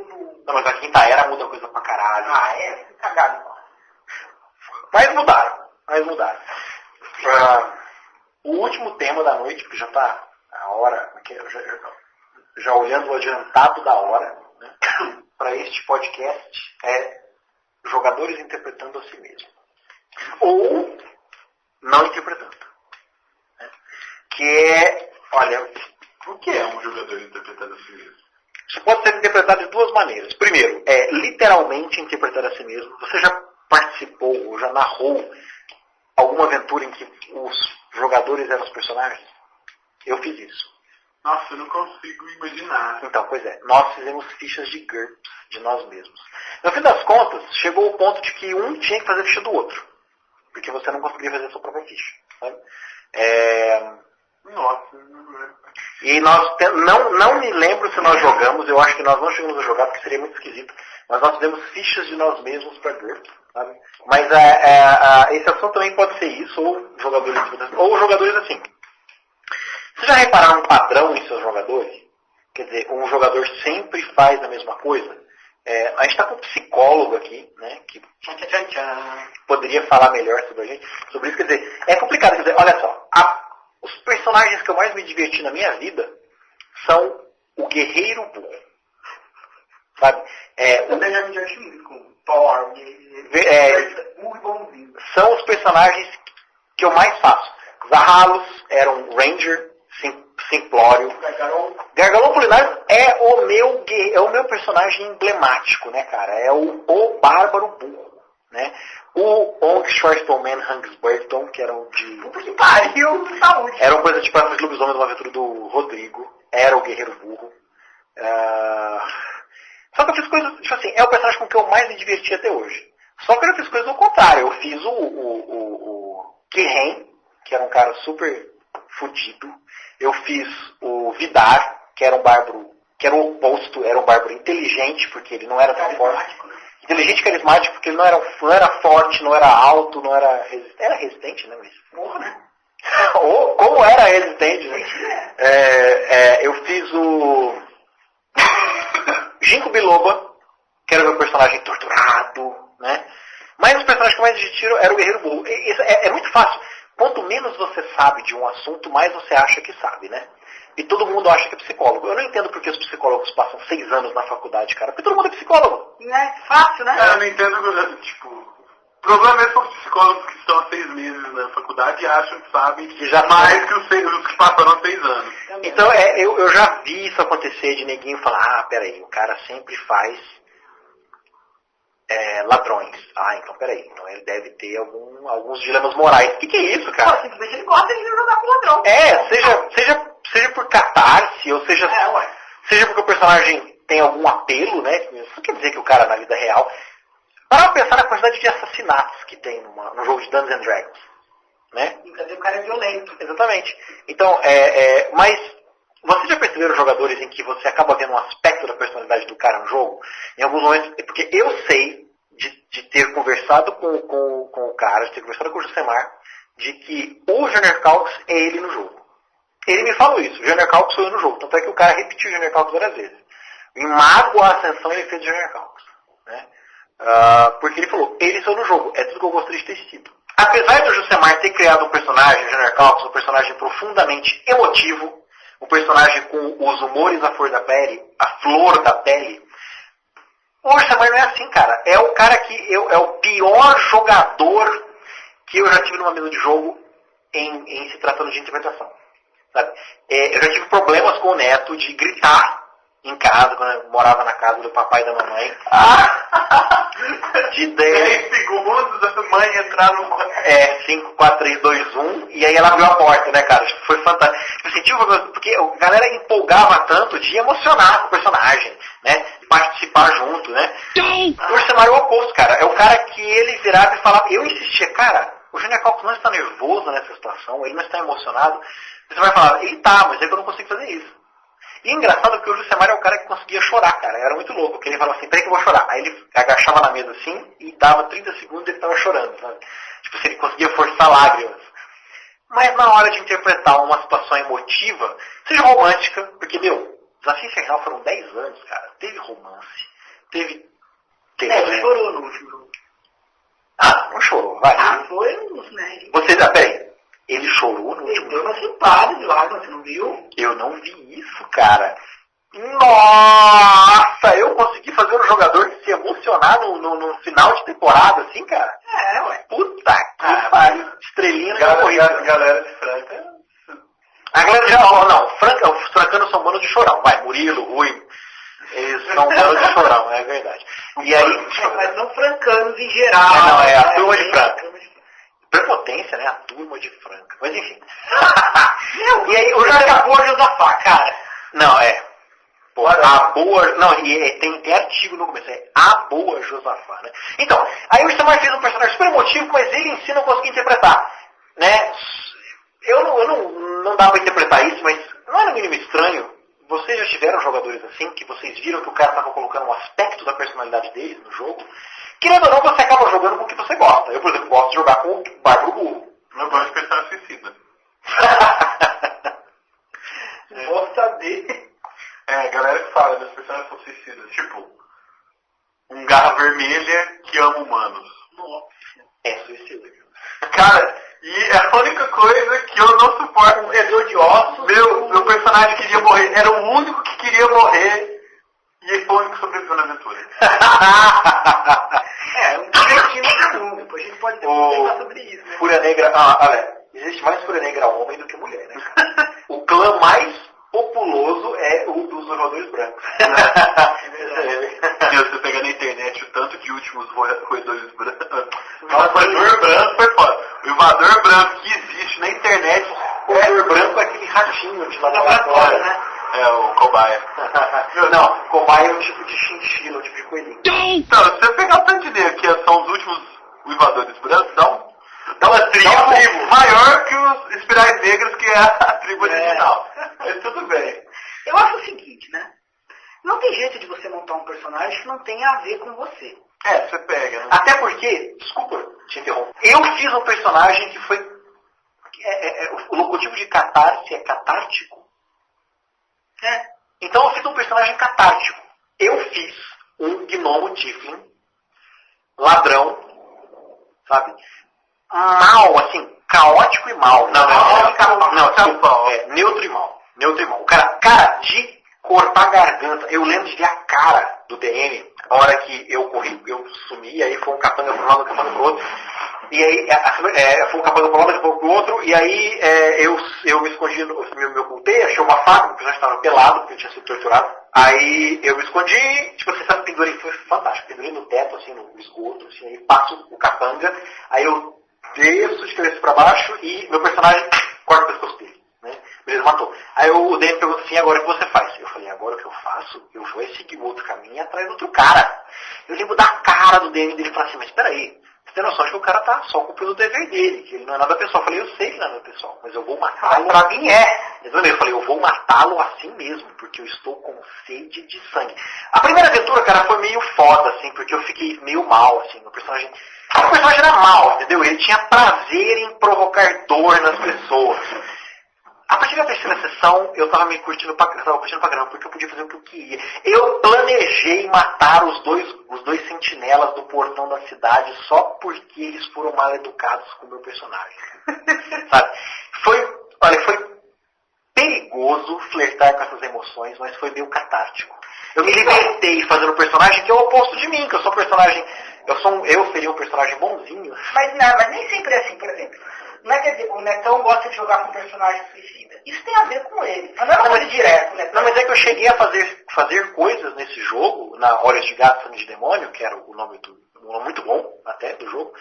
Speaker 2: Não, mas a quinta era muda coisa pra caralho.
Speaker 3: Cagado então.
Speaker 2: Mas mudaram. O último tema da noite, porque já tá a hora, já olhando o adiantado da hora, né, para este podcast, é jogadores interpretando a si mesmo. Ou não interpretando. Né? Que é, olha,
Speaker 1: O que é um jogador interpretando a si mesmo?
Speaker 2: isso pode ser interpretado de 2 maneiras. Primeiro, literalmente interpretar a si mesmo. Você já participou ou já narrou alguma aventura em que os jogadores eram os personagens? Eu fiz isso.
Speaker 1: Nossa, eu não consigo imaginar.
Speaker 2: Então, pois é. Nós fizemos fichas de GURPS de nós mesmos. No fim das contas, chegou o ponto de que um tinha que fazer a ficha do outro. Porque você não conseguia fazer a sua própria ficha. Sabe?
Speaker 1: Nossa.
Speaker 2: E nós não me lembro se nós jogamos, eu acho que nós não chegamos a jogar porque seria muito esquisito, mas nós fizemos fichas de nós mesmos para GURPS, sabe? Mas esse assunto também pode ser isso, ou jogadores assim. Vocês já repararam um padrão em seus jogadores? Quer dizer, um jogador sempre faz a mesma coisa? A gente está com um psicólogo aqui, né, que poderia falar melhor sobre isso. Quer dizer, é complicado. Quer dizer, olha só, os personagens que eu mais me diverti na minha vida são o guerreiro burro. Sabe?
Speaker 3: Também já me diverti muito com Thor, burro e bonzinho.
Speaker 2: São os personagens que eu mais faço. Zahalos era um ranger simplório. Gargalon Culinário é o meu personagem emblemático, né, cara? É o bárbaro burro, né? O Ong Schwarzman Hangsbergton, que era o de...
Speaker 3: Puta que pariu, saúde!
Speaker 2: Era uma coisa tipo a lobisomem de uma aventura do Rodrigo. Era o guerreiro burro. Só que eu fiz coisas, tipo assim, é o personagem com que eu mais me diverti até hoje. Só que eu fiz coisas ao contrário. Eu fiz o Kiren, que era um cara super fudido. Eu fiz o Vidar, que era um bárbaro, que era o oposto, era um bárbaro inteligente, porque ele não era tão forte. Inteligente e carismático, porque ele não era forte, não era alto, não era resistente. Era resistente, né?
Speaker 3: Porra, né?
Speaker 2: Como era resistente, né? Eu fiz o Ginkgo Biloba, que era o meu personagem torturado, né? Mas os personagens que eu mais tiro era o Guerreiro Burro. É muito fácil. Quanto menos você sabe de um assunto, mais você acha que sabe, né? E todo mundo acha que é psicólogo. Eu não entendo porque os psicólogos passam 6 anos na faculdade, cara. Porque todo mundo é psicólogo.
Speaker 3: É fácil, né?
Speaker 1: Eu não entendo, tipo... O problema é que os psicólogos que estão há 6 meses na faculdade acham que sabem
Speaker 2: Que já
Speaker 1: mais que os que passaram 6 anos.
Speaker 2: Então, eu já vi isso acontecer de neguinho falar, peraí, o cara sempre faz ladrões. Então peraí, então ele deve ter alguns dilemas morais. O que é isso, cara?
Speaker 3: Não, simplesmente ele gosta de jogar com ladrão.
Speaker 2: Seja por catarse, ou seja porque o personagem tem algum apelo, né? Isso não quer dizer que o cara na vida real... Para pensar na quantidade de assassinatos que tem no jogo de Dungeons and Dragons, né?
Speaker 3: Quer dizer, o cara é violento.
Speaker 2: Exatamente. Então, mas vocês já perceberam jogadores em que você acaba vendo um aspecto da personalidade do cara no jogo? Em alguns momentos, porque eu sei de ter conversado com o cara, de ter conversado com o Josemar, de que o Junior Calx é ele no jogo. Ele me falou isso, o Junior Calx sou eu no jogo. Tanto é que o cara repetiu o Junior Calx várias vezes. Em Mago a Ascensão ele fez o Junior Calx, né? Porque ele falou, ele sou no jogo, é tudo que eu gostaria de ter sido. Apesar do Josemar ter criado um personagem, o Junior Calx, um personagem profundamente emotivo, um personagem com os humores à flor da pele, o Josemar não é assim, cara. É o cara que é o pior jogador que eu já tive numa mesa de jogo em se tratando de interpretação. Sabe? Eu já tive problemas com o Neto de gritar em casa, quando eu morava na casa do papai e da mamãe. De 10
Speaker 1: segundos a mãe entrar no...
Speaker 2: 5, 4, 3, 2, 1, e aí ela abriu a porta, né, cara? Foi fantástico. Eu senti porque a galera empolgava tanto de emocionar com o personagem, né? De participar junto, né? O Josemar é o oposto, cara. É o cara que ele virava e falava... Eu insistia, cara, o Junior Calx não está nervoso nessa situação, ele não está emocionado. Você vai falar, ele tá, mas é que eu não consigo fazer isso. E é engraçado que o Josemar é o cara que conseguia chorar, cara. Era muito louco, porque ele falava assim, peraí que eu vou chorar. Aí ele agachava na mesa assim e dava 30 segundos e ele tava chorando, sabe? Tipo assim, ele conseguia forçar lágrimas. Mas na hora de interpretar uma situação emotiva, seja romântica, porque, Desafio Infernal foram 10 anos, cara. Teve romance, teve...
Speaker 3: Ele chorou no último jogo.
Speaker 2: Não chorou, vai.
Speaker 3: Foi uns, né?
Speaker 2: Peraí. Ele chorou no último
Speaker 3: jogo? Ele deu uma chupada de lágrimas, você não viu?
Speaker 2: Eu não vi isso, cara. Nossa, eu consegui fazer um jogador se emocionar no final de temporada, assim, cara? Puta que pariu. Estrelinha na corrida.
Speaker 1: Galera de Franca...
Speaker 2: A galera já... os francanos são bando de chorão. Vai, Murilo, Rui... Eles são bando de chorão, é verdade. E aí...
Speaker 3: Mas não francanos em geral.
Speaker 2: É a turma de Franca. Prepotência, né? A turma de Franca. Mas enfim.
Speaker 3: E aí, o cara acabou a Josafá, cara.
Speaker 2: Não, a boa... Não, e tem artigo no começo. A boa Josafá, né? Então, aí o Josemar fez um personagem super emotivo, mas ele em si não conseguia interpretar, né? Não dá pra interpretar isso, mas não era no mínimo estranho. Vocês já tiveram jogadores assim, que vocês viram que o cara estava colocando um aspecto da personalidade deles no jogo? Querendo ou não, você acaba jogando com o que você gosta. Eu, por exemplo, gosto de jogar com o Bárbaro Burro.
Speaker 1: Eu gosto de personagem suicida.
Speaker 3: Gosta dele.
Speaker 1: A galera que fala, meus personagens são suicidas. Tipo, um Garra Vermelha que ama humanos.
Speaker 3: Nossa.
Speaker 2: É suicida.
Speaker 1: Cara, e é a única coisa que eu não suporto. Um vendedor de ossos. Meu personagem queria morrer. Era o único que queria morrer. E ele foi o único que sobreviveu na aventura.
Speaker 3: Um divertido comum. Depois a gente pode conversar sobre isso, né?
Speaker 2: Fúria Negra... existe mais Fúria Negra homem do que mulher, né? O clã mais populoso é o dos jogadores brancos.
Speaker 1: É verdade. Se você pegar na internet o tanto de últimos roedores brancos... Nossa, o roedor branco foi foda. O invasor branco que existe na internet...
Speaker 2: O roedor branco é aquele ratinho de laboratório, né?
Speaker 1: O cobaia.
Speaker 2: Não, cobaia é um tipo de chinchila, um tipo de coelhinho.
Speaker 1: Então, se você pegar o tanto de dinheiro que são os últimos invasores brancos, dá umas tribo maior que os Espirais Negros, que é a tribo original. Mas tudo bem.
Speaker 3: Eu acho o seguinte, né? Não tem jeito de você montar um personagem que não tenha a ver com você.
Speaker 1: Você pega, né?
Speaker 2: Até porque, desculpa te interromper, eu fiz um personagem que foi... o logotipo de catarse é catártico. Então eu fiz um personagem catártico. Eu fiz um gnomo Tiflin, ladrão, sabe? Mal, assim, caótico e mal. Neutro e mal. Neutro e mal. O cara de cortar a garganta. Eu lembro de ver a cara do DM, a hora que eu corri, eu sumi, aí foi um capanga para um lado, um capanga pro outro. E aí, foi um capanga para um lado, depois pro outro, e aí eu me escondi, me ocultei, achei uma faca, porque eu já estava pelado, porque eu tinha sido torturado. Aí eu me escondi, tipo, você sabe, pendurei, foi fantástico, pendurei no teto, assim, no esgoto, assim, aí passo o capanga, aí eu desço de cabeça para baixo e meu personagem corta o pescoço dele, né? Beleza, matou. Aí o DM pergunta assim, agora o que você faz? Eu falei, agora o que eu faço? Eu vou seguir o outro caminho e atrás do outro cara. Eu lembro da cara do DM dele e falei assim, mas peraí, você tem noção de que o cara tá só cumprindo o dever dele, que ele não é nada pessoal. Eu falei, eu sei que não é nada pessoal, mas eu vou matá-lo.
Speaker 3: Pra mim é.
Speaker 2: Eu falei, eu vou matá-lo assim mesmo, porque eu estou com sede de sangue. A primeira aventura, cara, foi meio foda, assim, porque eu fiquei meio mal, assim, o personagem era mal, entendeu? Ele tinha prazer em provocar dor nas pessoas. A partir da terceira sessão, eu tava me curtindo pra caramba, porque eu podia fazer o que eu queria. Eu planejei matar os dois sentinelas do portão da cidade só porque eles foram mal educados com o meu personagem. Sabe? Foi perigoso flertar com essas emoções, mas foi meio catártico. Eu me libertei fazendo um personagem que é o oposto de mim, que eu sou um personagem... Eu seria um personagem bonzinho.
Speaker 3: Mas nem sempre é assim, por exemplo. Não é que o Netão gosta de jogar com um personagem suicida. Isso tem a ver com ele. Mas não é uma coisa direta, Netão.
Speaker 2: Não, mas é que eu cheguei a fazer coisas nesse jogo, na Olhos de Gato, Sangue de Demônio, que era o nome muito bom até do jogo.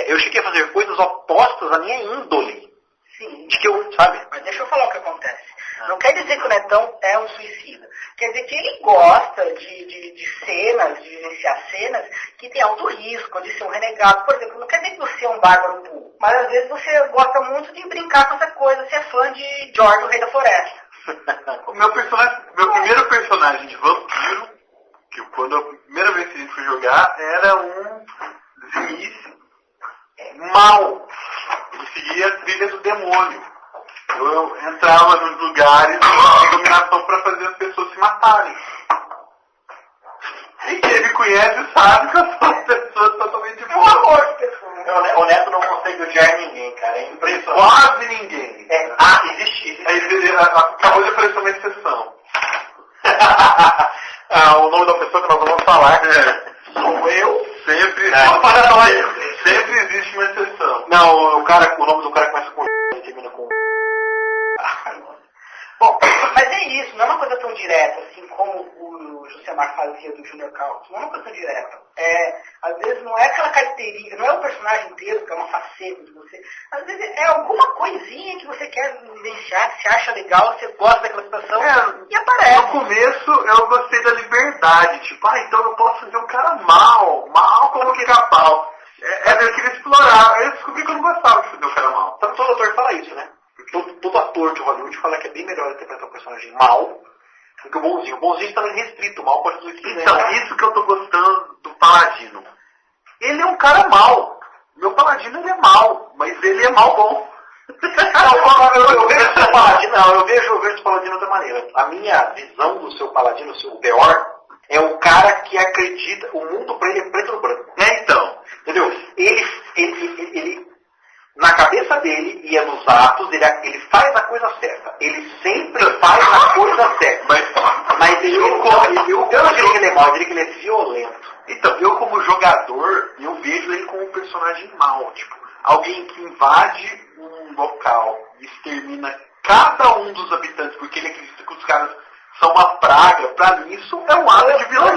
Speaker 2: Eu cheguei a fazer coisas opostas à minha índole.
Speaker 3: Sim.
Speaker 2: De que eu, sabe?
Speaker 3: Mas deixa eu falar o que acontece. Não quer dizer que o Netão é um suicida. Quer dizer que ele gosta de cenas, de vivenciar cenas que tem alto risco, de ser um renegado. Por exemplo, não quer dizer que você é um bárbaro burro, mas às vezes você gosta muito de brincar com essa coisa, você é fã de George, o Rei da Floresta.
Speaker 1: O meu primeiro personagem de vampiro, que quando a primeira vez que a gente foi jogar, era um Zimice mau. Ele seguia a trilha do demônio. Eu entrava nos lugares de iluminação para fazer as pessoas se matarem. E quem me conhece sabe que eu sou uma pessoa totalmente boa.
Speaker 3: Um amor de pessoa.
Speaker 2: O Neto não consegue odiar ninguém, cara. É impressionante.
Speaker 1: Quase ninguém.
Speaker 2: Existe.
Speaker 1: Acabou de aparecer uma exceção.
Speaker 2: O nome da pessoa que nós vamos falar
Speaker 1: sou eu. Sempre. Sempre existe uma exceção.
Speaker 2: Não, o nome do cara começa com e termina com...
Speaker 3: Bom, mas é isso, não é uma coisa tão direta assim como o Josemar fazia do Junior Count. Não é uma coisa tão direta. Às vezes não é aquela característica, não é o personagem inteiro que é uma faceta de você. Às vezes é alguma coisinha que você quer vivenciar, que você acha legal, você gosta daquela situação e aparece.
Speaker 1: No começo eu gostei da liberdade, tipo, então eu posso fazer um cara mal como pica-pau. Eu queria explorar, aí eu descobri que eu não gostava de fazer um cara mal.
Speaker 2: Então todo ator fala isso, né? Todo ator de Hollywood fala que é bem melhor interpretar um personagem mal do que o bonzinho. O bonzinho está mais restrito, o mal pode fazer o que quiser.
Speaker 1: Então, isso que eu tô gostando do Paladino. Ele é um cara mal. Meu Paladino, ele é mal, mas ele é mal bom.
Speaker 2: Eu vejo o seu Paladino, eu vejo o Paladino de outra maneira. A minha visão do seu Paladino, o seu Beor, é o cara que acredita, o mundo pra ele é preto no branco.
Speaker 1: Então.
Speaker 2: Entendeu? Ele na cabeça dele e nos atos, ele faz a coisa certa. Ele sempre faz a coisa certa. Mas eu não diria que ele é mau, eu diria que ele é violento.
Speaker 1: Então, eu como jogador, eu vejo ele como um personagem mau. Tipo, alguém que invade um local e extermina cada um dos habitantes porque ele acredita que os caras são uma praga. Pra mim, isso é um ato de vilão.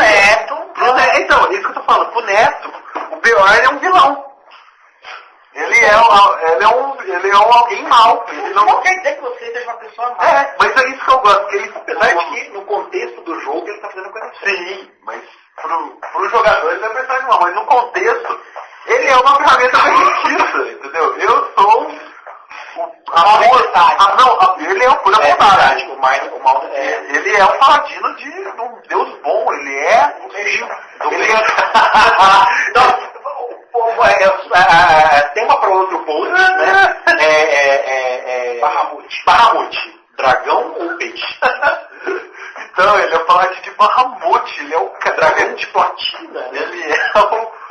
Speaker 1: Então, é isso que eu tô falando. Pro Neto, o Beor é um vilão. Ele é um alguém mau. Ele
Speaker 3: não quer dizer que você seja uma pessoa má.
Speaker 1: Mas é isso que eu gosto. Porque
Speaker 2: apesar de que no contexto do jogo ele tá fazendo coisa certa.
Speaker 1: Sim, mas pro jogador ele é um personagem mau. Mas no contexto, ele é uma ferramenta da justiça, entendeu? pura bondade.
Speaker 2: O mal
Speaker 1: Ele é um paladino de um deus bom, ele é
Speaker 2: do tema para outro post, né? Bahamut. Dragão ou peixe?
Speaker 1: Então, ele é o paladino de Bahamut, ele é o
Speaker 2: Dragão de platina, né?
Speaker 1: Ele é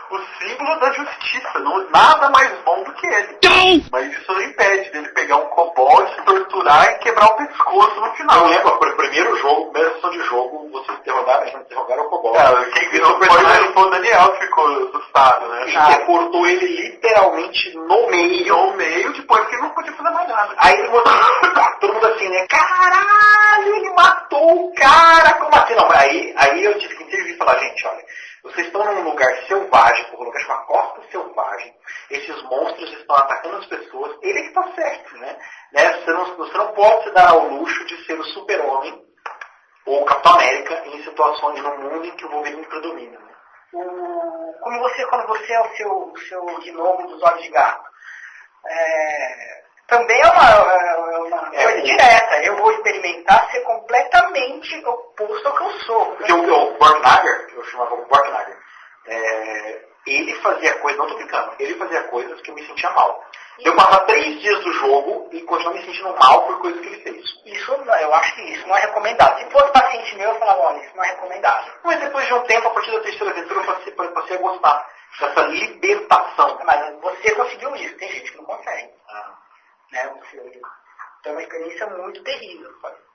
Speaker 1: o símbolo da justiça, nada mais bom do que ele. Mas isso não impede dele pegar um kobold, torturar e quebrar o pescoço no final.
Speaker 2: Eu lembro, no primeira sessão de jogo, vocês interrogaram o kobold.
Speaker 1: Quem viu foi o Daniel que ficou assustado, né?
Speaker 2: E cortou ele literalmente no meio,
Speaker 1: depois que ele não podia fazer mais nada.
Speaker 2: Aí todo mundo assim, né? Caralho, ele matou o cara, como assim? Não, aí eu tive que intervir e falar, gente, olha, vocês estão num lugar selvagem, um lugar chamado Costa Selvagem, esses monstros estão atacando as pessoas, ele que está certo, né? Você não pode se dar ao luxo de ser o super-homem ou o Capitão América em situações no mundo em que o Wolverine predomina, né?
Speaker 3: Quando você é o seu gnomo dos olhos de gato, também é uma coisa direta. Eu vou experimentar ser completamente oposto ao que eu sou.
Speaker 2: Porque o Borknagar, que eu chamava o Borknagar, ele fazia coisas, não tô brincando, ele fazia coisas que eu me sentia mal. Eu passava 3 dias do jogo e continuava me sentindo mal por coisas que ele fez.
Speaker 3: Eu acho que isso não é recomendado. Se fosse paciente meu, eu falava, olha, isso não é recomendado.
Speaker 2: Mas depois de um tempo, a partir da terceira aventura, eu passei a gostar dessa libertação.
Speaker 3: Mas você conseguiu isso, tem gente que não consegue. Né? Você tem uma experiência muito terrível.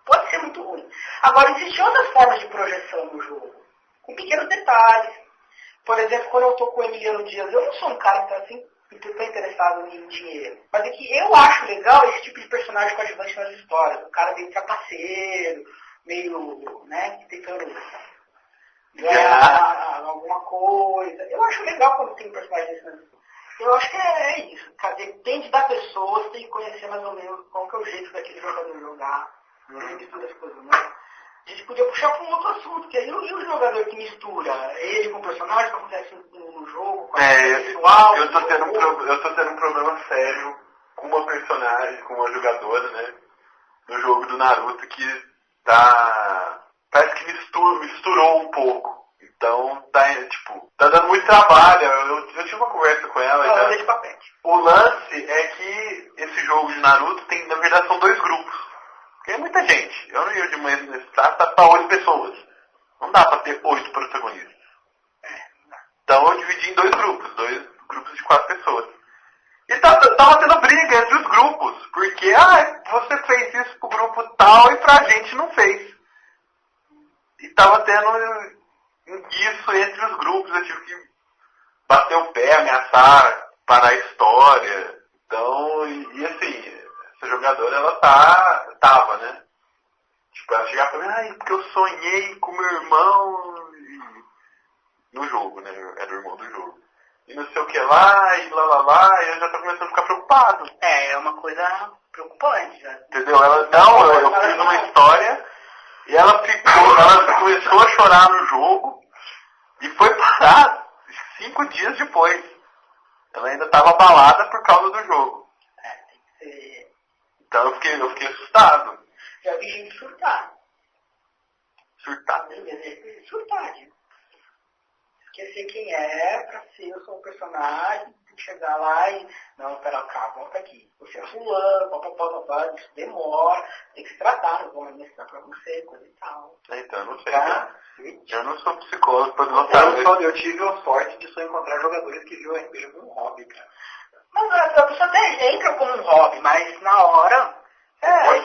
Speaker 3: Pode ser muito ruim. Agora, existem outras formas de projeção no jogo, com pequenos detalhes. Por exemplo, quando eu estou com o Emiliano Dias, eu não sou um cara que está assim, muito interessado em dinheiro. Mas é que eu acho legal esse tipo de personagem coadjuvante nas histórias. O cara meio trapaceiro, meio, né, tentando ganhar alguma coisa. Eu acho legal quando tem personagens assim. Eu acho que é isso. Depende da pessoa, você tem que conhecer mais ou menos qual que é o jeito daquele jogador jogar. Mistura as coisas, né? A gente podia puxar para um outro assunto, que aí o jogador que mistura ele com o personagem, que acontece no jogo, com o pessoal.
Speaker 1: Eu tô tendo um problema sério com uma personagem, com uma jogadora, né? No jogo do Naruto, que parece que misturou um pouco. Então, tá dando muito trabalho. Eu tive uma conversa com ela.
Speaker 3: De papete.
Speaker 1: O lance é que esse jogo de Naruto tem, na verdade, são 2 grupos. Porque é muita gente. Eu não ia de manhã nesse traço, tá pra 8 pessoas. Não dá pra ter 8 protagonistas. Então eu dividi em 2 grupos de 4 pessoas. E tava tendo briga entre os grupos. Porque, você fez isso pro grupo tal e pra gente não fez. E tava tendo isso entre os grupos, eu tive que bater o pé, ameaçar, parar a história. Então, e assim, essa jogadora, ela tava, né? Tipo, ela chegava pra mim, porque eu sonhei com meu irmão no jogo, né? Era o irmão do jogo. E não sei o que lá, e lá, e eu já tô começando a ficar preocupado.
Speaker 3: É uma coisa preocupante, já.
Speaker 1: Entendeu? Eu fiz uma história e ela começou a chorar no jogo e foi parar 5 dias depois. Ela ainda estava abalada por causa do jogo. Então eu fiquei assustado.
Speaker 3: Já vi gente surtar.
Speaker 1: Surtar?
Speaker 3: Surtar, gente. Esquecer quem é, pra ser eu sou o personagem, tem que chegar lá e... Não, pera, calma, volta aqui. Você é fulano, papapá, isso demora, tem que se tratar, não vou mostrar pra você, coisa e tal.
Speaker 1: Então, eu não sei.
Speaker 3: Tá?
Speaker 1: Eu não sou psicólogo pra não
Speaker 2: Eu tive a sorte de só encontrar jogadores que viam RPG como um hobby, cara.
Speaker 3: Mas a pessoa até entra como um hobby, mas na hora... Não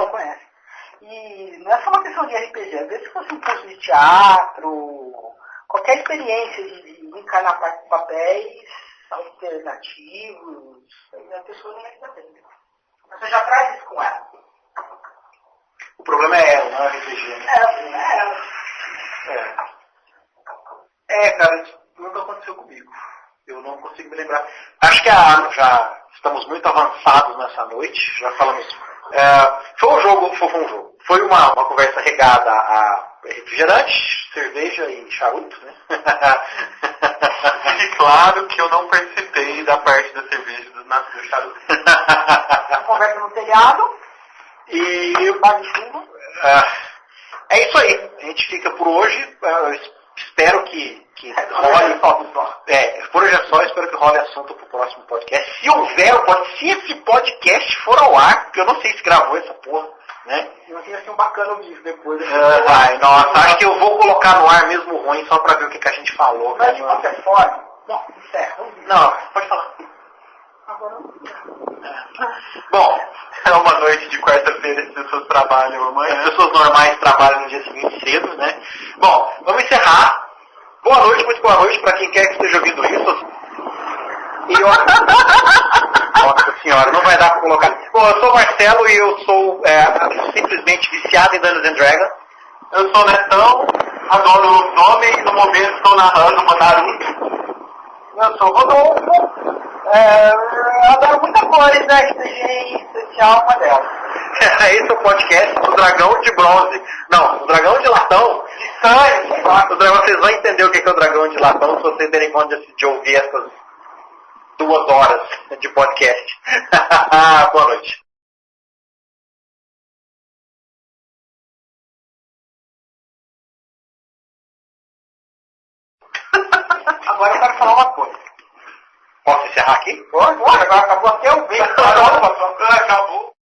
Speaker 3: conhece. E não é só uma questão de RPG, às vezes se fosse um curso de teatro, qualquer experiência de encarnar papéis alternativos, a pessoa não é bem. Você já traz isso com ela.
Speaker 2: O problema é ela, não é o RPG, né?
Speaker 3: O problema é ela.
Speaker 2: Cara, isso nunca aconteceu comigo. Eu não consigo me lembrar. Acho que já estamos muito avançados nessa noite, já falamos. Foi um jogo. Foi uma conversa regada a refrigerante, cerveja e charuto, né?
Speaker 1: E claro que eu não participei da parte da cerveja do nasceu charuto.
Speaker 3: Conversa no telhado.
Speaker 2: E
Speaker 3: Bar de chuva.
Speaker 2: é isso aí. A gente fica por hoje. Eu espero que role. Por hoje é só. Espero que role assunto pro próximo podcast. Se houver, se esse podcast for ao ar, porque eu não sei se gravou essa porra, né?
Speaker 3: Não tinha assim um bacana ouvir depois.
Speaker 2: Nossa, acho que eu vou colocar no ar mesmo ruim só pra ver o que a gente falou.
Speaker 3: Mas de qualquer forma. Bom, encerra.
Speaker 2: Não, pode falar.
Speaker 3: Agora.
Speaker 2: Bom,
Speaker 1: É uma noite de quarta-feira, as pessoas trabalham amanhã.
Speaker 2: as pessoas normais trabalham no dia seguinte cedo, né? Bom, vamos encerrar. Boa noite, muito boa noite para quem quer que esteja ouvindo isso. E Nossa senhora, não vai dar para colocar. Bom, eu sou o Marcelo e eu sou simplesmente viciado em Dungeons and Dragons.
Speaker 1: Eu sou o Netão, adoro o nome e no momento estou narrando uma Naruto.
Speaker 3: Eu sou o Rodolfo. Adoro muita coisa, em especial uma delas.
Speaker 2: Esse é o podcast do Dragão de Bronze. Não, o Dragão de Latão.
Speaker 3: De sangue, sei lá.
Speaker 2: Vocês vão entender o que é o Dragão de Latão se vocês derem conta de ouvir essas 2 horas de podcast. Boa noite.
Speaker 3: Agora eu quero falar uma coisa.
Speaker 2: Posso encerrar aqui?
Speaker 3: Pode, agora acabou até o vídeo.
Speaker 1: Acabou.